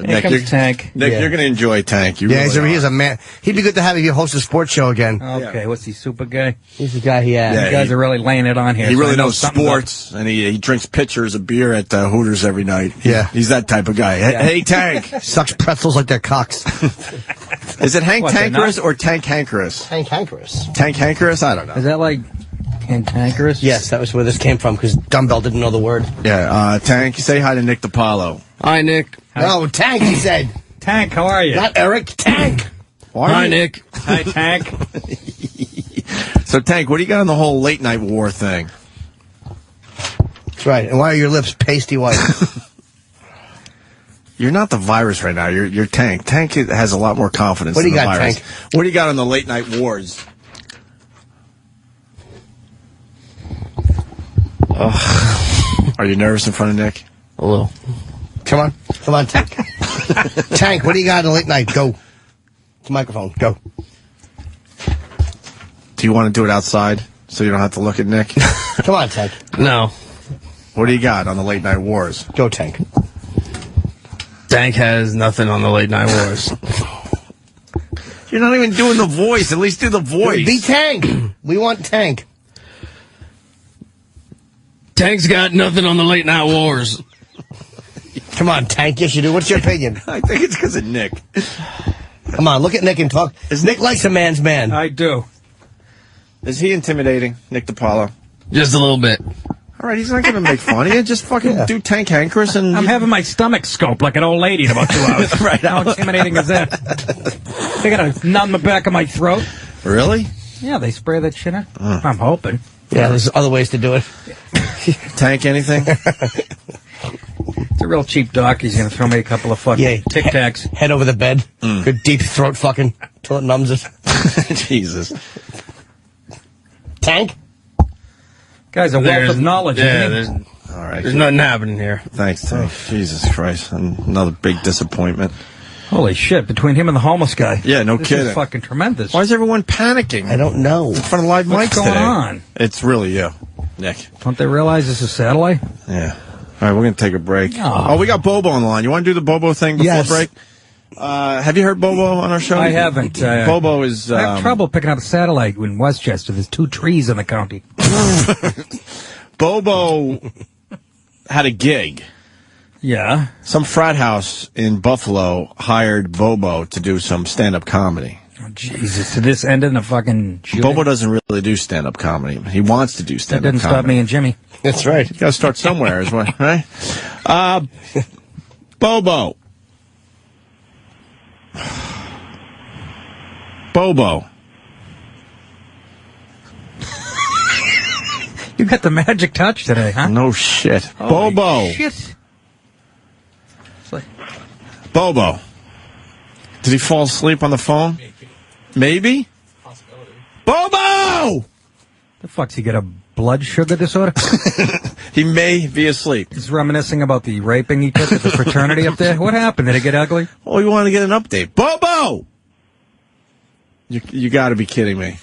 Here comes Tank. Nick, you're going to enjoy Tank. He is a man. He'd be good to have if you host a sports show again. Okay, what's he, super gay? He's the guy, You guys are really laying it on here. He really knows sports, and he drinks pitchers of beer at Hooters every night. Yeah. He's that type of guy. Hey, Tank. Sucks pretzels like they're cocks. Is it Hank Tankerous or Tank Hankerous? Tank Hankerous. Tank Hankerous? I don't know. Is that like cantankerous? Yes, that was where this came from, because Dumbbell didn't know the word. Yeah, Tank, say hi to Nick DiPaolo. Hi, Nick. Oh, Tank, he said. Tank, how are you? Not Eric, Tank. Hi, Nick. Hi, Tank. So, Tank, what do you got on the whole late night war thing? That's right. And why are your lips pasty white? You're not the virus right now. You're Tank. Tank has a lot more confidence than the virus. What do you got, Tank? What do you got on the late night wars? Are you nervous in front of Nick? A little. Come on, Tank. Tank, what do you got on late night? Go. It's a microphone. Go. Do you want to do it outside so you don't have to look at Nick? Come on, Tank. No. What do you got on the late night wars? Go, Tank. Tank has nothing on the late night wars. You're not even doing the voice. At least do the voice. Be Tank. We want Tank. Tank's got nothing on the late night wars. Come on, Tank. Yes, you do. What's your opinion? I think it's because of Nick. Come on, look at Nick and talk. Nick likes a man's man. I do. Is he intimidating, Nick DiPaolo? Just a little bit. All right, he's not going to make fun of you. Just fucking do Tank Hankerous and... I'm having my stomach scoped like an old lady in about 2 hours. Right. How intimidating is that? They got to numb the back of my throat. Really? Yeah, they spray that shit out. I'm hoping. Yeah, there's other ways to do it. Tank, anything? It's a real cheap doc. He's going to throw me a couple of fucking Tic Tacs. Head over the bed. Good deep throat fucking till it numbs it. Jesus. Tank? Guy's a wealth of knowledge. Yeah, all right. There's nothing happening here. Thanks, Tank. Jesus Christ. Another big disappointment. Holy shit, between him and the homeless guy. Yeah, no this kidding. This is fucking tremendous. Why is everyone panicking? I don't know. In front of live What's mics going today. on? It's really you, Nick. Don't they realize this is satellite? Yeah. All right, we're going to take a break. Oh. We got Bobo on the line. You want to do the Bobo thing before break? Have you heard Bobo on our show? I haven't. Bobo is... I have trouble picking up a satellite in Westchester. There's 2 trees in the county. Bobo had a gig. Yeah. Some frat house in Buffalo hired Bobo to do some stand-up comedy. Oh, Jesus. Did this end in a fucking shooting? Bobo doesn't really do stand-up comedy. He wants to do stand-up comedy. That didn't stop me and Jimmy. That's right. You got to start somewhere, is what, right? Bobo. Bobo. You got the magic touch today, huh? No shit. Holy Bobo. Shit. Bobo. Did he fall asleep on the phone? Maybe? Bobo! The fuck's he got, a blood sugar disorder? He may be asleep. He's reminiscing about the raping he took at the fraternity up there. What happened? Did it get ugly? Oh, you want to get an update. Bobo! You got to be kidding me.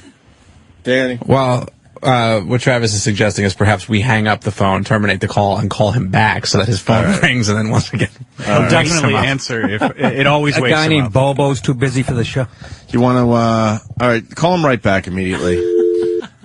Danny? Well, what Travis is suggesting is perhaps we hang up the phone, terminate the call, and call him back so that his phone rings, and then once again... I'll definitely answer. If it always wakes him up. A guy named Bobo's too busy for the show. You want to, all right, call him right back immediately.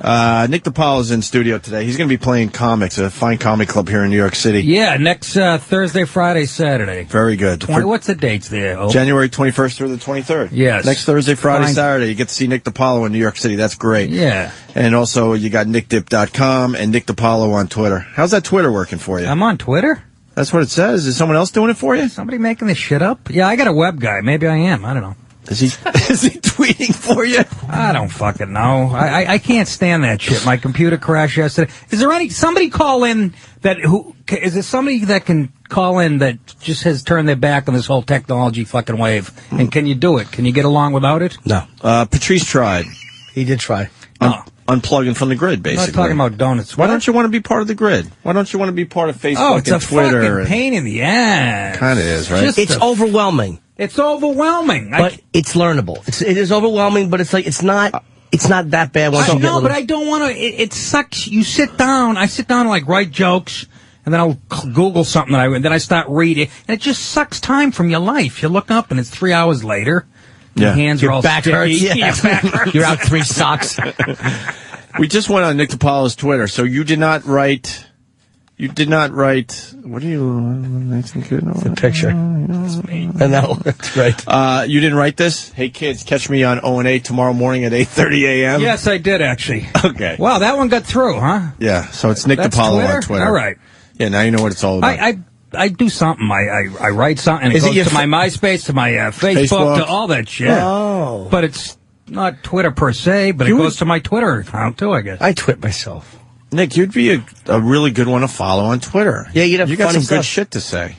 Nick DiPaolo's in studio today. He's going to be playing comics at a fine comedy club here in New York City. Yeah, next Thursday, Friday, Saturday. Very good. What's the dates there? Oh. January 21st through the 23rd. Yes. Next Thursday, Friday, Fine. Saturday, you get to see Nick DiPaolo in New York City. That's great. Yeah. And also, you got nickdip.com and Nick DiPaolo on Twitter. How's that Twitter working for you? I'm on Twitter? That's what it says. Is someone else doing it for you? Somebody making this shit up? Yeah, I got a web guy. Maybe I am. I don't know. Is he tweeting for you? I don't fucking know. I can't stand that shit. My computer crashed yesterday. Is there somebody call in is there somebody that can call in that just has turned their back on this whole technology fucking wave? And can you do it? Can you get along without it? No. Patrice tried. He did try. Unplugging from the grid, basically. I'm not talking about donuts. Why don't you want to be part of the grid? Why don't you want to be part of Facebook Oh, it's and a Twitter? fucking pain in the ass. Kind of is, right? It's overwhelming. It's overwhelming. But it's learnable. It is overwhelming, but it's like it's not that bad once you get a little... but I don't want to. It sucks. You sit down. I sit down and like write jokes, and then I'll Google something and then I start reading, and it just sucks time from your life. You look up and it's 3 hours later. Your hands are all back sticky. hurts. Yeah. Your back hurts. You're out 3 socks. We just went on Nick DiPaolo's Twitter, so you did not write... What do you... It's a picture. That's me. I know. That's right. You didn't write this? Hey, kids, catch me on O&A tomorrow morning at 8:30 a.m.? Yes, I did, actually. Okay. Wow, that one got through, huh? Yeah, so it's Nick That's DiPaolo Twitter? on Twitter. All right. Yeah, now you know what it's all about. I do something. I write something. And it goes to my MySpace, to my Facebook, to all that shit. Oh. But it's not Twitter per se, but it goes to my Twitter account, too, I guess. I twit myself. Nick, you'd be a really good one to follow on Twitter. Yeah, you'd have You got funny some good stuff. shit to say.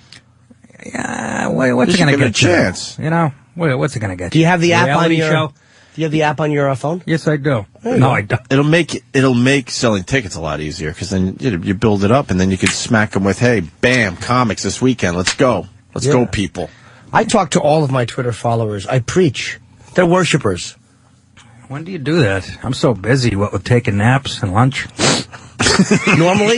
Yeah, what's it going to get a chance? You know, what's it going to get? Do you have the app on your show? Do you have the app on your phone? Yes, I do. No, I don't. It'll make selling tickets a lot easier because then you build it up and then you could smack them with, hey, bam, comics this weekend. Let's go. Let's go, people. I talk to all of my Twitter followers. I preach. They're worshipers. When do you do that? I'm so busy, with taking naps and lunch. Normally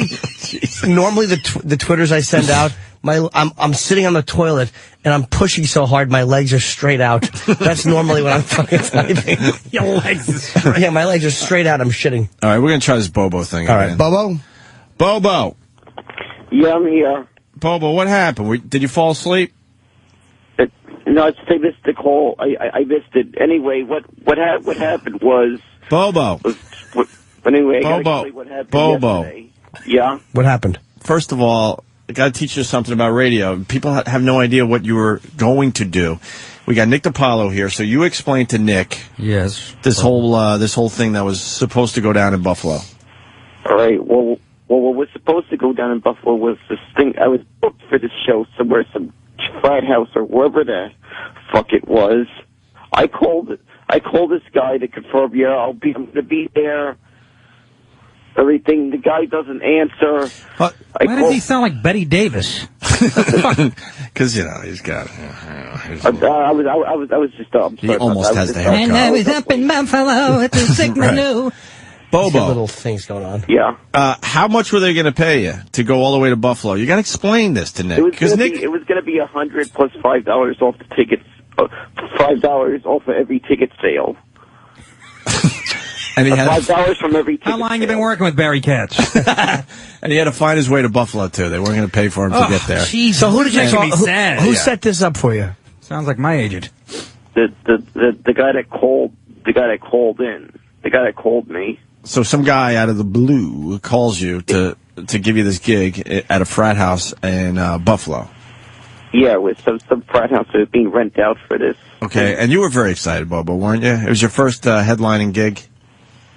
the Twitters I send out, I'm sitting on the toilet and I'm pushing so hard my legs are straight out. That's normally when I'm fucking typing. Your legs are straight. Yeah, my legs are straight out. I'm shitting. All right, we're going to try this Bobo thing All again. right, Bobo? Bobo. Yeah, I'm here. Bobo, what happened? Did you fall asleep? No, I missed the call. I missed it. Anyway, what happened was... Bobo. Anyway, Bobo. I gotta explain what happened Bobo. yesterday. Yeah? What happened? First of all, I got to teach you something about radio. People have no idea what you were going to do. We got Nick DiPaolo here, so you explained to Nick yes this whole thing that was supposed to go down in Buffalo. All right. Well, Well, what was supposed to go down in Buffalo was this thing. I was booked for this show somewhere, some frat house or wherever the fuck it was. I called this guy to confirm, I'm going to be there. Everything. The guy doesn't answer. Why does he sound like Betty Davis? Because he's got. I was just dumb. He almost has the haircut. And I was up in Buffalo at the Sigma Bobo. Little things going on. Yeah. How much were they going to pay you to go all the way to Buffalo? You got to explain this to Nick. It was going to be $100 plus $5 off the tickets. $5 off of every ticket sale. And he had $5 from every ticket. How long you been working with Barry Katz? And he had to find his way to Buffalo too. They weren't going to pay for him to get there. Geez, So who did you call? sad. Who set this up for you? Sounds like my agent. The guy that called me. So some guy out of the blue calls you to give you this gig at a frat house in Buffalo. Yeah, with some frat house that was being rented out for this. Okay, and you were very excited, Bobo, weren't you? It was your first headlining gig.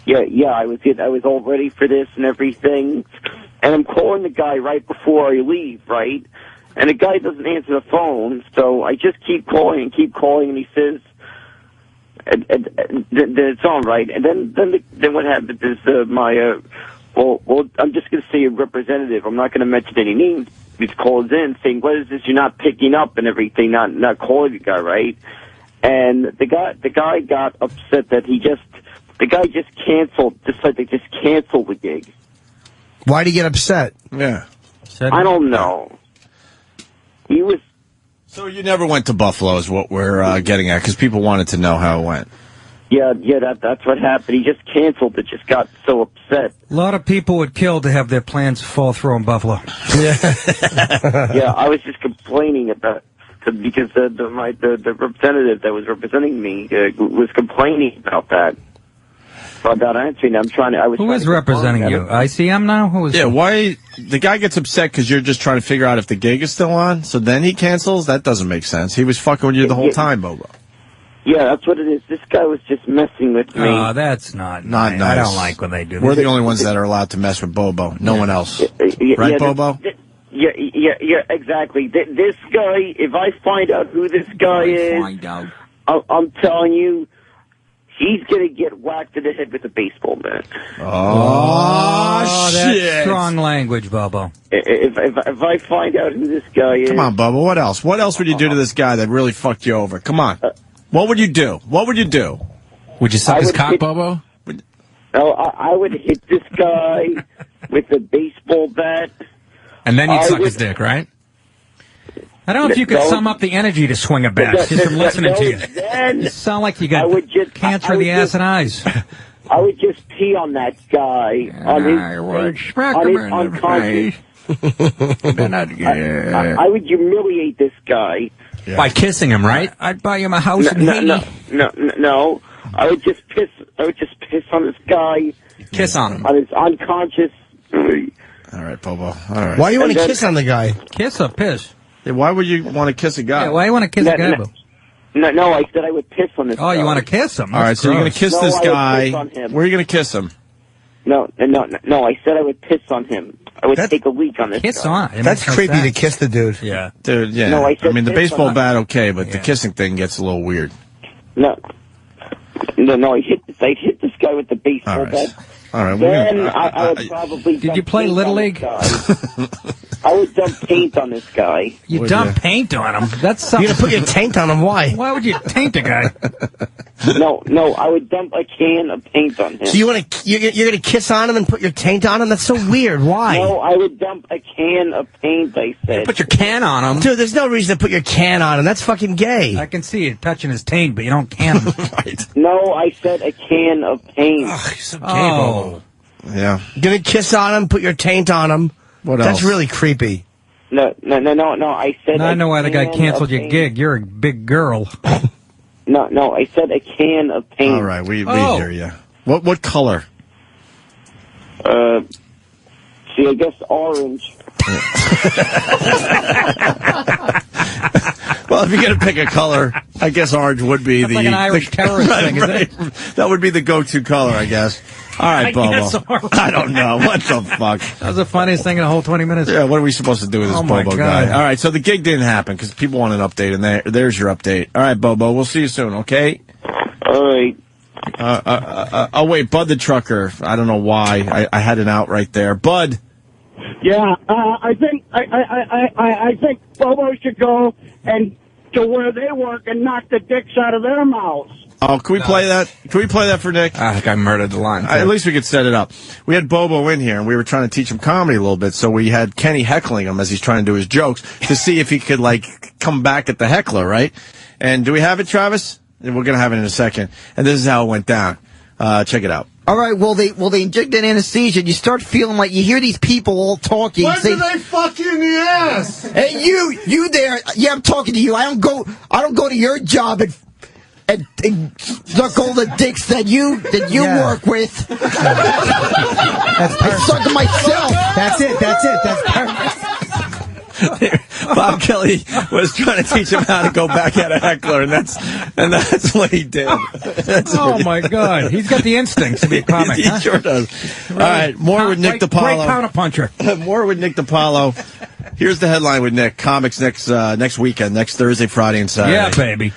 Yeah, I was all ready for this and everything, and I'm calling the guy right before I leave, right? And the guy doesn't answer the phone, so I just keep calling, and he says, and it's all right. And then what happened is well, I'm just going to say a representative. I'm not going to mention any names. He calls in saying, "What is this? You're not picking up and everything, not calling the guy, right?" And the guy got upset that the guy just canceled. Decided to just cancel the gig. Why did he get upset? Yeah, I don't know. He was. So you never went to Buffalo, is what we're getting at, because people wanted to know how it went. Yeah, that's what happened. He just canceled it. Just got so upset. A lot of people would kill to have their plans fall through in Buffalo. Yeah, I was just complaining about because the representative that was representing me was complaining about that. So about answering, Who is representing you? ICM now? Who is? Yeah, why the guy gets upset because you're just trying to figure out if the gig is still on. So then he cancels. That doesn't make sense. He was fucking with you the whole time, Bobo. Yeah, that's what it is. This guy was just messing with me. Oh, that's not nice. I don't like when they do that. We're the only ones that are allowed to mess with Bobo. No one else. Right, Bobo? Yeah, exactly. This guy, if I find out who this guy is, I'm telling you, he's going to get whacked in the head with a baseball bat. Oh, shit. That's strong language, Bobo. If I find out who this guy is... Come on, Bobo. What else? What else would you do to this guy that really fucked you over? Come on. What would you do? What would you do? Would you suck his cock, Bobo? No, I would hit this guy with a baseball bat. And then you'd suck his dick, right? I don't know if you could sum up the energy to swing a bat just from listening to you. You sound like you got cancer of the ass and eyes. I would just pee on that guy on his unconscious. I would humiliate this guy. Yeah. By kissing him, right? I'd buy him a house in Haiti. No. I would just piss on this guy. Kiss on him. On his unconscious. All right, Bobo. All right. Why do you want to kiss on the guy? Kiss or piss? Yeah, why would you want to kiss a guy? Yeah, why do you want to kiss a guy? No, I said I would piss on this guy. Oh, you want to kiss him? All right, so you're going to kiss this guy. Where are you going to kiss him? No, I said I would piss on him. I would take a leak on this guy. Kiss on him. That's creepy to kiss the dude. Yeah. Dude, yeah. No, I mean, the baseball bat, okay, but the kissing thing gets a little weird. No, I hit this guy with the baseball bat. All right. Then I would probably... Did you play Little League? I would dump paint on this guy. You dump paint on him? That's something. You're going to put your taint on him? Why? Why would you taint a guy? No, I would dump a can of paint on him. So you're going to kiss on him and put your taint on him? That's so weird. Why? No, I would dump a can of paint, I said. Put your can on him? Dude, there's no reason to put your can on him. That's fucking gay. I can see you touching his taint, but you don't can him. Right. No, I said a can of paint. Ugh, you're so gay, Bobo. Yeah. You're going to kiss on him, put your taint on him. What else? That's really creepy. No, I said I know why the guy canceled your gig. You're a big girl. No, I said a can of paint. All right, we hear you. What color? See, I guess orange. Well, if you're going to pick a color, I guess orange would be That's like an Irish terrorist thing, isn't it? That would be the go-to color, I guess. All right, Bobo. I don't know. What the fuck? That was the funniest thing in the whole 20 minutes. Yeah, what are we supposed to do with this Bobo guy? All right, so the gig didn't happen because people want an update, and there's your update. All right, Bobo, we'll see you soon, okay? All right. Oh, wait, Bud the Trucker. I don't know why. I had an out right there. Bud. Yeah, I think Bobo should go and to where they work and knock the dicks out of their mouths. Oh, can we play that? Can we play that for Nick? I think I murdered the line. At least we could set it up. We had Bobo in here, and we were trying to teach him comedy a little bit, so we had Kenny heckling him as he's trying to do his jokes to see if he could, come back at the heckler, right? And do we have it, Travis? We're going to have it in a second. And this is how it went down. Check it out. All right, well, they inject an anesthesia. You start feeling like you hear these people all talking. When do they fuck you in the ass? Hey, you there? Yeah, I'm talking to you. I don't go to your job and suck all the dicks that you work with. I suck them myself. That's it. That's perfect. Bob Kelly was trying to teach him how to go back at a heckler, and that's what he did. Oh my God, he's got the instincts to be a comic. He sure does. All right, more with Nick DiPaolo. Great counterpuncher. More with Nick DiPaolo. Here's the headline with Nick. Comics next weekend, next Thursday, Friday, and Saturday. Yeah, baby.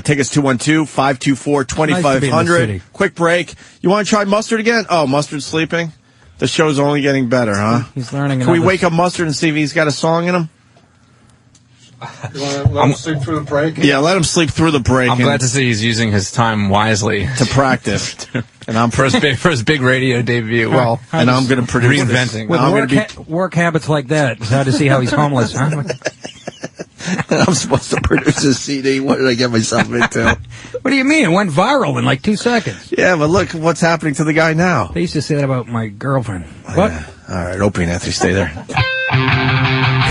Tickets 212-524-2500. Quick break. You want to try Mustard again? Oh, Mustard's sleeping? The show's only getting better, huh? He's learning. Can we wake up Mustard and see if he's got a song in him? You want to let him sleep through the break? Yeah, let him sleep through the break. I'm glad to see he's using his time wisely to practice. And I'm for his big radio debut. Well, and I'm going to produce reinventing. With work habits like that, it's hard to see how he's homeless, huh? I'm supposed to produce a CD. What did I get myself into? What do you mean? It went viral in like 2 seconds. Yeah, but look what's happening to the guy now. They used to say that about my girlfriend. What? Yeah. All right, Opie and Anthony, stay there.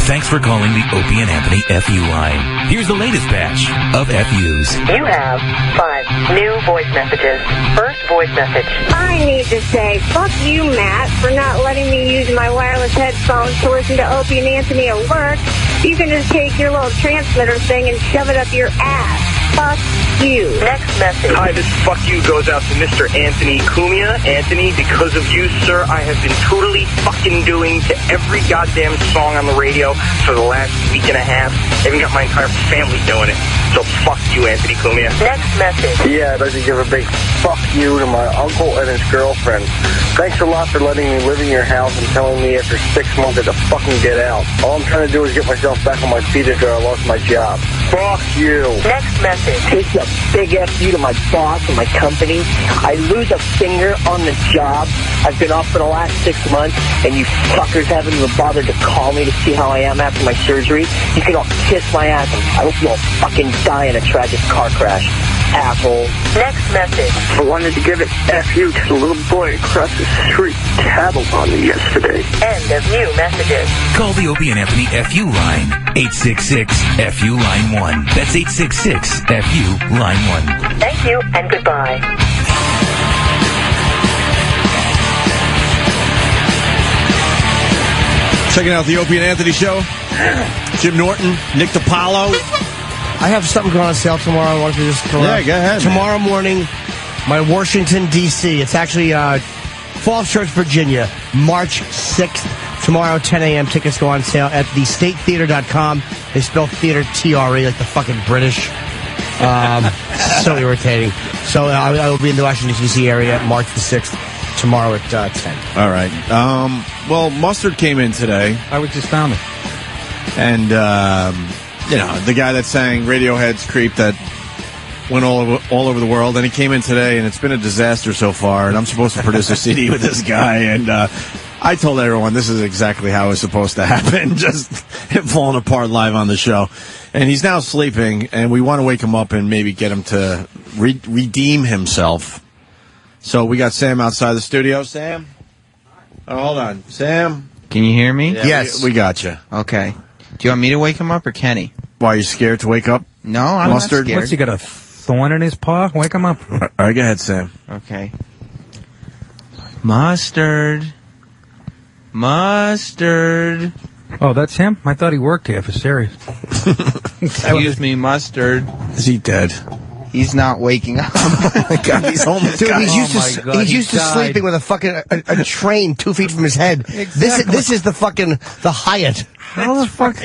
Thanks for calling the Opie and Anthony FU line. Here's the latest batch of FUs. You have 5 new voice messages. First voice message. I need to say, fuck you, Matt, for not letting me use my wireless headphones to listen to Opie and Anthony at work. You can just take your little transmitter thing and shove it up your ass. Fuck you. Next message. Hi, this fuck you goes out to Mr. Anthony Cumia. Anthony, because of you, sir, I have been totally fucking doing to every goddamn song on the radio for the last week and a half. I even got my entire family doing it. So fuck you, Anthony Cumia. Next message. Yeah, I'd like to give a big fuck you to my uncle and his girlfriend. Thanks a lot for letting me live in your house and telling me after 6 months to fucking get out. All I'm trying to do is get myself back on my feet after I lost my job. Fuck you. Next message. It's a big F you to my boss and my company. I lose a finger on the job. I've been off for the last 6 months, and you fuckers haven't even bothered to call me to see how I am after my surgery. You can all kiss my ass, and I hope you all fucking die in a tragic car crash. Asshole. Next message. I wanted to give it F you to the little boy across the street tattled on me yesterday. End of new messages. Call the Opie and Anthony FU line. 866-FU line 1. That's 866-FU line 1. Thank you and goodbye. Checking out the Opie and Anthony show. Jim Norton, Nick DiPaolo. I have something going on sale tomorrow. I want to just go Yeah, go ahead. Tomorrow morning, my Washington, D.C. It's actually Falls Church, Virginia, March 6th. Tomorrow, 10 a.m. Tickets go on sale at thestatetheater.com. They spell theater T-R-E, like the fucking British. So irritating. So I will be in the Washington, D.C. area March the 6th, tomorrow at 10. All right. Well, Mustard came in today. I was just found it. And, the guy that sang Radiohead's Creep that went all over the world, and he came in today, and it's been a disaster so far, and I'm supposed to produce a CD with this guy, and I told everyone this is exactly how it's supposed to happen, just him falling apart live on the show. And he's now sleeping, and we want to wake him up and maybe get him to redeem himself. So we got Sam outside the studio. Sam? Oh, hold on. Sam? Can you hear me? Yeah, yes. We got you. Okay. Do you want me to wake him up or Kenny? Why, are you scared to wake up? No, I'm Mustard? not scared. What's he got, a thorn in his paw? Wake him up. All right, go ahead, Sam. Okay. Mustard. Oh, that's him? I thought he worked here for Sirius. Excuse me, Mustard. Is he dead? He's not waking up. God, he's homeless. Dude, he's used Oh, my God, he's he used to died. sleeping with a fucking a train 2 feet from his head. This is the fucking the Hyatt. How the fuck?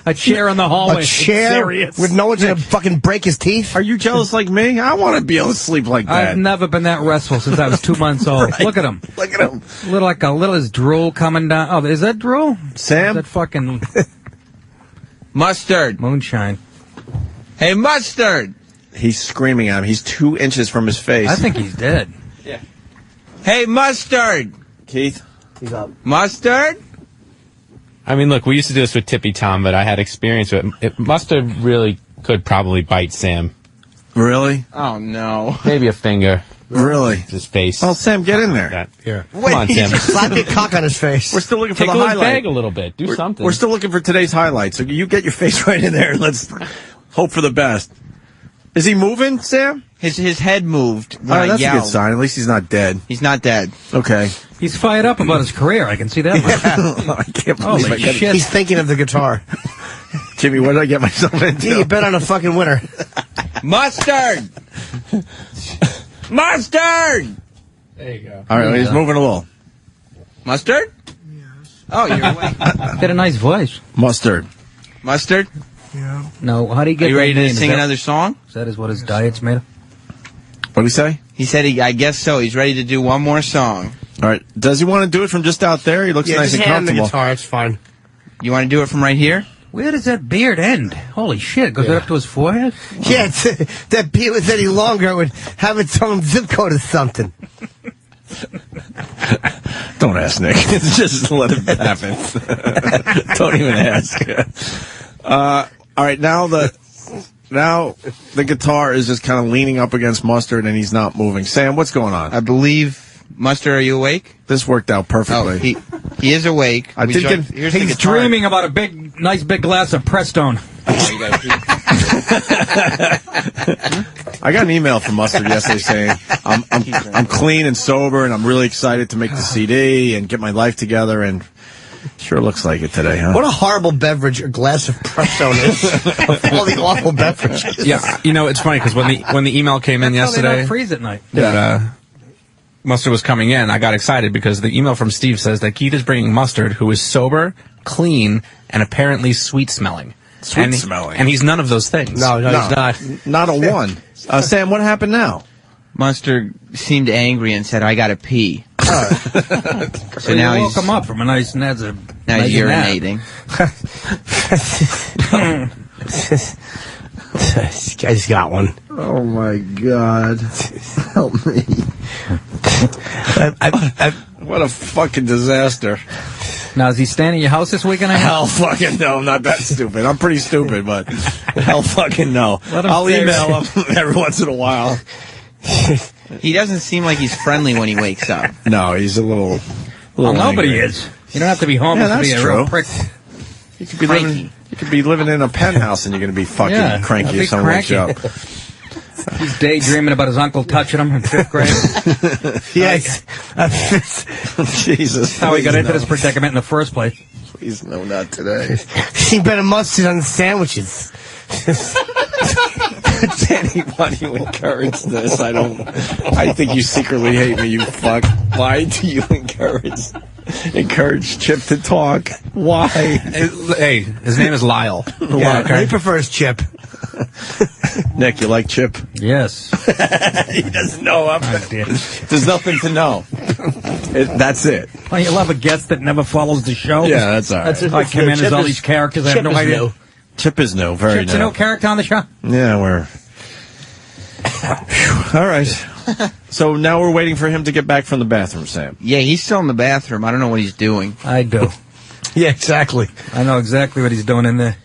A chair in the hallway. A chair Serious. with no one's gonna fucking break his teeth. Are you jealous like me? I want to be able to sleep like that. I've never been that restful since I was 2 months old. Look at him. Look at him. Little is drool coming down. Oh, is that drool? Sam? Is that fucking Mustard. moonshine? Hey, Mustard. He's screaming at him. He's 2 inches from his face. I think he's dead. Yeah. Hey, Mustard. Keith? He's up. Mustard? I mean, look, we used to do this with Tippy Tom, but I had experience with it. Mustard really could probably bite Sam. Really? Oh, no. Maybe a finger. Really? His face. Well, Sam, get in there. Here. Come on, Sam. Slap your cock on his face. We're still looking for Tickle the his highlight. bag a little bit. Do something. We're still looking for today's highlight. So you get your face right in there and let's hope for the best. Is he moving, Sam? His head moved when All right, I that's a yelled. good sign. At least he's not dead. He's not dead. Okay. He's fired up about his career. I can see that. I can't believe Holy I got shit. He's thinking of the guitar. Jimmy, what did I get myself into? Yeah, you bet on a fucking winner. Mustard! Mustard! There you go. All right, he's moving a little. Mustard? Yes. Oh, you're awake. Got a nice voice. Mustard. Mustard? No, how do you get Are you that ready to name? sing another song? Is that what his diet's made of? What did he say? He said, I guess so. He's ready to do one more song. All right. Does he want to do it from just out there? He looks nice and just hand him the comfortable. guitar. It's fine. You want to do it from right here? Where does that beard end? Holy shit, it goes right up to his forehead? Yeah, that beard was any longer, it would have its own zip code or something. Don't ask, Nick. Just let it happen. Don't even ask. All right, now the guitar is just kind of leaning up against Mustard, and he's not moving. Sam, what's going on? I believe, Mustard, are you awake? This worked out perfectly. Oh, he is awake. I did get- Here's the He's guitar. dreaming about a nice big glass of Prestone. I got an email from Mustard yesterday saying I'm clean and sober, and I'm really excited to make the CD and get my life together, and sure looks like it today, huh? What a horrible beverage a glass of Prestone is. Of all the awful beverages. Yeah, you know, it's funny because when the email came in They yesterday don't freeze at night. that Mustard was coming in, I got excited because the email from Steve says that Keith is bringing Mustard, who is sober, clean, and apparently sweet-smelling. Sweet-smelling. And he's none of those things. No, he's not. Not a one. Sam, what happened now? Mustard seemed angry and said, I gotta pee. So now you he's, woke him up from a nice now he's nap. urinating. This guy's got one. Oh my God! Help me! What a fucking disaster! Now, is he staying at your house this weekend? Hell fucking no, I'm not that stupid. I'm pretty stupid, but hell fucking no. Let him I'll stay email him every once in a while. He doesn't seem like he's friendly when he wakes up. No, he's a little Well, nobody angry. is. You don't have to be homeless Yeah, to be that's a real true. prick. You could be living in a penthouse and you're going to be fucking Yeah, cranky I'd be if someone wakes you up. He's daydreaming about his uncle touching him in 5th grade. Yes. Jesus. How he got please into no. this predicament in the first place. Please no, not today. See better mustard on the sandwiches. Danny, why do you encourage this? I think you secretly hate me, you fuck. Why do you encourage Chip to talk? Why? Hey, his name is Lyle. Yeah, he prefers Chip. Nick, you like Chip? Yes. He doesn't know. There's nothing to know. That's it. Oh, you love a guest that never follows the show? Yeah, that's all right. That's I come in as all these characters. I have no idea. New. Chip is new, very Chip's new. a new character on the show? Yeah, we're... All right. So now we're waiting for him to get back from the bathroom, Sam. Yeah, he's still in the bathroom. I don't know what he's doing. I do. Yeah, exactly. I know exactly what he's doing in there.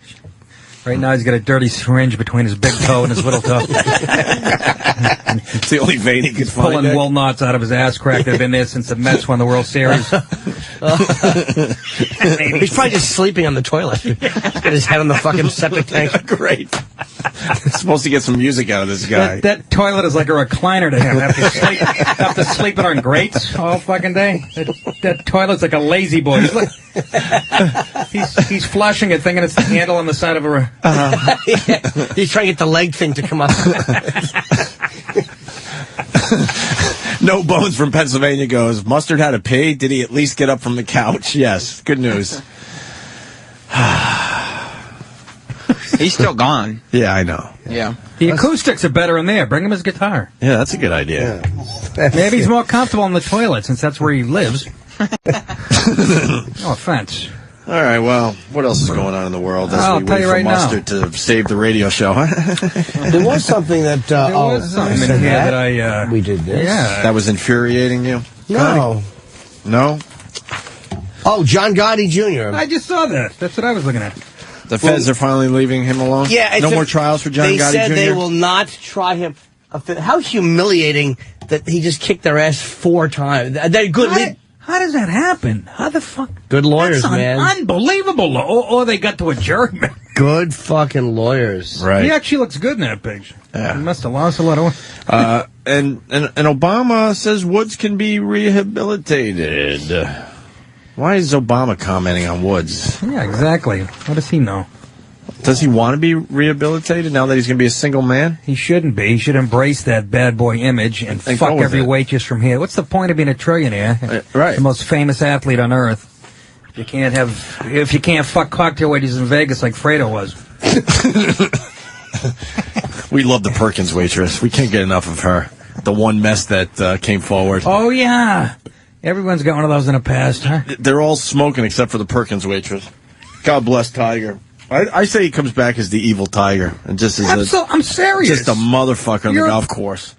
Right now he's got a dirty syringe between his big toe and his little toe. It's the only vein he could find. Pulling wool knots out of his ass crack that have been there since the Mets won the World Series. He's probably just sleeping on the toilet. He's got his head on the fucking septic tank. Great. Supposed to get some music out of this guy. That toilet is like a recliner to him. After sleeping on grates all fucking day. That toilet's like a lazy boy. He's flushing it, thinking it's the handle on the side of a... Yeah. He's trying to get the leg thing to come up. No Bones from Pennsylvania goes, Mustard had to pee. Did he at least get up from the couch? Yes. Good news. He's still gone. Yeah, I know. Yeah. The acoustics are better in there. Bring him his guitar. Yeah, that's a good idea. Yeah. Maybe he's more comfortable in the toilet since that's where he lives. No offense. All right, well, what else is going on in the world as I'll we tell wait you for right Mustard to save the radio show? There was something that... There was something in here that I... we did this. Yeah. That was infuriating you? No. No? Oh, John Gotti Jr. I just saw that. That's what I was looking at. The feds are finally leaving him alone? Yeah. No more trials for John Gotti Jr.? They said they will not try him. How humiliating that he just kicked their ass 4 times. They're good. How does that happen? How the fuck? Good lawyers, That's man. Unbelievable. Or they got to a jury. Good fucking lawyers. Right. He actually looks good in that picture. Yeah. He must have lost a lot of... And Obama says Woods can be rehabilitated. Why is Obama commenting on Woods? Yeah, exactly. What does he know? Does he want to be rehabilitated now that he's going to be a single man? He shouldn't be. He should embrace that bad boy image and go fuck with every it. waitress from here. What's the point of being a trillionaire? Right. The most famous athlete on earth. If you can't fuck cocktail waiters in Vegas like Fredo was. We love the Perkins waitress. We can't get enough of her. The one mess that came forward. Oh, yeah. Everyone's got one of those in the past, huh? They're all smoking except for the Perkins waitress. God bless Tiger. I say he comes back as the evil Tiger. And just as I'm serious. Just a motherfucker on the golf course.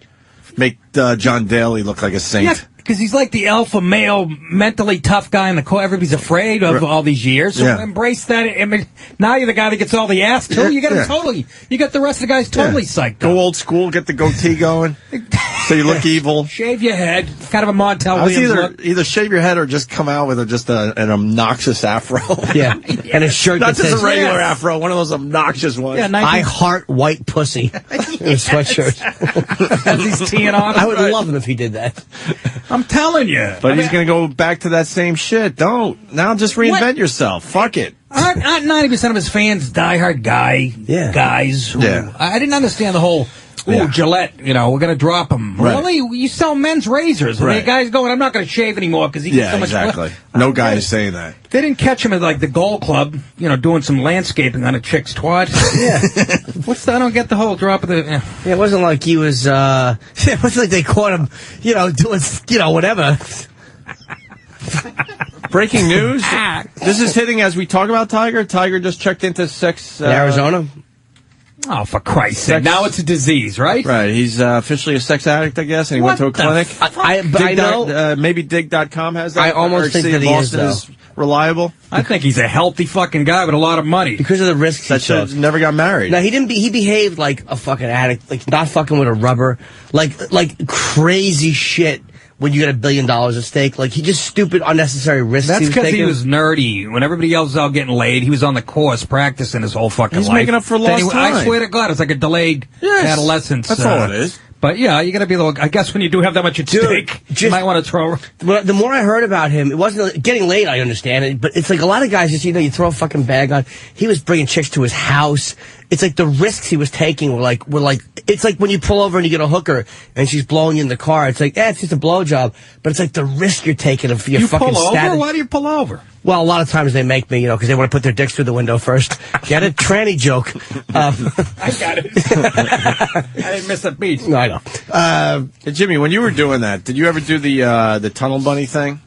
Make John Daly look like a saint. Yeah, because he's like the alpha male, mentally tough guy in the court. Everybody's afraid of all these years. So embrace that. I mean, now you're the guy that gets all the ass, too. You got him totally. You got the rest of the guys totally psyched Go up. old school, get the goatee going. So you look evil. Shave your head. Kind of a Montel Williams look. Either shave your head or just come out with just an obnoxious afro. Yeah. And a shirt Not that just says... a regular afro, one of those obnoxious ones. Yeah, I heart white pussy. In a sweatshirt. As he's teeing off. I would love him if he did that. I'm telling you. But he's going to go back to that same shit. Don't. Now just reinvent yourself. Fuck it. Aren't 90% of his fans diehard guys? Who, I didn't understand the whole... Ooh, Gillette, we're going to drop him. Right. Really? You sell men's razors. Right. The guy's going, I'm not going to shave animore because he gets so much... exactly. No guy is saying that. They didn't catch him at, like, the Gold Club, doing some landscaping on a chick's twat. Yeah. I don't get the whole drop of the... Yeah, it wasn't like he was, it wasn't like they caught him, doing, whatever. Breaking news. This is hitting as we talk about Tiger. Tiger just checked into sex... in Arizona? Oh, for Christ's sake. Now it's a disease, right? Right. He's officially a sex addict, I guess, and he went to a clinic. I know. Maybe Dig.com has that. I almost think that he is, Boston is reliable. I think he's a healthy fucking guy with a lot of money. Because of the risks he took. Never got married. No, he behaved like a fucking addict, like not fucking with a rubber, like crazy shit. When you get $1 billion at stake, like he just stupid, unnecessary risks. That's because he was was nerdy. When everybody else was out getting laid, he was on the course practicing his whole fucking life. He's making up for lost time. I swear to God, it's like a delayed adolescence. That's all it is. But yeah, you got to be a little. I guess when you do have that much at stake, you might want to throw. Well, the more I heard about him, it wasn't getting laid. I understand it, but it's like a lot of guys just you throw a fucking bag on. He was bringing chicks to his house. It's like the risks he was taking were like it's like when you pull over and you get a hooker and she's blowing you in the car. It's like it's just a blowjob, but it's like the risk you're taking of your fucking pull status. over? Why do you pull over? Well, a lot of times they make me, because they want to put their dicks through the window first. Get it? Tranny joke. I got it. I didn't miss a beat. No, I know. Hey, Jimmy, when you were doing that, did you ever do the tunnel bunny thing?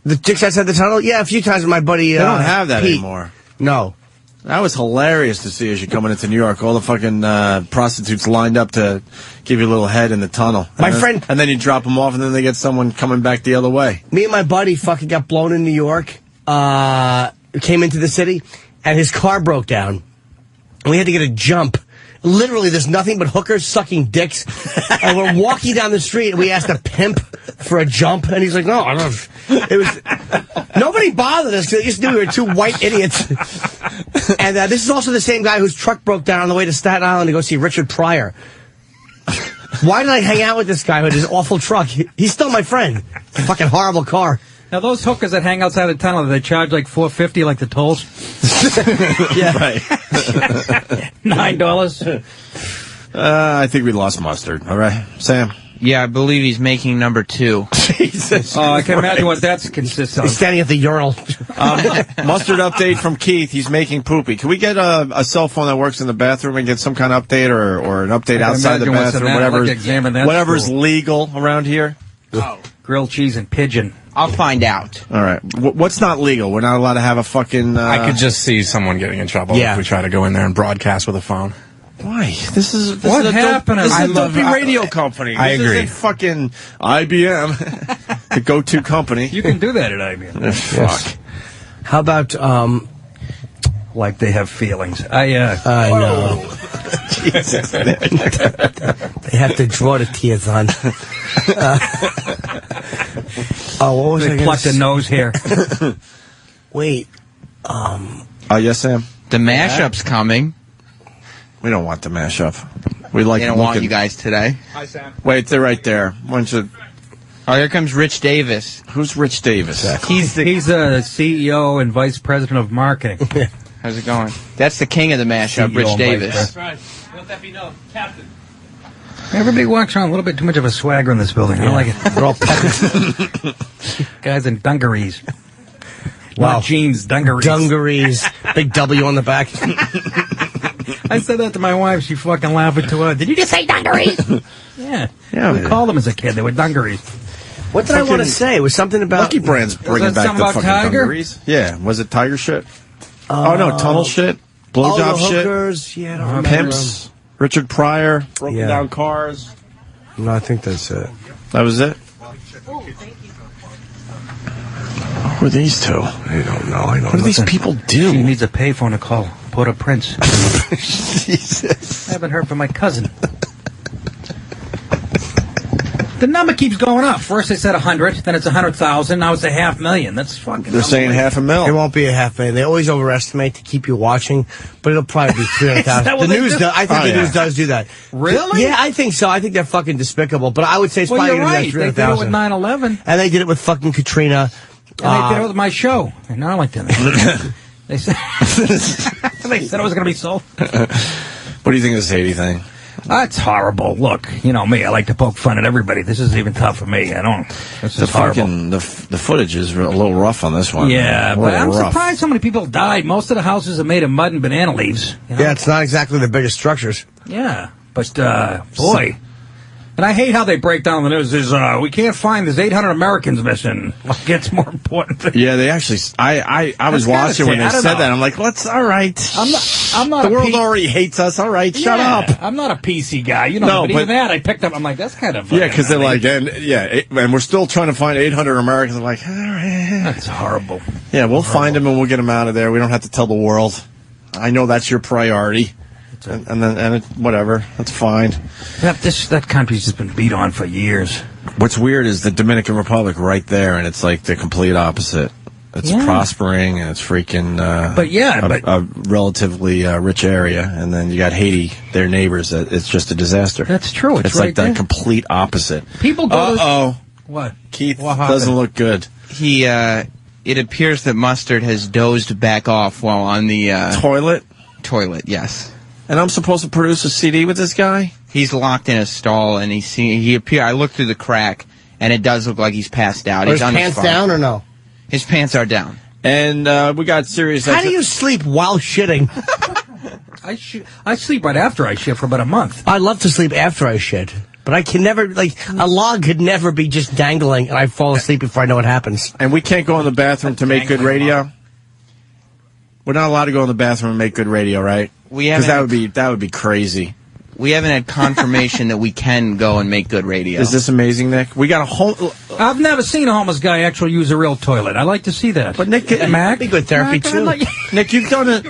The chicks outside the tunnel? Yeah, a few times with my buddy. They don't have that Pete. anymore. No. That was hilarious to see as you're coming into New York. All the fucking prostitutes lined up to give you a little head in the tunnel. And then you drop them off, and then they get someone coming back the other way. Me and my buddy fucking got blown in New York. Came into the city, and his car broke down. And we had to get a jump. Literally, there's nothing but hookers sucking dicks. And we're walking down the street, and we asked a pimp for a jump, and he's like, no, I don't. It was... Nobody bothered us, because they just knew we were two white idiots. And this is also the same guy whose truck broke down on the way to Staten Island to go see Richard Pryor. Why did I hang out with this guy with his awful truck? He's still my friend. Fucking horrible car. Now, those hookers that hang outside the tunnel, they charge like $4.50 like the tolls? Yeah. Right. $9? I think we lost Mustard. All right. Sam? Yeah, I believe he's making number 2. Jesus. Oh, I can imagine what that consists of. He's standing at the urinal. Mustard update from Keith. He's making poopy. Can we get a cell phone that works in the bathroom and get some kind of update or an update outside the bathroom? Whatever's legal around here? Oh. Grilled cheese and pigeon. I'll find out. All right. What's not legal? We're not allowed to have a fucking... I could just see someone getting in trouble if we try to go in there and broadcast with a phone. Why? This is a dopey radio company. I agree. This isn't fucking IBM, the go-to company. You can do that at IBM. Fuck. How about, like they have feelings. I know. Jesus. They have to draw the tears on. What was they plucked a nose hair. Wait. Yes, Sam? The mashup's coming. We don't want the mashup. We like. They don't want you guys today. Hi, Sam. Wait, they're right there. Why don't you... Oh, here comes Rich Davis. Who's Rich Davis? He's the CEO and vice president of marketing. How's it going? That's the king of the mashup, CEO Rich Davis. That's right. Let that be known. Captain. Everybody walks around a little bit too much of a swagger in this building. I don't like it. They're all peppers. Guys in dungarees. Wow. Not jeans, dungarees. Dungarees. Big W on the back. I said that to my wife. She fucking laughed at her. Did you just say dungarees? Yeah. We called them as a kid. They were dungarees. What did I want to say? It was something about... Lucky Brand's bringing back the fucking dungarees. Yeah. Was it tiger shit? Oh, no. Tunnel shit? Blowjob shit? Hookers. Yeah, I don't remember. Pimps? Richard Pryor? Broken down cars? No, I think that's it. That was it? Who are these two? I don't know. What do these people do? She needs a payphone to call Port-au-Prince. Jesus. I haven't heard from my cousin. The number keeps going up. First they said 100, then it's 100,000, now it's 500,000. That's fucking... They're saying $500,000. It won't be 500,000. They always overestimate to keep you watching, but it'll probably be 300,000. The news does. I think the news does do that. Really? Yeah, I think so. I think they're fucking despicable, but I would say it's probably going to be like 300,000. They did it with 9/11. And they did it with fucking Katrina. And they did it with my show in Arlington. They said it was going to be sold. What do you think of this Haiti thing? That's horrible. Look, you know me. I like to poke fun at everybody. This is even tough for me. I don't. This is horrible. The footage is a little rough on this one. Yeah, but I'm surprised so many people died. Most of the houses are made of mud and banana leaves. You know? Yeah, it's not exactly the biggest structures. Yeah, but boy. And I hate how they break down the news. We can't find, there's 800 Americans missing. Like, it's more important than... Yeah, they actually... I was watching when they said that. I'm like, all right. I'm not the world already hates us. All right, shut up. I'm not a PC guy. You know, but even that, I picked up. I'm like, that's kind of... Yeah, because they're like, and we're still trying to find 800 Americans. I'm like, all right. That's horrible. Yeah, we'll find them and we'll get them out of there. We don't have to tell the world. I know that's your priority. And whatever, that's fine. That country's just been beat on for years. What's weird is the Dominican Republic right there, and it's like the complete opposite. It's prospering, and it's freaking a relatively rich area. And then you got Haiti, their neighbors. It's just a disaster. That's true. It's right like the complete opposite. People go What? Keith doesn't look good. It appears that Mustard has dozed back off while on the... Toilet, yes. And I'm supposed to produce a CD with this guy? He's locked in a stall, and I looked through the crack, and it does look like he's passed out. Are his pants down or no? His pants are down. And we got Sirius XM. How do you sleep while shitting? I sleep right after I shit for about a month. I love to sleep after I shit. But I can never, a log could never be just dangling, and I fall asleep before I know what happens. And we can't go in the bathroom to make good radio? We're not allowed to go in the bathroom and make good radio, right? Because that would be crazy. We haven't had confirmation that we can go and make good radio. Is this amazing, Nick? We got a whole... I've never seen a homeless guy actually use a real toilet. I like to see that. But Nick, Mac, be good therapy too. Nick, you've done it.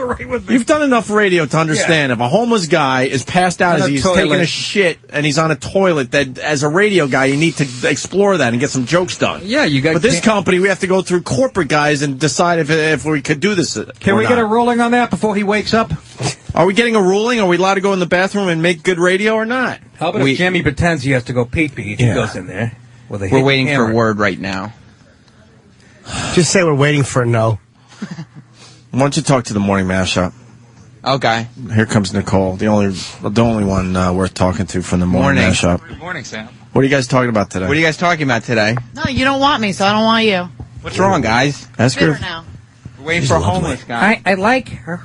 You've done enough radio to understand if a homeless guy is passed out as he's taking a shit and he's on a toilet, that as a radio guy you need to explore that and get some jokes done. Yeah, you got. But this company, we have to go through corporate guys and decide if we could do this. Can we get a ruling on that before he wakes up? Are we getting a ruling? Are we allowed to go in the bathroom and make good radio or not? How about if Jimmy pretends he has to go pee-pee? He goes in there. We're waiting for word right now. Just say we're waiting for a no. Why don't you talk to the morning mashup? Okay. Here comes Nicole, the only one worth talking to from the morning mashup. Good morning, Sam. What are you guys talking about today? What are you guys talking about today? No, you don't want me, so I don't want you. What's wrong, guys? Ask her. Now. We're waiting for a homeless guy. I like her.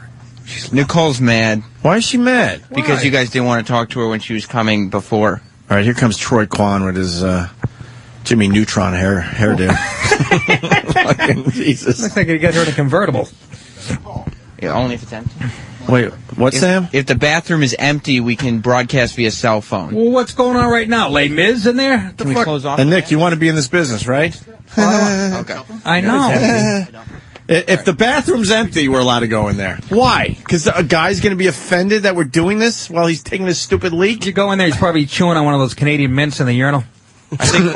Nicole's mad. Why is she mad? Because you guys didn't want to talk to her when she was coming before. All right, here comes Troy Kwan with his Jimmy Neutron hairdo. Fucking Jesus. Looks like he got her in a convertible. Yeah, only if it's empty. Wait, what, Sam? If the bathroom is empty, we can broadcast via cell phone. Well, what's going on right now? Les Mis in there? Can we close off? And Nick, you want to be in this business, right? Okay. I know. If the bathroom's empty, we're allowed to go in there. Why? Because a guy's going to be offended that we're doing this while he's taking this stupid leak? You go in there, he's probably chewing on one of those Canadian mints in the urinal. I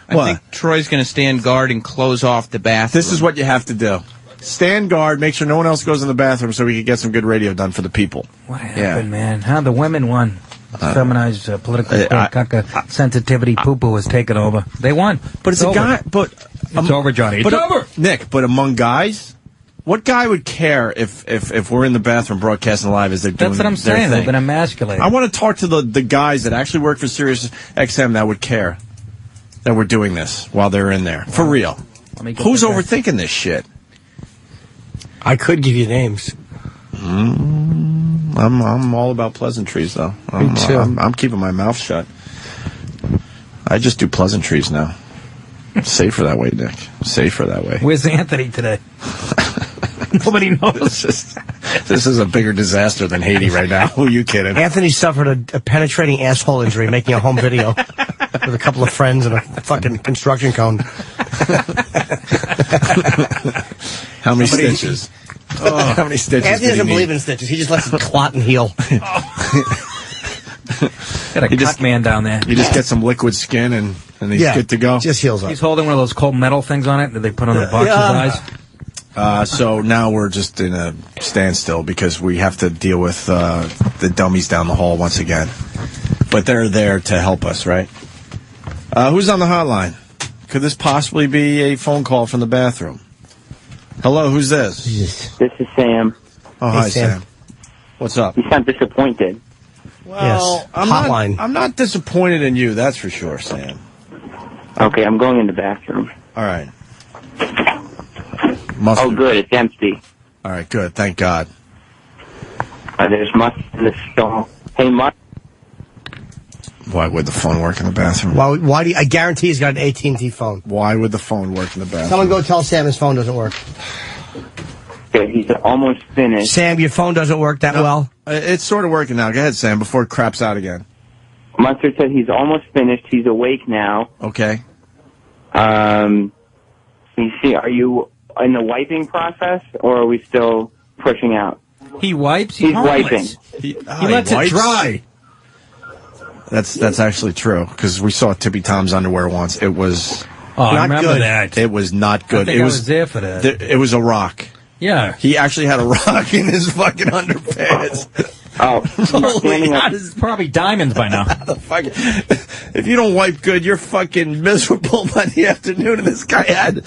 think Troy's going to stand guard and close off the bathroom. This is what you have to do. Stand guard, make sure no one else goes in the bathroom so we can get some good radio done for the people. What happened, man? How the women won. Feminized political sensitivity poo-poo has taken over. They won. But it's a guy... It's over, Johnny. It's over! Nick, but among guys... What guy would care if we're in the bathroom broadcasting live as they're doing That's what I'm saying. They've been emasculated. I want to talk to the guys that actually work for Sirius XM that would care that we're doing this while they're in there. For real. Who's overthinking this shit? I could give you names. I'm all about pleasantries, though. Me too. I'm keeping my mouth shut. I just do pleasantries now. Safer that way, Nick. Safer that way. Where's Anthony today? Nobody knows. This is a bigger disaster than Haiti right now. Who are you kidding? Anthony suffered a penetrating asshole injury making a home video with a couple of friends and a fucking construction cone. How many stitches? Oh, how many stitches? Anthony doesn't believe in stitches. He just lets it clot and heal. Got a cut man down there. You just get some liquid skin and he's good to go. Just heals up. He's holding one of those cold metal things on it that they put on the box's eyes. So now we're just in a standstill because we have to deal with the dummies down the hall once again. But they're there to help us, right? Who's on the hotline? Could this possibly be a phone call from the bathroom? Hello, who's this? This is Sam. Oh, hi, Sam. What's up? You sound disappointed. Well, Hotline. I'm not disappointed in you, that's for sure, Sam. Okay, I'm going in the bathroom. All right. Oh, good, it's empty. All right, good, thank God. There's mustard in the stall. Hey, Mustard. Why would the phone work in the bathroom? Why do you, I guarantee he's got an AT&T phone. Why would the phone work in the bathroom? Someone go tell Sam his phone doesn't work. Okay, he's almost finished. Sam, your phone doesn't work that well? It's sort of working now. Go ahead, Sam, before it craps out again. Mustard said he's almost finished. He's awake now. Okay. You see, are you in the wiping process, or are we still pushing out? He wipes? He's wiping. He lets it dry. That's actually true, because we saw Tippy Tom's underwear once. It was I not remember good. that. It was not good. I think I was there for that. It was a rock. Yeah. He actually had a rock in his fucking underpants. Oh. Holy God, this is probably diamonds by now. If you don't wipe good, you're fucking miserable by the afternoon. And this guy had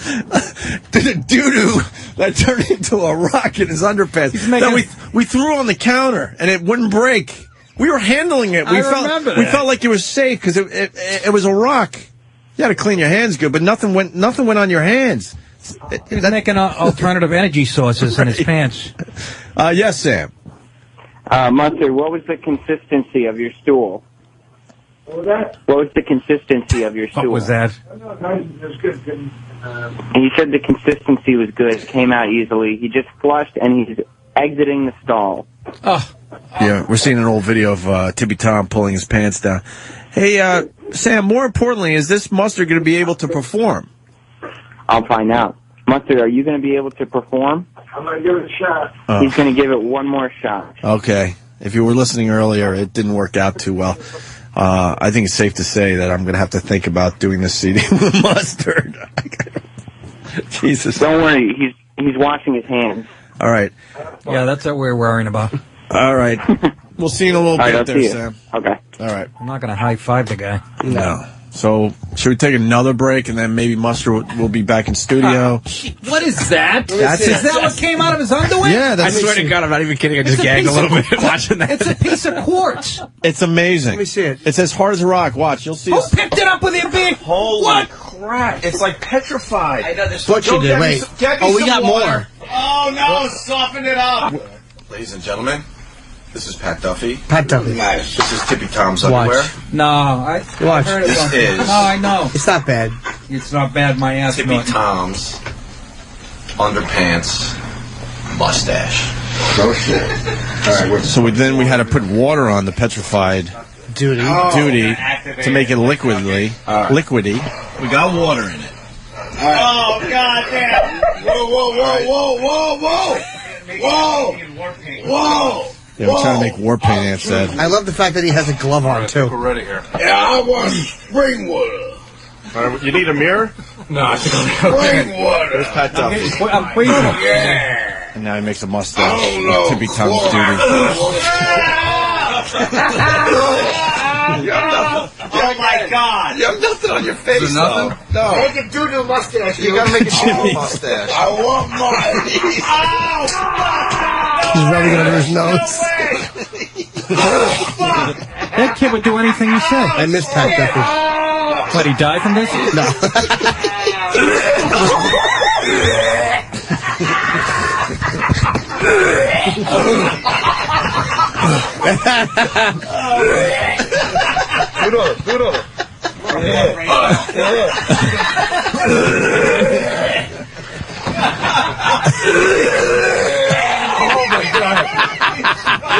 doo-doo that turned into a rock in his underpants that we threw on the counter, and it wouldn't break. We were handling it. We felt like it was safe because it was a rock. You had to clean your hands good, but nothing went on your hands. He's making alternative energy sources in his pants. Yes, Sam. Mustard, what was the consistency of your stool? What was that? What was the consistency of your stool? What was that? He said the consistency was good. It came out easily. He just flushed, and he's exiting the stall. Oh, Yeah, we're seeing an old video of Tippy Tom pulling his pants down. Hey, Sam, more importantly, is this Mustard going to be able to perform? I'll find out. Mustard, are you going to be able to perform? I'm going to give it a shot. He's going to give it one more shot. Okay. If you were listening earlier, it didn't work out too well. I think it's safe to say that I'm going to have to think about doing this CD with Mustard. Jesus. Don't worry. He's washing his hands. All right. Yeah, that's what we're worrying about. All right. We'll see you in a little bit there, Sam. Okay. All right. I'm not going to high-five the guy. No. So, should we take another break and then maybe Mustard will be back in studio? What is that? Is that what came out of his underwear? Yeah, that's I swear to God, I'm not even kidding. I just gagged a little bit watching that. It's a piece of quartz. It's amazing. Let me see it. It's as hard as a rock. Watch, you'll see. Who picked it up with your big? Holy crap! It's like petrified. I know this. What you did? Wait. Oh, we got more. Oh no! Soften it up. Ladies and gentlemen, this is Pat Duffy. Pat Duffy. This is Tippy Tom's Watch. underwear. No, I heard it. This is. No, I know. It's not bad. It's not bad, my ass. Tippy Tom's underpants mustache. No shit. All right. So then we had to put water on the petrified Duty. to make it liquidy. We got water in it. Oh God damn! Whoa! Yeah, we're trying to make war paint, Aunt said. I love the fact that he has a glove on, too. We're ready here. Yeah, I want spring water. All right, you need a mirror? No, I think spring water. There's Pat Duffy. I'm waiting. Yeah. And now he makes a mustache. Oh, Tippy Tom's duty. Oh my God! You have nothing on your face, Is there nothing? though. No. Make it do the mustache. You gotta make it a mustache. I want mine. He's rubbing it under his nose. That kid would do anything you said. I miss Pat Duffy. What, he died from this? Duro. Oh my God!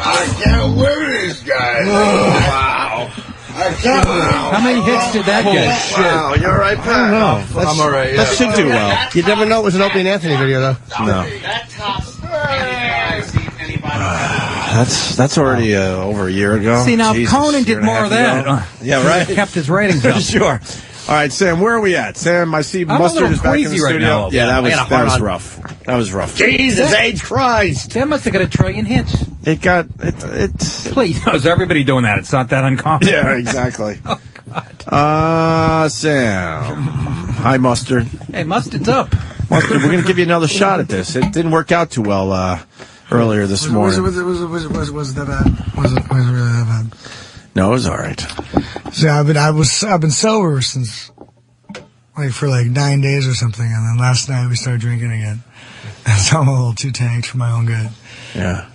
I can't wear this guy. Wow. I can't. How many hits did that get? Wow, you all right, Pat? I don't know. I'm all right. That should do well. You never know it was an Opie and Anthony video, though. No. That's already over a year ago. See, now, Jesus, Conan year did and a more half of that. ago. Yeah, right? Kept his ratings up. Sure. All right, Sam, where are we at? Sam, I see I'm a Mustard little is back in the queasy right studio. now. Yeah, that I got a was hard on. rough. That was rough. Jesus H. Christ. That must have got 1 trillion hits. It got it's Please, is everybody doing that? It's not that uncommon. yeah, exactly. Sam. Hi, Mustard. Hey, Mustard's up. Mustard, we're going to give you another shot at this. It didn't work out too well earlier this morning. Was it that bad? Was it really that bad? No, it was all right. So I've been sober since for 9 days or something, and then last night we started drinking again. And so I'm a little too tanked for my own good. Yeah.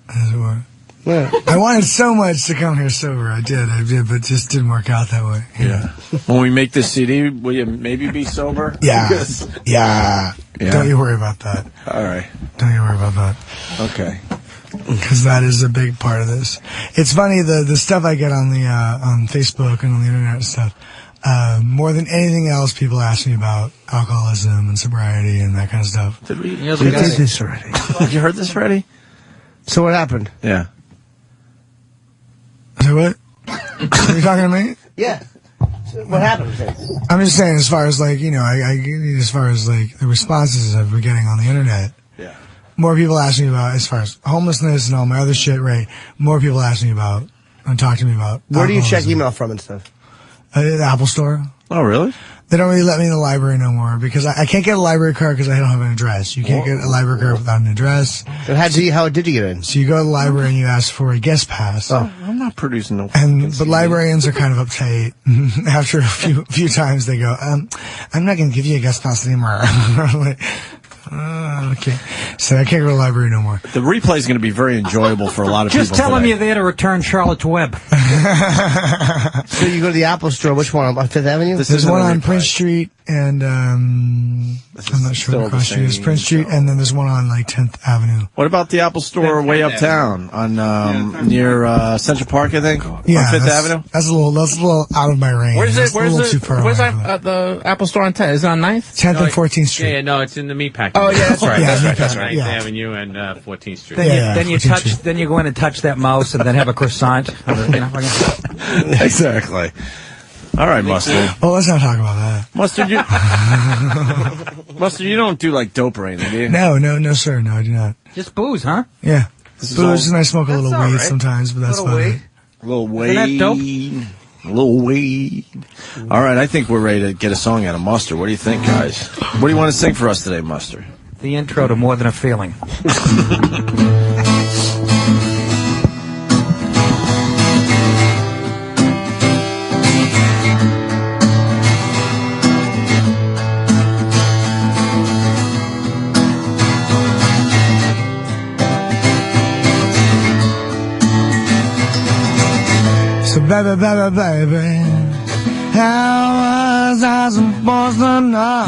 As it were. Yeah. I wanted so much to come here sober. I did, but it just didn't work out that way. Yeah. When we make this CD, will you maybe be sober? Yeah. Because- Yeah. Don't you worry about that. All right. Don't you worry about that. Okay. Because that is a big part of this. It's funny, the stuff I get on the on Facebook and on the internet and stuff, more than anything else, people ask me about alcoholism and sobriety and that kind of stuff. Did we? We did this already. You heard this already? So what happened? Yeah. So what? Are you talking to me? Yeah. So what happened? I'm just saying, as far as as far as the responses I've been getting on the internet. Yeah. More people ask me about, as far as homelessness and all my other shit, right? More people ask me about and talk to me about. Where do you check alcoholism. email from and stuff? The Apple Store. Oh, really? They don't really let me in the library no more because I can't get a library card because I don't have an address. You can't get a library card without an address. And how did you get in? So you go to the library and you ask for a guest pass. Oh, I'm not producing no. But librarians are kind of uptight. After a few times, they go, "I'm not going to give you a guest pass anymore." I'm like, Okay. So I can't go to the library no more. The replay is going to be very enjoyable for a lot of Just people. tell them today. you're there to return Charlotte's Web. So you go to the Apple Store. Which one? On Fifth Avenue? There's one on Prince Street, and I'm not sure what the cross street is. Prince Street, and then there's one on like 10th Avenue. What about the Apple Store way uptown on near Central Park? I think. Yeah, on Fifth Avenue. That's a little out of my range. Where's it? That's a Where's little too it? far Where's away. the Apple Store on 10th? Is it on 9th? 10th and 14th Street. Yeah, no, it's in the meatpacking. Oh, yeah, that's right. Yeah, That's right. meatpacking, That's right. yeah. 9th Avenue and 14th Street. Then you go in and touch that mouse, and then have a croissant. Exactly. All right, Mustard. Oh, let's not talk about that. Mustard, you don't do like dope or anything, do you? No, sir. No, I do not. Just booze, huh? Yeah. This is Booze, and I smoke a little all weed right. sometimes, but that's Little about weed. it. A little weed. Isn't that dope? A little weed. All right, I think we're ready to get a song out of Mustard. What do you think, guys? What do you want to sing for us today, Mustard? The intro to More Than a Feeling. So baby, how was I supposed to know?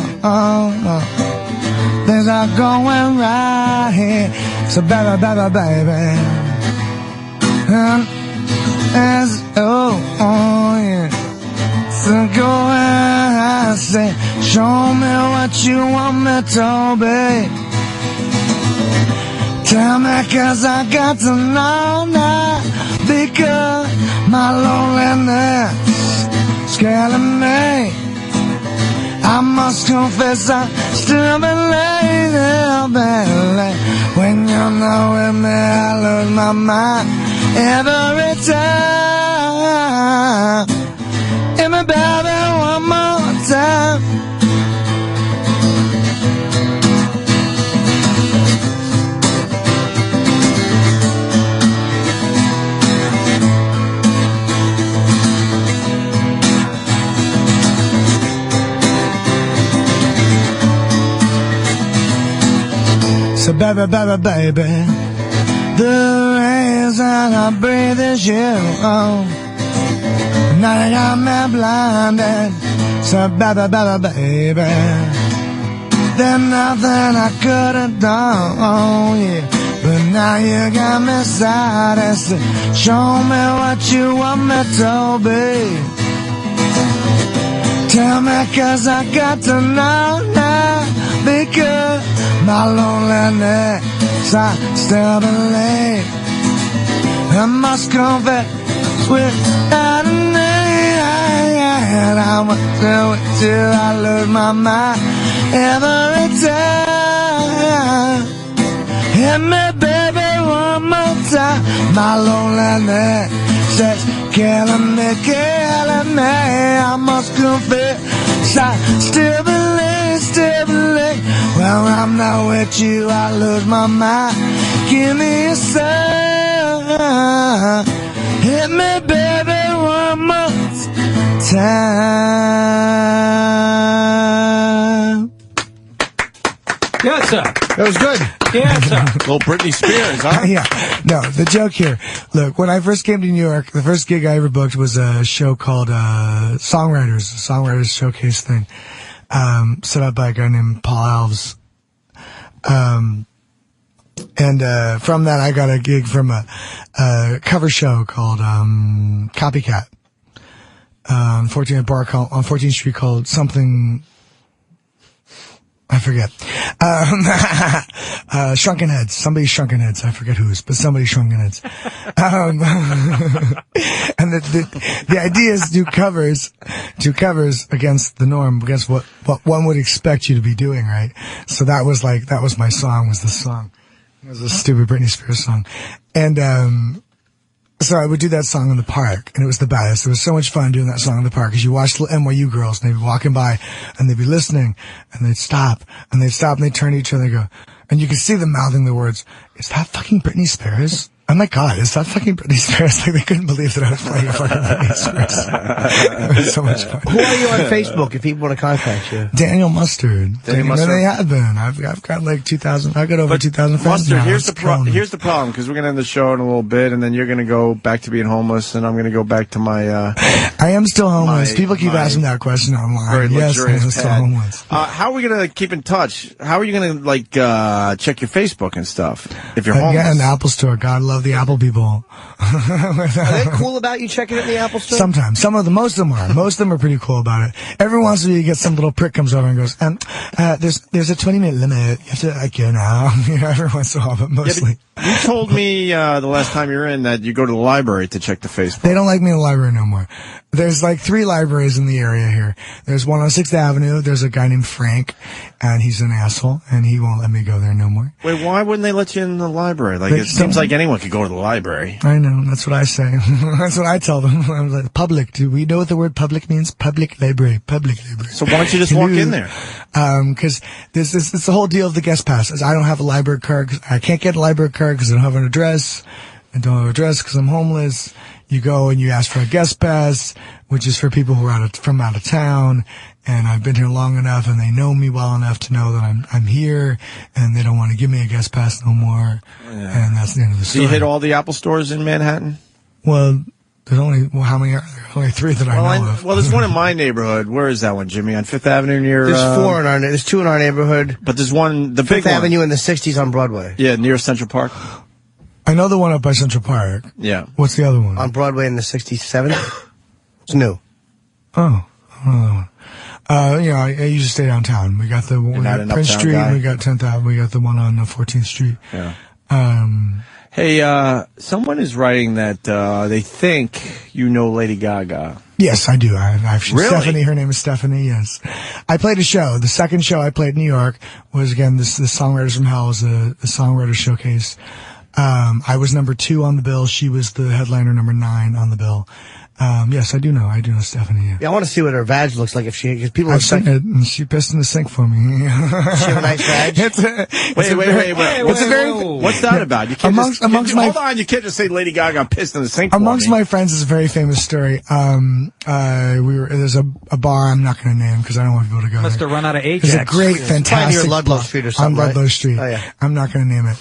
Things are going right here. So baby, yeah. So go ahead, I say, show me what you want me to be. Tell me, 'cause I got to know now, because my loneliness is killing me. I must confess I still believe when you're not with me, I lose my mind every time. Hit me, baby, one more time. So baby, the reason I breathe is you. Oh, now that I'm blinded. So baby, there's nothing I could have done. Oh yeah, but now you got me excited. So show me what you want me to be. Tell me, 'cause I got to know now, because my loneliness, I still believe. I must confess without a name, I want to do, I lose my mind every time. Hit me, baby, one more time. My loneliness is killing me. I must confess, I still believe. When I'm not with you, I lose my mind. Give me a sign. Hit me, baby, one more time. Yes, sir. That was good. Yes, sir. Little Britney Spears, huh? Yeah. No, the joke here. Look, when I first came to New York, the first gig I ever booked was a show called Songwriters Showcase thing. Set up by a guy named Paul Alves. From that I got a gig from a cover show called Copycat. On 14th Street called something, I forget. Shrunken Heads. Somebody's Shrunken Heads. I forget whose, but somebody's Shrunken Heads. And the idea is to do covers against the norm, against what one would expect you to be doing, right? So that was my song, was the song. It was a stupid Britney Spears song. And, so I would do that song in the park, and it was the best. It was so much fun doing that song in the park, because you watch little NYU girls, and they'd be walking by, and they'd be listening, and they'd stop, and they'd turn to each other and go, and you could see them mouthing the words, "Is that fucking Britney Spears?" Oh my God, is that fucking Britney Spears? Like, they couldn't believe that I was playing a fucking Britney Spears. It was so much fun. Who are you on Facebook if people want to contact you? Daniel Mustard. Daniel Mustard. They have been. I've got like 2,000. I've got over 2,000 friends Mustard, now. here's the problem, because we're going to end the show in a little bit, and then you're going to go back to being homeless, and I'm going to go back to my... I am still homeless. People keep asking that question online. Very Yes, I am luxurious still pad. homeless. How are we going to keep in touch? How are you going to, like, check your Facebook and stuff if you're homeless? Yeah, in the Apple Store. God love the Apple people. Are they cool about you checking it in the Apple Store? Sometimes. Most of them are. Most of them are pretty cool about it. Every once in a while you get some little prick comes over and goes, there's a 20-minute limit. You have to, go now. Every once in a while, but mostly. Yeah, you told me the last time you were in that you go to the library to check the Facebook. They don't like me in the library no more. There's like 3 libraries in the area here. There's one on 6th Avenue. There's a guy named Frank, and he's an asshole, and he won't let me go there no more. Wait, why wouldn't they let you in the library? Like, it seems like anyone could go to the library. I know. That's what I say. That's what I tell them. I'm like, public. Do we know what the word public means? Public library. Public library. So why don't you just walk in there? Because it's the whole deal of the guest pass. I don't have a library card. I can't get a library card because I don't have an address. I don't have an address because I'm homeless. You go and you ask for a guest pass, which is for people who are from out of town. And I've been here long enough, and they know me well enough to know that I'm here, and they don't want to give me a guest pass no more. Yeah. And that's the end of the story. So you hit all the Apple stores in Manhattan? Well, there's only how many are there? Only 3 that I know of. Well, there's one in my neighborhood. Where is that one, Jimmy? On 5th Avenue near... There's 2 in our neighborhood. But there's one, the big 5th Avenue in the 60s on Broadway. Yeah, near Central Park. I know the one up by Central Park. Yeah. What's the other one? On Broadway in the 67th. It's new. Oh, I don't know that one. I used to stay downtown. We got Prince Street, guy? we got 10th Ave, we got the one on 14th Street. Yeah. Hey, someone is writing that they think you know Lady Gaga. Yes, I do. Really? Stephanie, her name is Stephanie, yes. I played a show. The second show I played in New York was, again, the Songwriters from Hell was a songwriter showcase. I was number 2 on the bill. She was the headliner, number 9 on the bill. Yes, I do know Stephanie. Yeah, I want to see what her vag looks like because people I've seen it, and she pissed in the sink for me. She have a nice vag? Wait. What's that about? You can't hold on, you can't just say Lady Gaga pissed in the sink Amongst my friends is a very famous story. There's a bar I'm not going to name because I don't want people to go Must there. have run out of Ajax. There's a great, fantastic near Ludlow Street or something, on Ludlow right? Street. Oh, yeah. I'm not going to name it.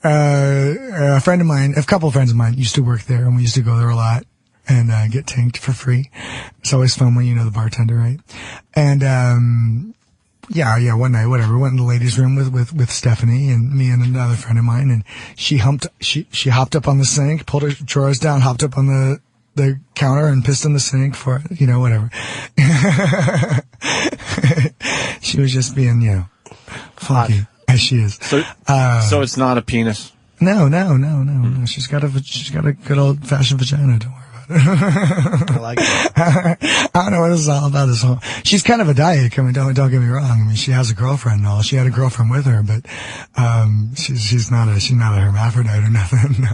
A friend of mine, a couple of friends of mine used to work there, and we used to go there a lot and get tanked for free. It's always fun when you know the bartender, right? And one night, whatever, went in the ladies' room with Stephanie and me and another friend of mine, and she hopped up on the sink, pulled her drawers down, hopped up on the counter and pissed in the sink for, whatever. She was just being, funky, as she is. So it's not a penis? No. She's got a good old-fashioned vagina, don't worry. I like it. I don't know what this is all about. She's kind of a dyke. I mean, don't get me wrong. I mean, she has a girlfriend and all. She had a girlfriend with her, but she's not a hermaphrodite or nothing. No.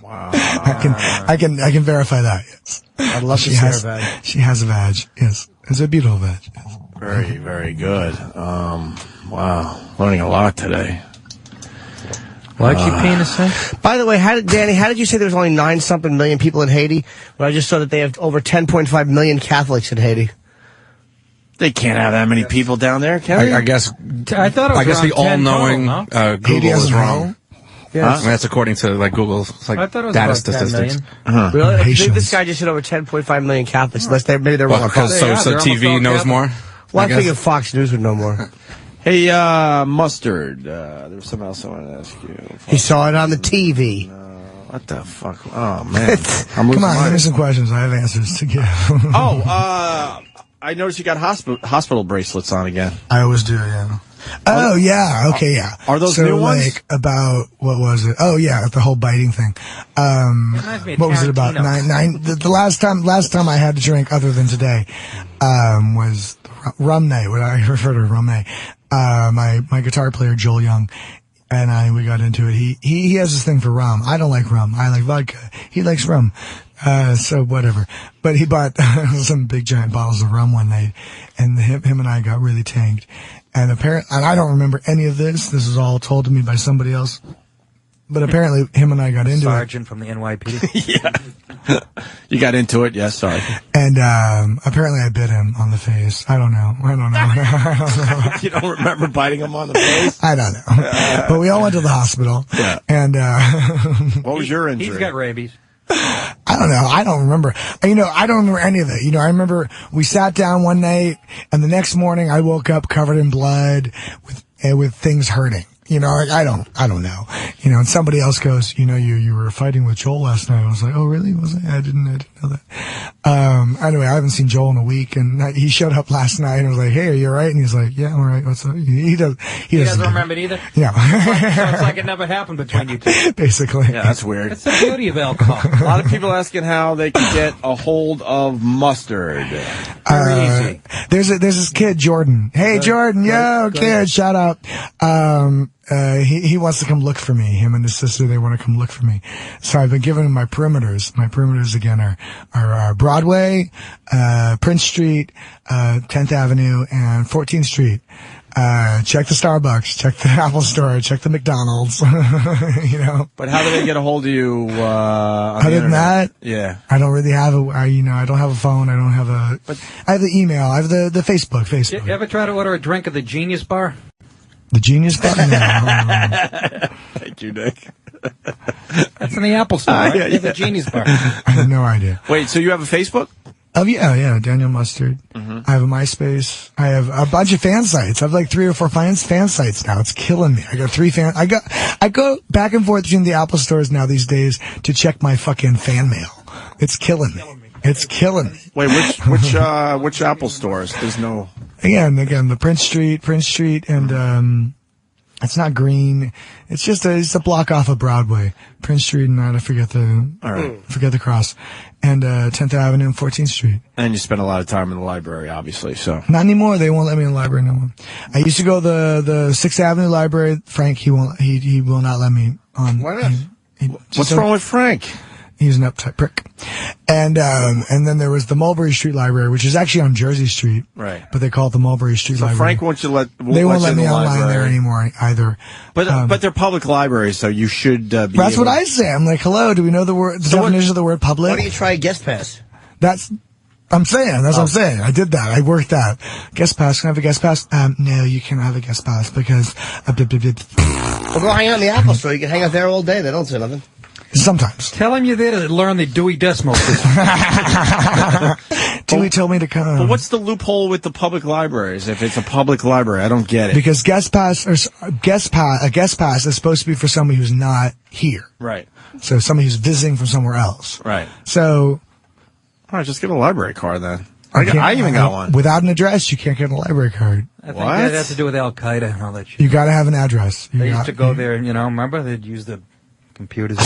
Wow. I can verify that. Yes. I'd love to see her vag. She has a vag. Yes, it's a beautiful vag. Yes. Very, very good. Wow, learning a lot today. Like your penis, eh? By the way, Danny, how did you say there was only 9-something million people in Haiti? Well, I just saw that they have over 10.5 million Catholics in Haiti. They can't have that many people down there, can they? I guess. I thought it was I guess the all-knowing Google is wrong. Yes. I mean, that's according to Google's data statistics. Really? I think this guy just hit over 10.5 million Catholics. Unless maybe they're wrong. Because so TV knows more. Well, I think Fox News would know more. Hey, Mustard, there was something else I wanted to ask you. He saw it on the TV. What the fuck? Oh, man. Come on, give me some questions. I have answers to give. I noticed you got hospital bracelets on again. I always do, yeah. Oh, yeah. Okay, yeah. Are those new ones? Like, about, what was it? Oh, yeah, the whole biting thing. What was it about? The last time I had to drink other than today, was rum night, what I refer to as rum night. My guitar player, Joel Young, and we got into it. He has this thing for rum. I don't like rum. I like vodka. He likes rum. So whatever. But he bought some big giant bottles of rum one night, and him and I got really tanked. And I don't remember any of this. This was all told to me by somebody else. But apparently, him and I got into Sergeant from the NYPD. Yeah. You got into it? Yes, sorry. And apparently I bit him on the face. I don't know. You don't remember biting him on the face? I don't know. But we all went to the hospital. Yeah. And what was your injury? He's got rabies. I don't know. I don't remember. I don't remember any of it. I remember we sat down one night, and the next morning I woke up covered in blood with things hurting. I don't know. And somebody else goes, you were fighting with Joel last night. I was like, oh, really? Was I? I didn't know that. Anyway, I haven't seen Joel in a week, and he showed up last night and was like, hey, are you all right? And he's like, yeah, I'm all right. What's up? He doesn't remember it either? Yeah. So it's like it never happened between you two. Basically. Yeah, that's weird. That's the beauty of alcohol. A lot of people asking how they can get a hold of mustard. Very easy. There's this kid, Jordan. Hey, Jordan. Kid, shout out. He wants to come look for me. Him and his sister, they want to come look for me. So I've been giving him my perimeters. My perimeters again are Broadway, Prince Street, 10th Avenue, and 14th Street. Check the Starbucks, check the Apple Store, check the McDonald's. But how do they get a hold of you? Other than that, yeah, I don't really have I don't have a phone. I don't have I have the email. I have the Facebook. You ever try to order a drink at the Genius Bar? The Genius Bar? No. Thank you, Nick. That's in the Apple Store, right? Yeah. The Genius Bar. I have no idea. Wait, so you have a Facebook? Oh, yeah, Daniel Mustard. Mm-hmm. I have a MySpace. I have a bunch of fan sites. I have like 3 or 4 fan sites now. It's killing me. I got 3 fan. I go back and forth between the Apple stores now these days to check my fucking fan mail. It's killing me. It's killing me. Wait, which Apple stores? There's no. Again, the Prince Street, and it's not Green. It's just it's a block off of Broadway, Prince Street, and I forget the cross, and 10th Avenue and 14th Street. And you spend a lot of time in the library, obviously. So not anymore. They won't let me in the library no more. I used to go to the 6th Avenue library. Frank, he will not let me on. Why not? What's wrong with Frank? He's an uptight prick. And then there was the Mulberry Street Library, which is actually on Jersey Street. Right. But they call it the Mulberry Street Library. Frank won't They won't let me online there anymore either. But they're public libraries, so you should be That's what I say. I'm like, hello, do we know the definition of the word public? Why don't you try a guest pass? That's what I'm saying. I did that. I worked that. Guest pass. Can I have a guest pass? No, you can't have a guest pass because... Well, go hang out in the Apple Store. You can hang out there all day. They don't say nothing. Sometimes. Tell him you're there to learn the Dewey Decimal System. Dewey told me to come. But what's the loophole with the public libraries? If it's a public library, I don't get it. Because a guest pass is supposed to be for somebody who's not here. Right. So somebody who's visiting from somewhere else. Right. So. All right, just get a library card then. I even got one. Without an address, you can't get a library card. I think that has to do with Al-Qaeda and all that shit. You got to have an address. They used to go there and, remember? They'd use the computers.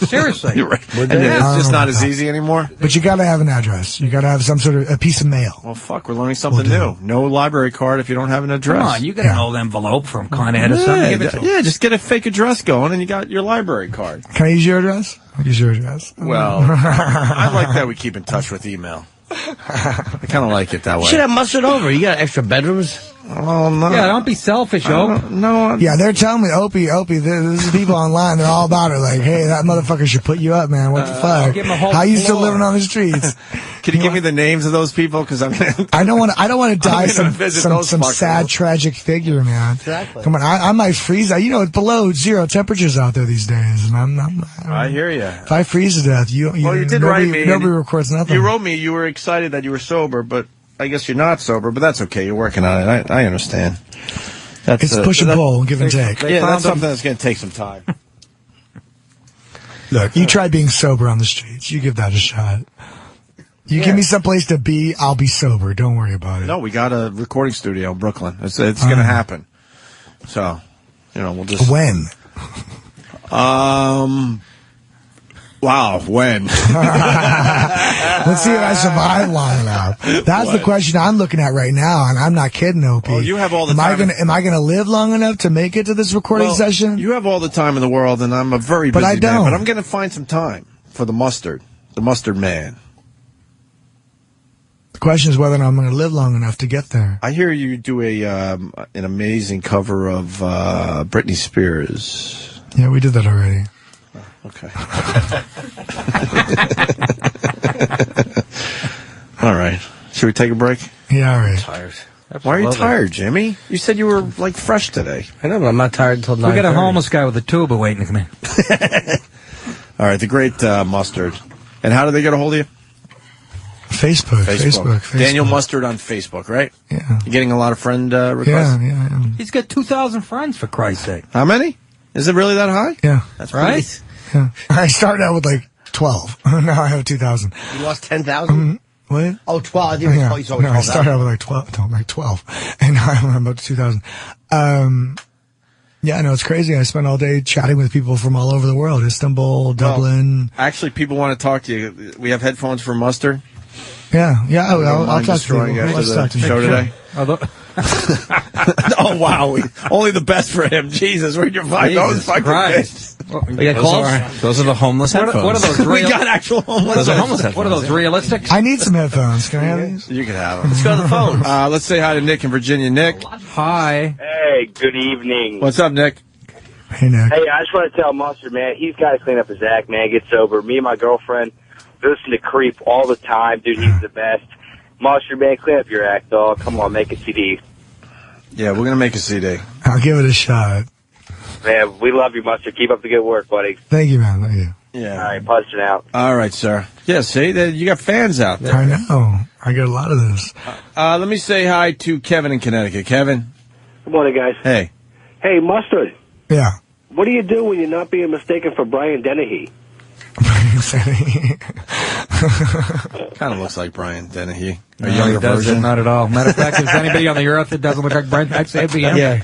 Seriously. You're right. And it's just not as easy anymore? But you got to have an address. You got to have some sort of a piece of mail. Well, fuck, we're learning something new. No library card if you don't have an address. Come on, you got an old envelope from Con Ed or something. Give it to them. Yeah, just get a fake address going and you got your library card. Can I use your address? I'll use your address. Well, I like that we keep in touch with email. I kind of like it that way. You should have Mustard over. You got extra bedrooms? Oh, no. Yeah, don't be selfish, Opie. No. Yeah, they're telling me, Opie, there's people online, they're all about it. Like, hey, that motherfucker should put you up, man. What the fuck? How you still living on the streets? Can you give me the names of those people? Because I don't want to die some sad, tragic figure, man. Exactly. Come on, I might freeze. It's below 0 temperatures out there these days, and I hear you. If I freeze to death, you did write me. Nobody records nothing. You wrote me. You were excited that you were sober, but I guess you're not sober. But that's okay. You're working on it. I understand. It's push and pull, give and take. Yeah, that's something that's going to take some time. Look, you try being sober on the streets. You give that a shot. You give me some place to be, I'll be sober. Don't worry about it. No, we got a recording studio in Brooklyn. It's going to happen. So, we'll just... When? Wow, when? Let's see if I survive long enough. That's the question I'm looking at right now, and I'm not kidding, Opie. Well, you have all the time. Am I gonna live long enough to make it to this recording session? You have all the time in the world, and I'm a very busy man. But I'm gonna find some time for the mustard man. The question is whether or not I'm gonna live long enough to get there. I hear you do an amazing cover of Britney Spears. Yeah, we did that already. Okay. All right. Should we take a break? Yeah, all right. Tired. Why are you tired, Jimmy? You said you were, like, fresh today. I know, but I'm not tired until 9:30. We got a homeless guy with a tuba waiting to come in. All right, the great Mustard. And how do they get a hold of you? Facebook. Daniel Mustard on Facebook, right? Yeah. You getting a lot of friend requests? Yeah. He's got 2,000 friends, for Christ's sake. How many? Is it really that high? Yeah. That's right. Yeah. I started out with like 12. Now I have 2,000. You lost 10,000? What? Oh, 12. I think Yeah. it's always No, I started out with like 12. And now I'm up to 2,000. Yeah, no, it's crazy. I spend all day chatting with people from all over the world. Istanbul, Dublin. Well, actually, people want to talk to you. We have headphones for Mustard. Yeah. I'll talk to you. After Let's the talk to you. show today. Oh, wow. Only the best for him. Jesus, where'd you find those fucking things? Those are the homeless headphones. What are those? We got actual homeless Those are homeless What are headphones. those, realistic? I need some headphones. Can I have these? You can have them. Let's go to the phone. Let's say hi to Nick in Virginia. Nick. Hi. Hey, good evening. What's up, Nick? Hey, Nick. Hey, I just want to tell Mustard, man, he's got to clean up his act, man. Get sober. Me and my girlfriend listen to Creep all the time. Dude, he's the best. Mustard, man, clean up your act, dog. Come on, make a CD. Yeah, we're going to make a CD. I'll give it a shot. Man, we love you, Mustard. Keep up the good work, buddy. Thank you, man. Thank you. Yeah. All right, busting out. All right, sir. Yeah, see, you got fans out there. I know. I get a lot of this. Let me say hi to Kevin in Connecticut. Kevin. Good morning, guys. Hey. Hey, Mustard. Yeah. What do you do when you're not being mistaken for Brian Dennehy? Kind of looks like Brian Dennehy. A No, younger he doesn't. version. Not at all. Matter of fact, if there's anybody on the earth that doesn't look like Brent, I'd say it'd be him. Yeah.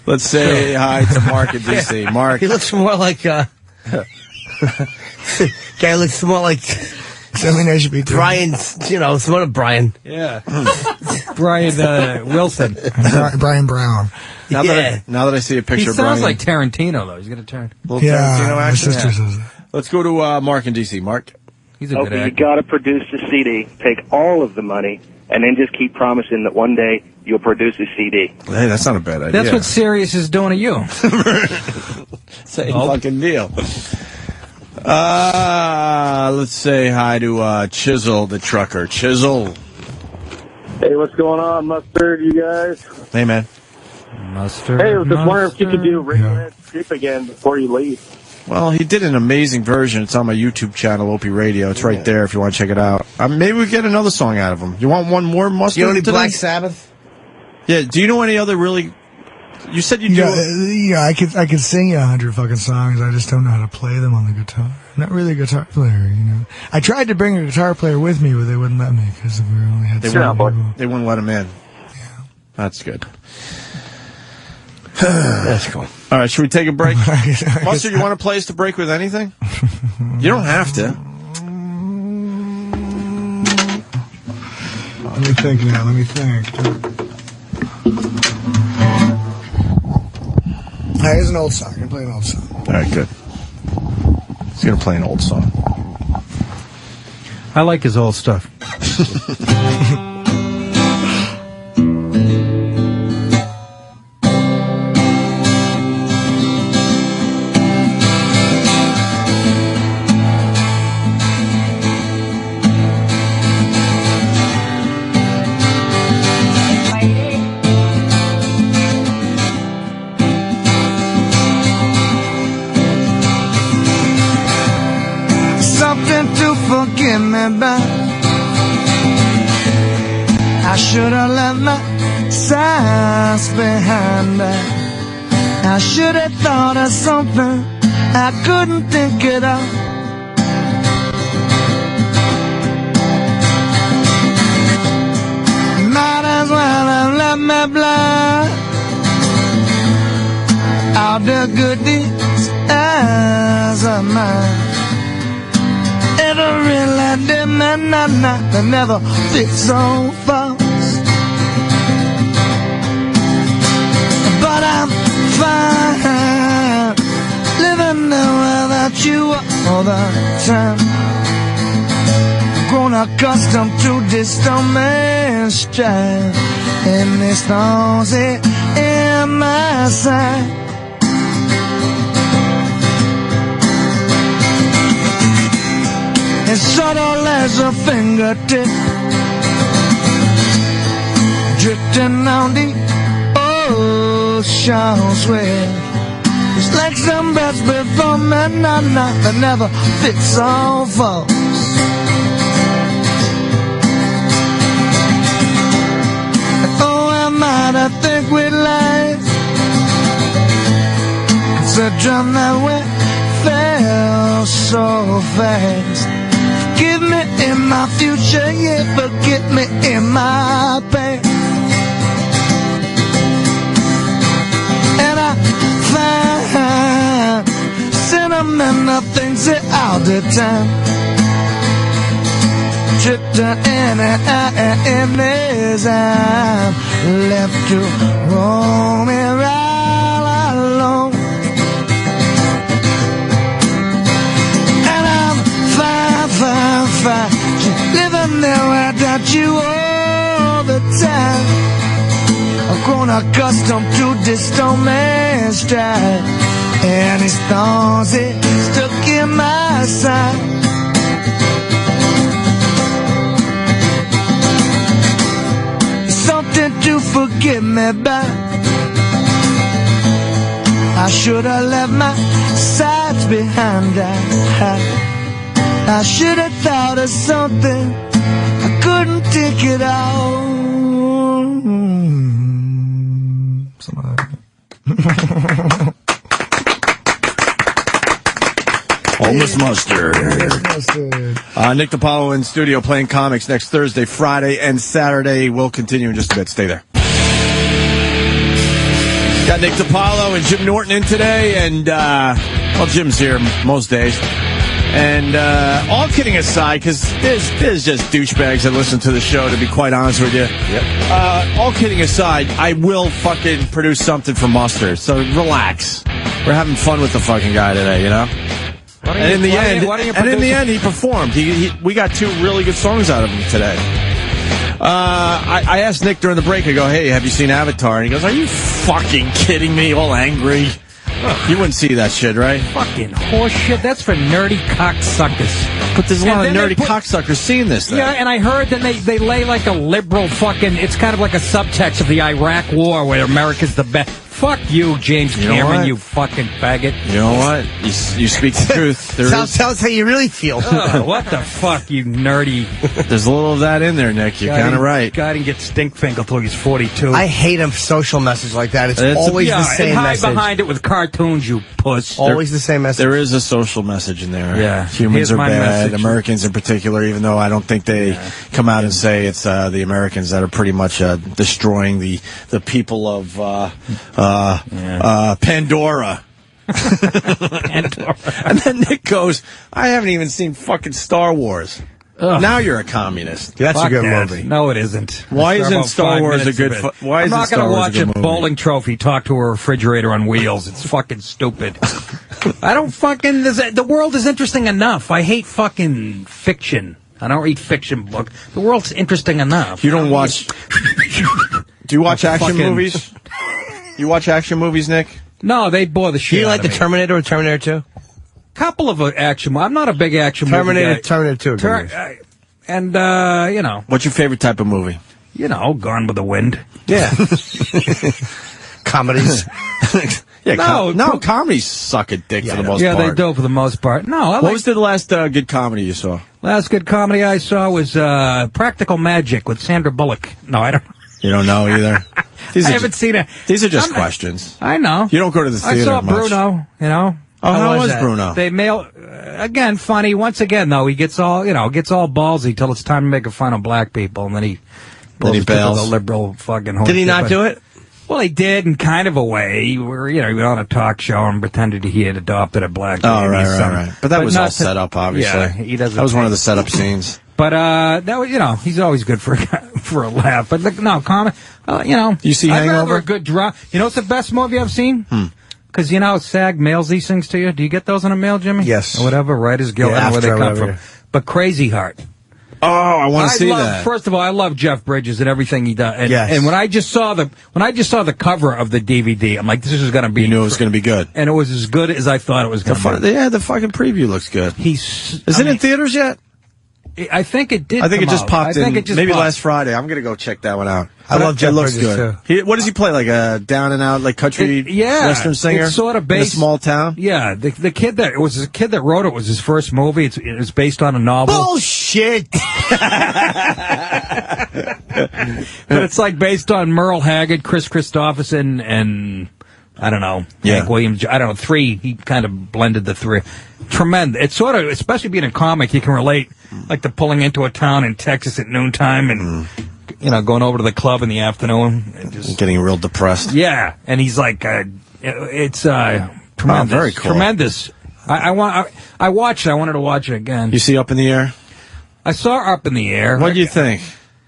Let's say hi to Mark in D.C. Mark. He looks more like, guy looks more like Something I should be doing. Brian, sort of Brian. Yeah. Brian Wilson. Brian Brown. Now that I see a picture He of sounds Brian. like Tarantino, though. He's going to turn. Little Yeah, Tarantino my action. sister says that. Let's go to Mark in D.C. Mark. He's a good Opie, you actor. got to produce the CD, take all of the money, and then just keep promising that one day you'll produce a CD. Hey, that's not a bad idea. That's what Sirius is doing to you. Same fucking deal. Let's say hi to Chisel, the trucker. Chisel. Hey, what's going on, Mustard, you guys? Hey, man. Mustard. Hey, I was just wondering if you could do Yeah. Radiohead Creep again before you leave. Well, he did an amazing version. It's on my YouTube channel, Opie Radio. It's right there if you want to check it out. Maybe we get another song out of him. You want one more, Mustard? You know any today? Black Sabbath? Yeah. Do you know any other really? You said you do. Yeah, I could sing you 100 fucking songs. I just don't know how to play them on the guitar. I'm not really a guitar player, you know. I tried to bring a guitar player with me, but they wouldn't let me because we only had They seven people. They wouldn't let him in. Yeah. That's good. That's cool. All right, should we take a break? Mustard, you want to play us to break with anything? You don't have to. Let me think now. Let me think. Here's an old song. I'm going to play an old song. All right, good. He's going to play an old song. I like his old stuff. Something to forgive me by. I should have left my signs behind me. I should have thought of something I couldn't think it of. Might as well have left me blind. All the good deeds as of mine. Ever really did me not, they never fit so false. But I'm fine, living there without you all the time. Grown accustomed to this stormy strife, and this storm's in my side. as subtle as a fingertip, drifting on the ocean's wave. It's like some birds before me, that never fits all folks. Oh, am I to think we life? Such a night we fell so fast. Forgive me in my future, yeah, forget me in my past. And I find sentimental things all the time. Tripped in as I'm left to roam right alone. And I'm fine, living there without you all the time. I've grown accustomed to this man's stride, and his thorns it stuck in my side. Something to forgive me by. I should have left my sides behind. I should have thought of something. I couldn't take it out. Almost Mustard. Nick DiPaolo in studio playing comics next Thursday, Friday, and Saturday. We'll continue in just a bit. Stay there. Got Nick DiPaolo and Jim Norton in today, and, well, Jim's here most days. And all kidding aside, because there's just douchebags that listen to the show, to be quite honest with you. Yep. All kidding aside, I will fucking produce something for Mustard, so relax. We're having fun with the fucking guy today, you know? And in the end, he performed. We got 2 really good songs out of him today. I asked Nick during the break, I go, hey, have you seen Avatar? And he goes, are you fucking kidding me? All angry. You wouldn't see that shit, right? Fucking horseshit. That's for nerdy cocksuckers. But there's a lot of nerdy cocksuckers seeing this thing. Yeah, and I heard that they lay like a liberal fucking... It's kind of like a subtext of the Iraq War where America's the best. Fuck you, James Cameron, you fucking faggot. You know what? You speak the truth. Tell us how you really feel. What the fuck, you nerdy... There's a little of that in there, Nick. You're kind of right. Guy didn't get stinkfingered till he's 42. I hate a social message like that. It's always the same and message. hide behind it with cartoons, you puss. Always the same message. There is a social message in there. Yeah. Humans are bad. Message. Americans in particular, even though I don't think they come out and say it's the Americans that are pretty much destroying the people of Pandora. And then Nick goes, I haven't even seen fucking Star Wars. Ugh. Now you're a communist. That's a good movie. No, it isn't. Why isn't Star Wars a good movie? I'm not going to watch a bowling trophy talk to a refrigerator on wheels. It's fucking stupid. I don't fucking... The world is interesting enough. I hate fucking fiction. I don't read fiction book. The world's interesting enough. You don't watch... Do you watch action movies? You watch action movies, Nick? No, they bore the shit. Do you like the Terminator or Terminator 2? Couple of action. I'm not a big action movie guy. Terminator 2. And you know. What's your favorite type of movie? You know, Gone with the Wind. Yeah. Comedies. Yeah, comedies suck a dick for the most part. Yeah, they do for the most part. No, what was the last good comedy you saw? Last good comedy I saw was Practical Magic with Sandra Bullock. No, I don't. You don't know either? I haven't seen it. These are just questions. I know. You don't go to the theater I saw much. Bruno, you know. Oh, how was Bruno? They mail, again, funny. Once again, though, he gets all ballsy till it's time to make fun of black people, and then he bails. The liberal fucking horse. Did he not do it? Well, he did in kind of a way. He went on a talk show and pretended he had adopted a black baby. Oh, right. But that was all set up, obviously. Yeah, he doesn't. That was one of the setup scenes. But that was, he's always good for a laugh. But no, comment. You see I'd Hangover? rather a good drama. You know what's the best movie I've seen? Because you know how SAG mails these things to you. Do you get those in the mail, Jimmy? Yes. Or whatever. Writers Guild. I don't know where they come from. But Crazy Heart. Oh, I want to see that. First of all, I love Jeff Bridges and everything he does. And, yes. And when I just saw the cover of the DVD, I'm like, this is going to be. You knew it was going to be good. And it was as good as I thought it was going to be. Yeah, the fucking preview looks good. Is it in theaters yet? I think it did. I think it just popped in. Maybe popped. last Friday. I'm gonna go check that one out. I love Jeff It looks Bridges, good. What does he play? Like a down and out, like country western singer? It's sort of based in a small town. Yeah, the kid that wrote it was his first movie. It was based on a novel. Bullshit. But it's like based on Merle Haggard, Chris Christopherson, and I don't know, Hank Williams. I don't know, three. He kind of blended the three. Tremendous. It's sort of, especially being a comic, you can relate, like the pulling into a town in Texas at noontime and, going over to the club in the afternoon. And just getting real depressed. Yeah. And he's like, it's tremendous. Very cool. Tremendous. I watched it. I wanted to watch it again. You see Up in the Air? I saw Up in the Air. What do you think?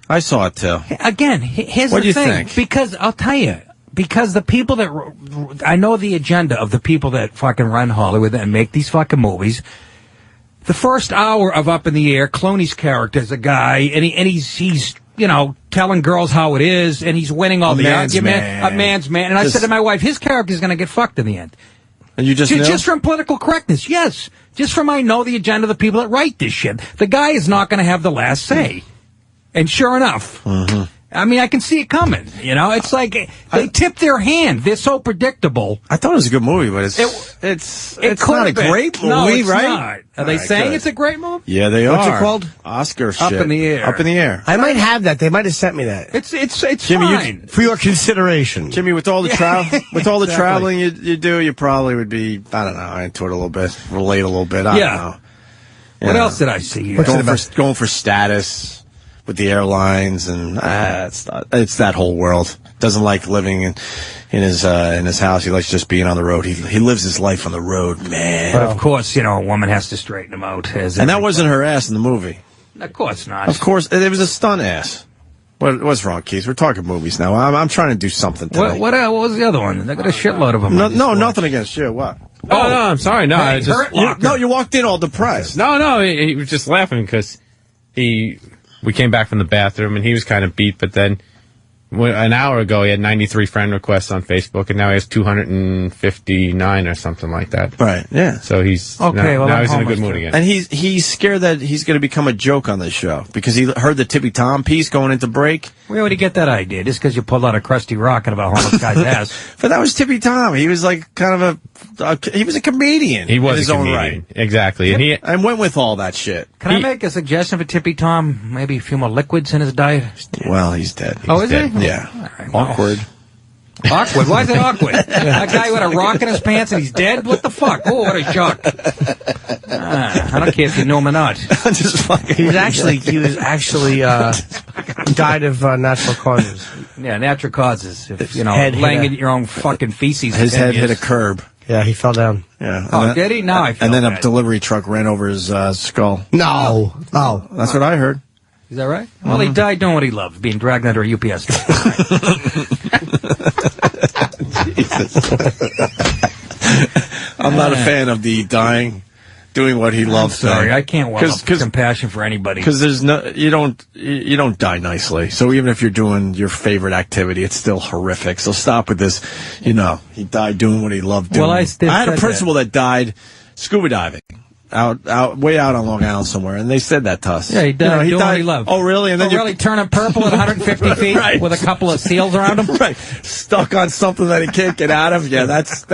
I saw it too. Again, here's what the do you thing. think? Because I'll tell you, because the people that I know the agenda of the people that fucking run Hollywood and make these fucking movies. The first hour of Up in the Air, Clooney's character is a guy, and he's telling girls how it is, and he's winning all the argument. A man's man. And I said to my wife, his character's going to get fucked in the end. And you just knew? Just from political correctness, yes. Just from I know the agenda of the people that write this shit. The guy is not going to have the last say. And sure enough, I mean, I can see it coming. It's like they tip their hand. They're so predictable. I thought it was a good movie, but it's not a great movie, no, it's right? Not. Are they saying it's a great movie? Yeah, they are. What's it called? Oscar shit. Up in the Air. Up in the Air. I might have that. They might have sent me that. It's Jimmy, fine. For your consideration. Jimmy, with all the traveling you do, you probably would be, I don't know, into it a little bit, relate a little bit. I don't know. What else did I see? Going for status with the airlines, and it's that whole world. Doesn't like living in his house. He likes just being on the road. He lives his life on the road, man. But of course, a woman has to straighten him out. And that wasn't her ass in the movie. Of course not. Of course, it was a stunt ass. What's wrong, Keith? We're talking movies now. I'm trying to do something today. What was the other one? They got a shitload of them. No, nothing against you. What? Oh, no, I'm sorry. No, Hey, you walked in all depressed. No, he was just laughing because we came back from the bathroom and he was kind of beat, but then an hour ago he had 93 friend requests on Facebook and now he has 259 or something like that. Right, yeah. So he's okay, now he's in a good mood again. And he's scared that he's going to become a joke on this show because he heard the Tippy Tom piece going into break. Where would he get that idea? Just because you pulled out a crusty rock and about a homeless guy's ass. But that was Tippy Tom. He was like kind of he was a comedian. He was in his a own comedian. right. Exactly. And went with all that shit. Can I make a suggestion for Tippy Tom? Maybe a few more liquids in his diet? Well, he's dead. Is he? Yeah. Right, Awkward. Awkward? Why is it awkward? That guy with a rock in his pants and he's dead? What the fuck? Oh, what a shock. I don't care if you know him or not. He was actually died of natural causes. Yeah, natural causes. If, laying in your own fucking feces. His head hit a curb. Yeah, he fell down. Yeah. Oh, did he? Now I feel And then bad. a delivery truck ran over his skull. No. Oh. That's what I heard. Is that right? Well, he died doing what he loved, being dragged under a UPS truck. I'm not a fan of the dying, doing what he loves. Sorry, I can't well up compassion for anybody. Because you don't die nicely. So even if you're doing your favorite activity, it's still horrific. So stop with this. He died doing what he loved doing. Well, I had a principal that died scuba diving. Way out on Long Island somewhere, and they said that to us. Yeah, he died doing what he loved. Oh, really? And then really turning purple at 150 feet right. with a couple of seals around him? Right. Stuck on something that he can't get out of? Yeah, that's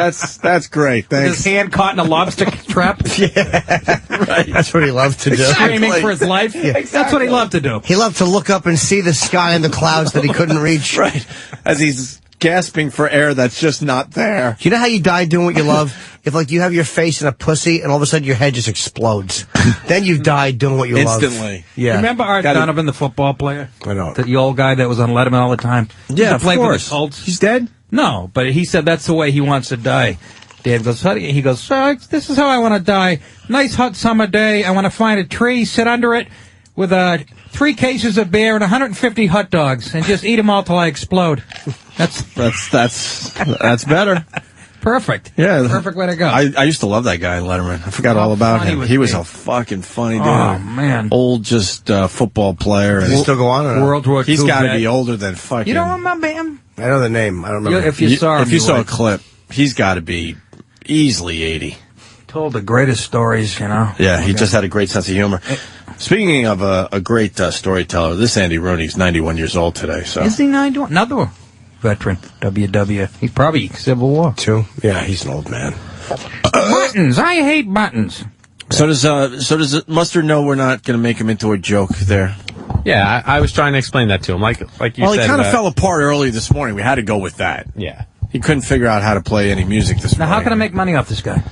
great. Thanks. With his hand caught in a lobster trap? Yeah. Right. That's what he loved to do. Screaming for his life? Yeah. Exactly. That's what he loved to do. He loved to look up and see the sky and the clouds that he couldn't reach. Right. As he's gasping for air that's just not there. You know how you die doing what you love? If, you have your face in a pussy and all of a sudden your head just explodes. Then you've died doing what you love. Instantly. Yeah. Remember Art Donovan, the football player? I know. The old guy that was on Letterman all the time? Yeah, of course. course. For the Colts. He's dead? No, but he said that's the way he wants to die. Dave goes, he goes, this is how I want to die. Nice hot summer day. I want to find a tree, sit under it with 3 cases of beer and 150 hot dogs and just eat them all till I explode. That's better. Perfect. Yeah. Perfect way to go. I used to love that guy in Letterman. I forgot all about him. He was a fucking funny dude. Oh, man. Old, just football player. Does he still go on or not? World War II. He's got to vet. be older than fucking... You don't remember him? I know the name. I don't remember. If you saw him, If you saw a clip, he's got to be easily 80. Told the greatest stories, Yeah, he just had a great sense of humor. Speaking of a great storyteller, this Andy Rooney's 91 years old today. So Is he 91? Another veteran, WWF. He's probably Civil War. Too? Yeah, he's an old man. Buttons. I hate buttons. So does Mustard know we're not going to make him into a joke there? Yeah, I was trying to explain that to him. Like you said. Well, he kind of fell apart early this morning. We had to go with that. Yeah. He couldn't figure out how to play any music this Now, morning. how can I make money off this guy?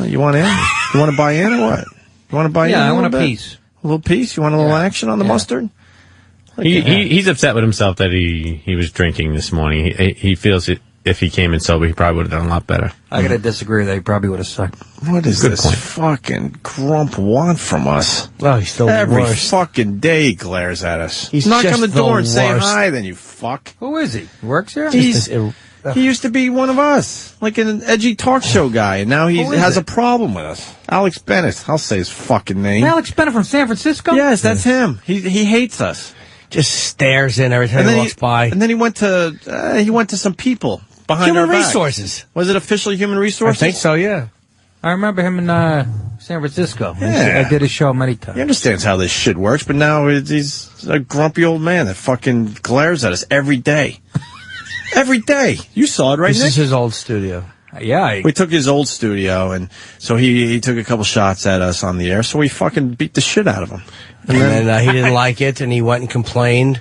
You want in? You want to buy in or what? You want to buy in? Yeah, I want a bit? piece. A little piece? You want a little action on the Mustard? He's upset with himself that he was drinking this morning. He feels if he came in sober, he probably would have done a lot better. I gotta disagree that he probably would have sucked. What does Good this point. fucking grump want from us? Oh, he's still Every worst. fucking day he glares at us. He's knock just on the door the and say worst. hi, then you fuck. Who is he? Works here? He used to be one of us, like an edgy talk show guy, and now he Who is has it? a problem with us. Alex Bennett. I'll say his fucking name. Alex Bennett from San Francisco? Yes, that's him. He hates us. Just stares in every time he walks by. And then he went to some people behind Human our back. resources. Was it officially Human I Resources? think so, yeah. I remember him in San Francisco. Yeah. I did a show many times. He understands how this shit works, but now he's a grumpy old man that fucking glares at us every day. Every day. You saw it, right, This Nick? is his old studio. Yeah. We took his old studio, and so he took a couple shots at us on the air, so we fucking beat the shit out of him. And then he didn't like it, and he went and complained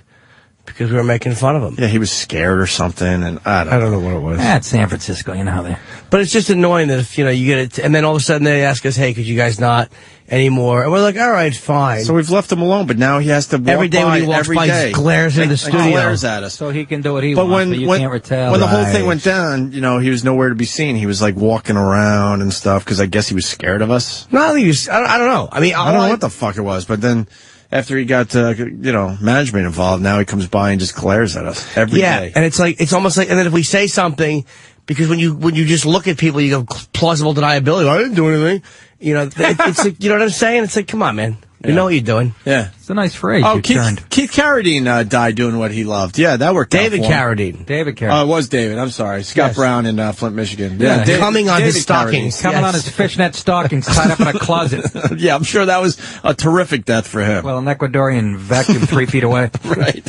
because we were making fun of him. Yeah, he was scared or something, and I don't know what it was. That's San Francisco, you know how they... But it's just annoying that if, you get it, and then all of a sudden they ask us, hey, could you guys not anymore? And we're like, all right, fine. So we've left him alone, but now he has to walk Every day by when he walks every by, day. he glares into the studio. Glares at us. So he can do what he But wants, but you can't retaliate. when the whole thing went down, he was nowhere to be seen. He was like walking around and stuff because I guess he was scared of us. No, I think he was, I don't know. I mean, I don't know what the fuck it was, but then after he got management involved, now he comes by and just glares at us every day. And it's almost like, and then if we say something, because when you just look at people, you go plausible deniability. I didn't do anything. It's like, you know what I'm saying? It's like, come on, man. You know what you're doing. Yeah. It's a nice phrase. Oh, you turned. Keith Carradine died doing what he loved. Yeah, that worked David out for him. Carradine. David Carradine. Oh, it was David. I'm sorry. Scott Yes. Brown in Flint, Michigan. Yeah, coming on David his stockings. Carradine. Coming on his fishnet stockings tied up in a closet. Yeah, I'm sure that was a terrific death for him. Well, an Ecuadorian vacuum 3 feet away. Right.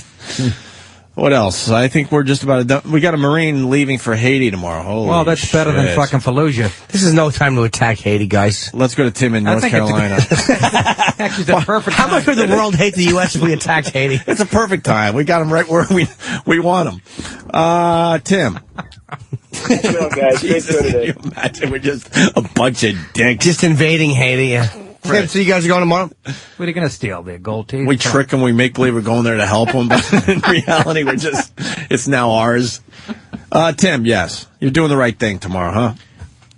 What else? I think we're just about done. We got a Marine leaving for Haiti tomorrow. Holy Well, that's better than shit. fucking Fallujah. This is no time to attack Haiti, guys. Let's go to Tim in North think it's a Carolina. Actually, the perfect How time. much would the world hate the U.S. if we attacked Haiti? It's a perfect time. We got him right where we want him. Tim. guys? Great show today. You imagine we're just a bunch of dicks. Just invading Haiti, yeah. Right. So you guys are going tomorrow? What are you going to steal? Their gold teeth? We trick them. We make believe we're going there to help them, but in reality, it's now ours. Tim, yes. You're doing the right thing tomorrow, huh?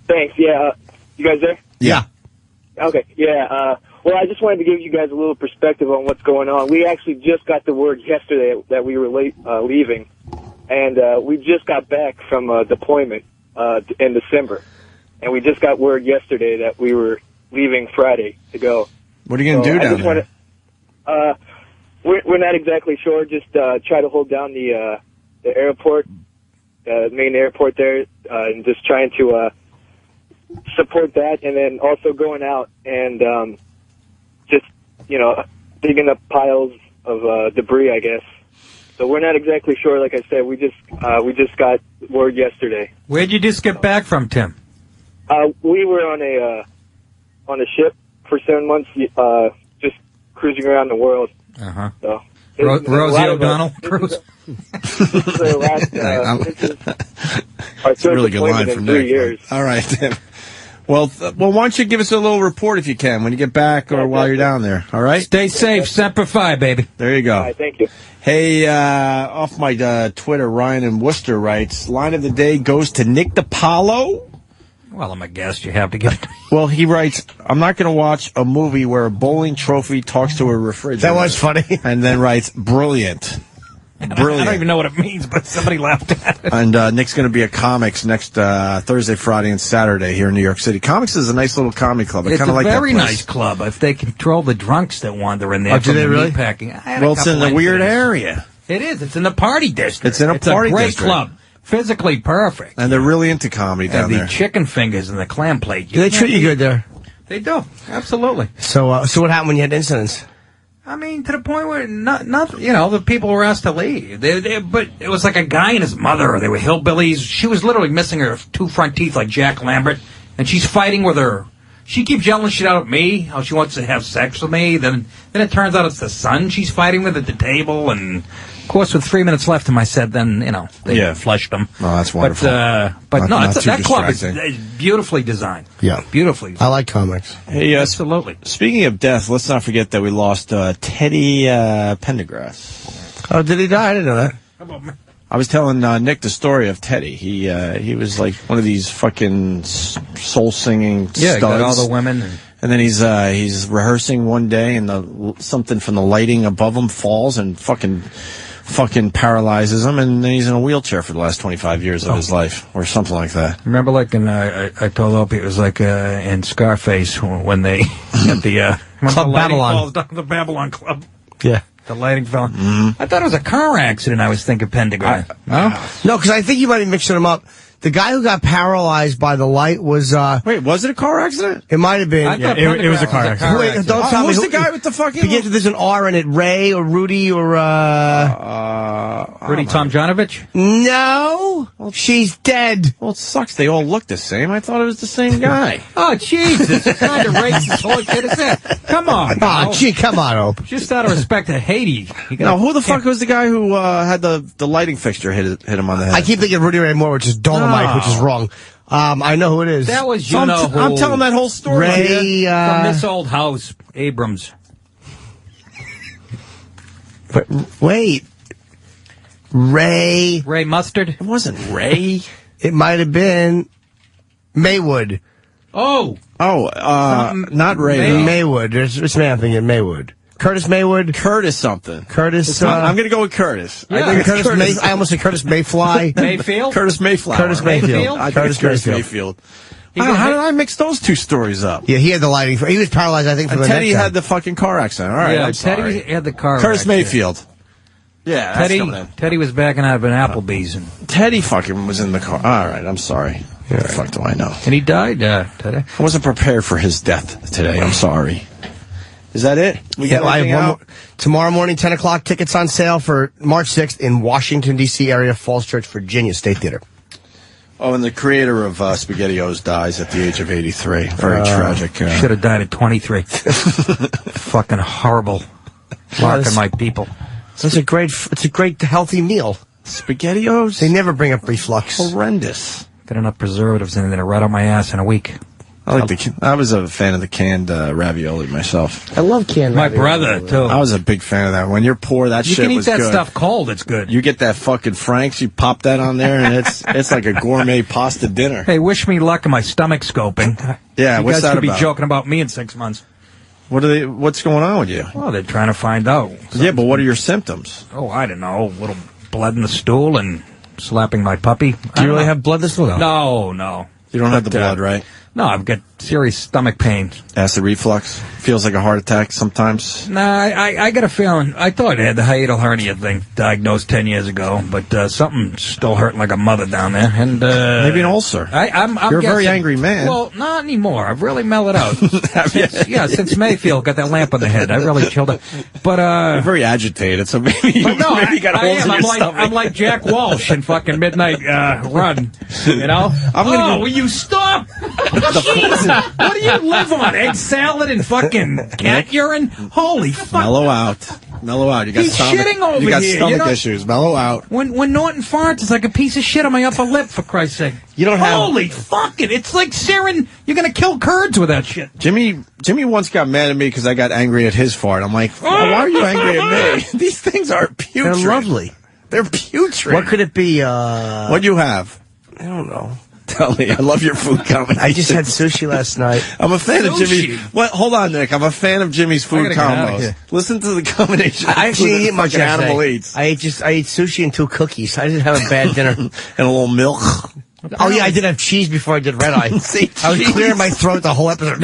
Thanks. Yeah. You guys there? Yeah. Okay. Yeah. Well, I just wanted to give you guys a little perspective on what's going on. We actually just got the word yesterday that we were leaving, and we just got back from deployment in December, and we just got word yesterday that we were leaving Friday to go. What are you going to do down there? We're not exactly sure. Just try to hold down the airport, main airport there, and just trying to support that, and then also going out and just digging up piles of debris, I guess. So we're not exactly sure. Like I said, we just got word yesterday. Where'd you just get back from, Tim? We were on a ship for 7 months, just cruising around the world. Uh-huh. So, Rosie O'Donnell cruise? This is our last, our That's a third really good line deployment from in 3 Nick. years. All right, Tim. Well, why don't you give us a little report if you can when you get back or while you're down there, all right? Stay safe. Semper Fi, baby. There you go. All right, thank you. Hey, off my Twitter, Ryan in Worcester writes, line of the day goes to Nick DiPaolo. Well, I'm a guest. You have to give it. Well, he writes, I'm not going to watch a movie where a bowling trophy talks to a refrigerator. That was funny. And then writes, brilliant. Brilliant. I don't even know what it means, but somebody laughed at it. And Nick's going to be at Comics next Thursday, Friday, and Saturday here in New York City. Comics is a nice little comedy club. I It's kind a of like very that place. nice club. If they control the drunks that wander in there. Oh, do from they the really? meatpacking. I had Well, a it's in couple a weird incidents. area. It is. It's in the party district. It's in a party a great district. club. Physically perfect. And they're really into comedy down And the there. chicken fingers and the clam plate. Do they treat you good there? They do. Absolutely. So what happened when you had incidents? I mean, to the point where the people were asked to leave. But it was like a guy and his mother. They were hillbillies. She was literally missing her 2 front teeth like Jack Lambert, and she's fighting with her. She keeps yelling shit out at me, how she wants to have sex with me. Then it turns out it's the son she's fighting with at the table, and of course, with 3 minutes left, I said, then they flushed them. Oh, that's wonderful. But that club is beautifully designed. Yeah, beautifully. I like comics. Hey, absolutely. Speaking of death, let's not forget that we lost Teddy Pendergrass. Oh, did he die? I didn't know that. I was telling Nick the story of Teddy. He was like one of these fucking soul singing studs. Yeah, got all the women. And then he's rehearsing one day, and something from the lighting above him falls and fucking paralyzes him, and then he's in a wheelchair for the last 25 years of his life, or something like that. Remember, like, I told Opie it was like in Scarface when they at the Club Babylon. The Babylon Club. Yeah. The lighting fell. I thought it was a car accident. I was thinking Pendergrass. No, because I think you might be mixing them up. The guy who got paralyzed by the light was... Wait, was it a car accident? It might have been. Yeah, it was a car accident. Wait, don't tell me. Who's the guy with the fucking... There's an R in it. Ray or Rudy or... Rudy Tomjanovich? No. Well, she's dead. Well, it sucks. They all look the same. I thought it was the same guy. Oh, Jesus. What kind of racist whole shit is that? Come on. Oh, gee, come on, Ope. Just out of respect to Haiti. Now, who the fuck was the guy who had the lighting fixture hit him on the head? I keep thinking Rudy Ray Moore, which is Dolomite, which is wrong. I know who it is. That was, I'm telling that whole story. Ray, from this old house, Abrams. But wait. Ray Mustard? It wasn't Ray. It might have been Maywood. Oh, not Ray. Maywood. Which man I'm thinking? Maywood. Curtis Maywood. Curtis something. Curtis. I'm going to go with Curtis. Yeah. I think Curtis. I almost said Curtis Mayfly. Mayfield. Curtis Mayfly. Curtis Mayfield. Curtis Mayfield. How did I mix those two stories up? Yeah, he had the lighting. He was paralyzed, I think, from the neck Teddy down. had the fucking car accident. All right, yeah, I'm sorry. Teddy had the car Curtis accident. Mayfield. Yeah, that's coming in. Teddy was backing out of an Applebee's. And Teddy fucking was in the car. All right, I'm sorry. What the fuck do I know? And he died today. I wasn't prepared for his death today. I'm sorry. Is that it? We got anything out? Tomorrow morning, 10 o'clock, tickets on sale for March 6th in Washington, D.C. area, Falls Church, Virginia, State Theater. Oh, and the creator of SpaghettiOs dies at the age of 83. Very tragic. Should have died at 23. Fucking horrible. Marking my people. It's a great healthy meal. SpaghettiOs? They never bring up reflux. Horrendous. Got enough preservatives in it to right on my ass in a week. I was a fan of the canned ravioli myself. I love canned My ravioli. brother, too. I was a big fan of that. When you're poor, that shit was good. You can eat that stuff cold, it's good. You get that fucking Frank's, you pop that on there, and it's like a gourmet pasta dinner. Hey, wish me luck in my stomach scoping. Yeah, you what's guys that could about? be joking about me in 6 months. What's going on with you? Well, they're trying to find out. Yeah, but what are your symptoms? Oh, I don't know. A little blood in the stool and slapping my puppy. Do you really have blood in the stool? No. You don't have the blood, right? No, I've got serious stomach pain. Acid reflux? Feels like a heart attack sometimes? Nah, I got a feeling. I thought I had the hiatal hernia thing diagnosed 10 years ago, but something's still hurting like a mother down there. And maybe an ulcer. I'm You're a very guessing- angry man. Well, not anymore. I've really mellowed out. Since Mayfield got that lamp on the head, I really chilled out. But You're very agitated, so maybe you got holes in your stomach. I'm like Jack Walsh in fucking Midnight Run. You know? Will you stop? Jesus, what do you live on? Egg salad and fucking cat urine? Holy fuck. Mellow out. You got He's shitting over you got here, stomach you know? issues. Mellow out. When Norton farts, it's like a piece of shit on my upper lip, for Christ's sake. You don't have... Holy fuck it. It's like searing... You're going to kill Kurds with that shit. Jimmy once got mad at me because I got angry at his fart. I'm like, why are you angry at me? These things are putrid. They're lovely. They're putrid. What could it be? What'd you have? I don't know. Tell me. I love your food combination. I just had sushi last night. I'm a fan of Jimmy. What? Hold on, Nick. I'm a fan of Jimmy's food combos. Listen to the combination. I actually didn't eat much animal yesterday. eats. I ate sushi and 2 cookies. I didn't have a bad dinner. And a little milk. Oh, yeah, I did have cheese before I did red eye. See, I was clearing my throat the whole episode.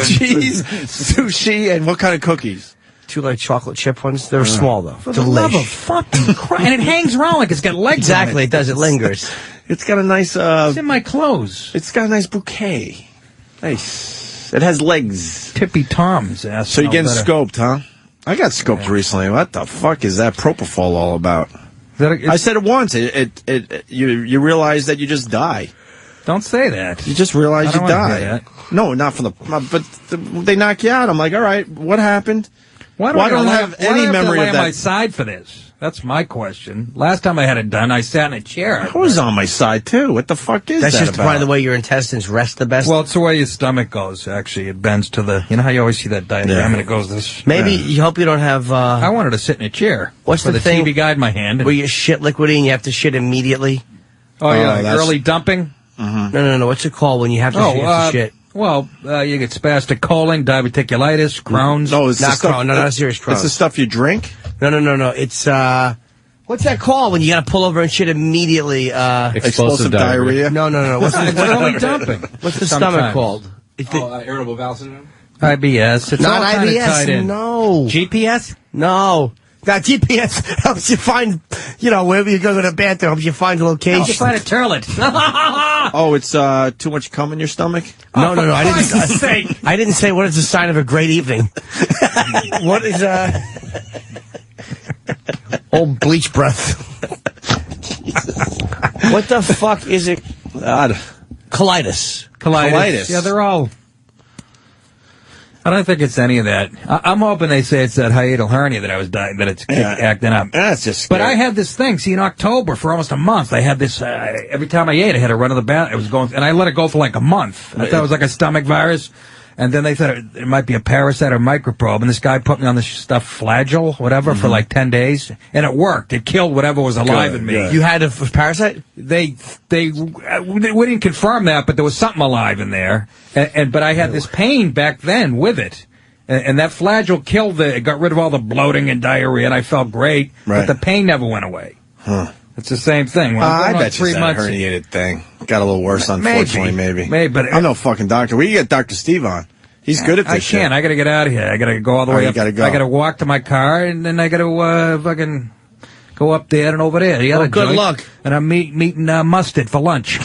Cheese, sushi, and what kind of cookies? 2 like chocolate chip ones. They're small, though. For the love of fucking Christ. And it hangs around like it's got legs Exactly, on it does. It lingers. It's got a nice... It's in my clothes. It's got a nice bouquet. Nice. It has legs. Tippy Tom's ass. So you're getting scoped, huh? I got scoped recently. What the fuck is that propofol all about? I said it once. You realize that you just die. Don't say that. You just realize you I don't wanna die. hear that. No, not from they knock you out. I'm like, all right, what happened? Why don't I have any memory of that? On my side for this. That's my question. Last time I had it done, I sat in a chair. I was on my side too. What the fuck is that? That's just probably the way your intestines rest the best. Well, it's the way your stomach goes. Actually, it bends to the. You know how you always see that diagram and it goes this. Maybe you hope you don't have. I wanted to sit in a chair. What's with the thing? TV guide in my hand. Where you shit liquidy and you have to shit immediately. Oh yeah, like early dumping. No. What's it called when you have to shit? Well, you get spastic colon, diverticulitis, Crohn's. No, it's not Crohn's. No, not serious Crohn's. It's the stuff you drink. No. It's what's that called when you got to pull over and shit immediately? Explosive diarrhea. No. What's early dumping? What's the stomach called? Irritable bowel syndrome. IBS. It's not all IBS. No. GPS. No. Now, GPS helps you find, wherever you go to the bathroom, helps you find the location. Helps you find a turlet. Oh, it's too much cum in your stomach? No. I didn't say what is the sign of a great evening. What is, old bleach breath. What the fuck is it? Colitis. Yeah, they're all... I don't think it's any of that. I'm hoping they say it's that hiatal hernia that I was dying, that it's acting up. That's just scary. But I had this thing. See, in October, for almost a month, I had this. Every time I ate, I had to run to the bathroom. It was going, and I let it go for like a month. I thought it was like a stomach virus, and then they thought it might be a parasite or microprobe. And this guy put me on this stuff, Flagyl, whatever, for like 10 days, and it worked. It killed whatever was alive in me. Good. You had a parasite? We didn't confirm that, but there was something alive in there. But I had this pain back then with it. And that Flagyl killed it got rid of all the bloating and diarrhea, and I felt great. Right. But the pain never went away. Huh. It's the same thing. I bet you that herniated thing got a little worse, unfortunately, maybe. Maybe, but I'm no fucking doctor. We can get Dr. Steve on. He's good at this shit. I can't. I got to get out of here. I got to go all the way up. I got to walk to my car, and then I got to fucking go up there and over there. Good luck. And I'm meeting Mustard for lunch.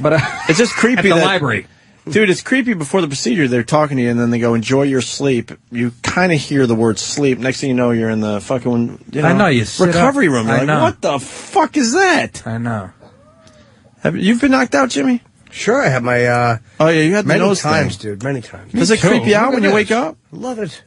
But it's just creepy. At the library. Dude, it's creepy before the procedure. They're talking to you, and then they go, enjoy your sleep. You kind of hear the word sleep. Next thing you know, you're in the fucking I know, you sit recovery up. room. You're like, what the fuck is that? I know. You've been knocked out, Jimmy? Sure, I have my... oh, yeah, you had many nose times, thing. dude, many times. Does it creep you out when you wake up? Love it.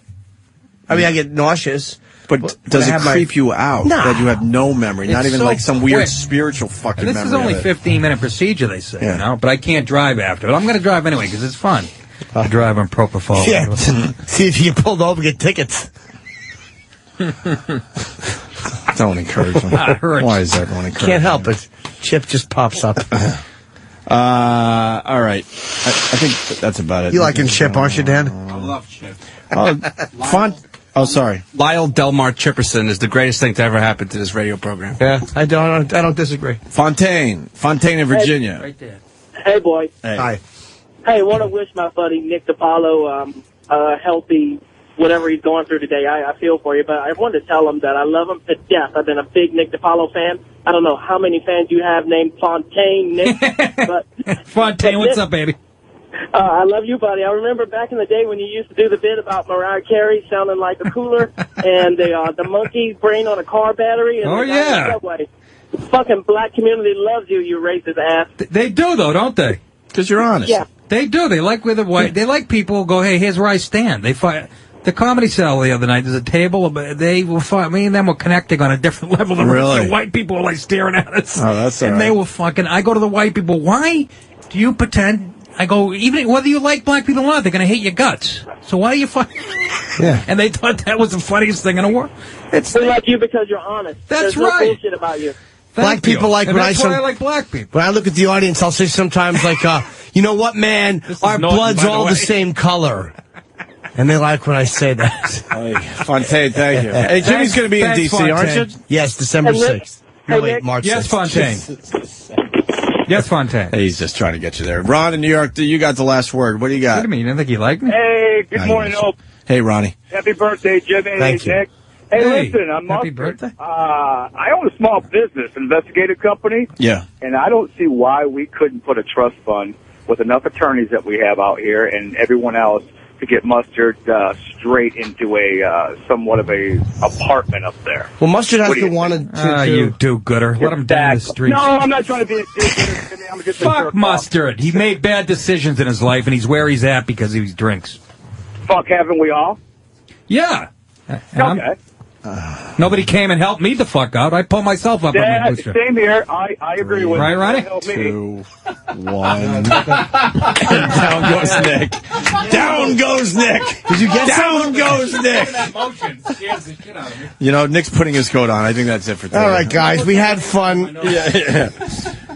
I mean, I get nauseous. But does it creep you out that you have no memory? Not even so like some quick. weird spiritual fucking memory. This is only a 15-minute procedure, they say, but I can't drive after it. I'm going to drive anyway because it's fun. I'll drive on propofol. Yeah. See if you get pulled over, get tickets. Don't encourage them. Why is everyone encouraging? Can't help it. Chip just pops up. All right. I think that's about it. You liking Chip, aren't you, Dan? I love Chip. Oh, sorry. Lyle Delmar Chipperson is the greatest thing to ever happen to this radio program. Yeah, I don't disagree. Fontaine in Virginia. Right there. Hey, boy. Hey. Hi. Hey, want to wish my buddy Nick DiPaolo healthy, whatever he's going through today. I feel for you, but I wanted to tell him that I love him to death. I've been a big Nick DiPaolo fan. I don't know how many fans you have named Fontaine, Nick. but Fontaine, what's up, baby? I love you, buddy. I remember back in the day when you used to do the bit about Mariah Carey sounding like a cooler and the monkey brain on a car battery. And the fucking black community loves you, you racist ass. They do, though, don't they? Because you're honest. Yeah. They do. They like where the white. They like people who go, hey, here's where I stand. They fight. The Comedy Cell the other night, there's a table, they will fight. Me and them were connecting on a different level. The white people were like staring at us. Oh, that's all and right. they were fucking. I go to the white people. Why do you pretend? I go, even whether you like black people or not, they're going to hate your guts. So why are you fucking... Yeah. And they thought that was the funniest thing in the world. We like you because you're honest. That's There's no right. bullshit about you. Black people like and when that's why I like black people. When I look at the audience, I'll say sometimes like, you know what, man? Our Norton, blood's by the all way. the same color. And they like when I say that. Fontaine, thank you. Hey, Jimmy's going to be in D.C., aren't you? Yes, December 6th. No, wait, March 6th. Yes, Fontaine. Yes, Fontaine. Hey, he's just trying to get you there. Ron in New York, you got the last word. What do you got? What do you mean? You didn't think he liked me? Hey, good morning, Opie. Hey, Ronnie. Happy birthday, Jimmy. Thank you. Nick. Hey, Hey, listen, I'm happy Mustard. birthday. I own a small business, investigative company, Yeah. and I don't see why we couldn't put a trust fund with enough attorneys that we have out here and everyone else to get Mustard straight into a somewhat of a apartment up there. Well, Mustard has to want to. You do-gooder. Let him down the street. No, I'm not trying to be a do-gooder. I'm just a Fuck jerk Mustard. He made bad decisions in his life, and he's where he's at because he drinks. Fuck, haven't we all? Yeah. Okay. Nobody came and helped me the fuck out. I pulled myself up on my bootstrap. Same here. I agree with Right, you. Ronnie? Help me. 2, 1. Down goes Nick. Down goes Nick. Did you get down goes Nick? That motion scares the shit out of me. You know, Nick's putting his coat on. I think that's it for today. All right, guys, we had fun. Yeah.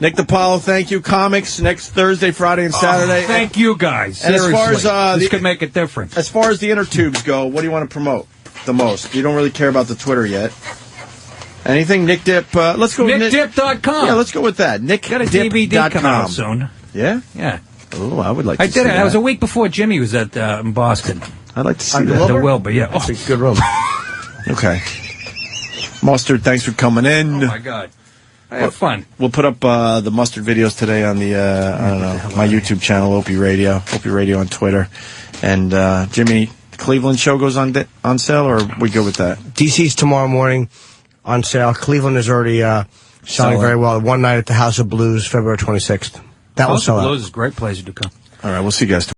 Nick DiPaolo, thank you. Comics next Thursday, Friday, and Saturday. Thank you, guys. And Seriously. as far as this could make a difference. As far as the inner tubes go, what do you want to promote the most? You don't really care about the Twitter yet. Anything? Nick Dip. Let's go. NickDip.com. Yeah, let's go with that. Got a DVD coming out soon. Yeah. Yeah. Oh, I would like. I to did see it. that. It was a week before Jimmy was at in Boston. I'd like to see The that. Wilbur, yeah. That's a good room. Okay. Mustard, thanks for coming in. Oh my God. I had fun. We'll put up the Mustard videos today on the I don't know, my YouTube channel, Opie Radio on Twitter, and Jimmy. Cleveland show goes on sale, or we go with that? DC's tomorrow morning on sale. Cleveland is already selling very well. One night at the House of Blues, February 26th. That will sell out. Blues is a great place to come. All right, we'll see you guys tomorrow.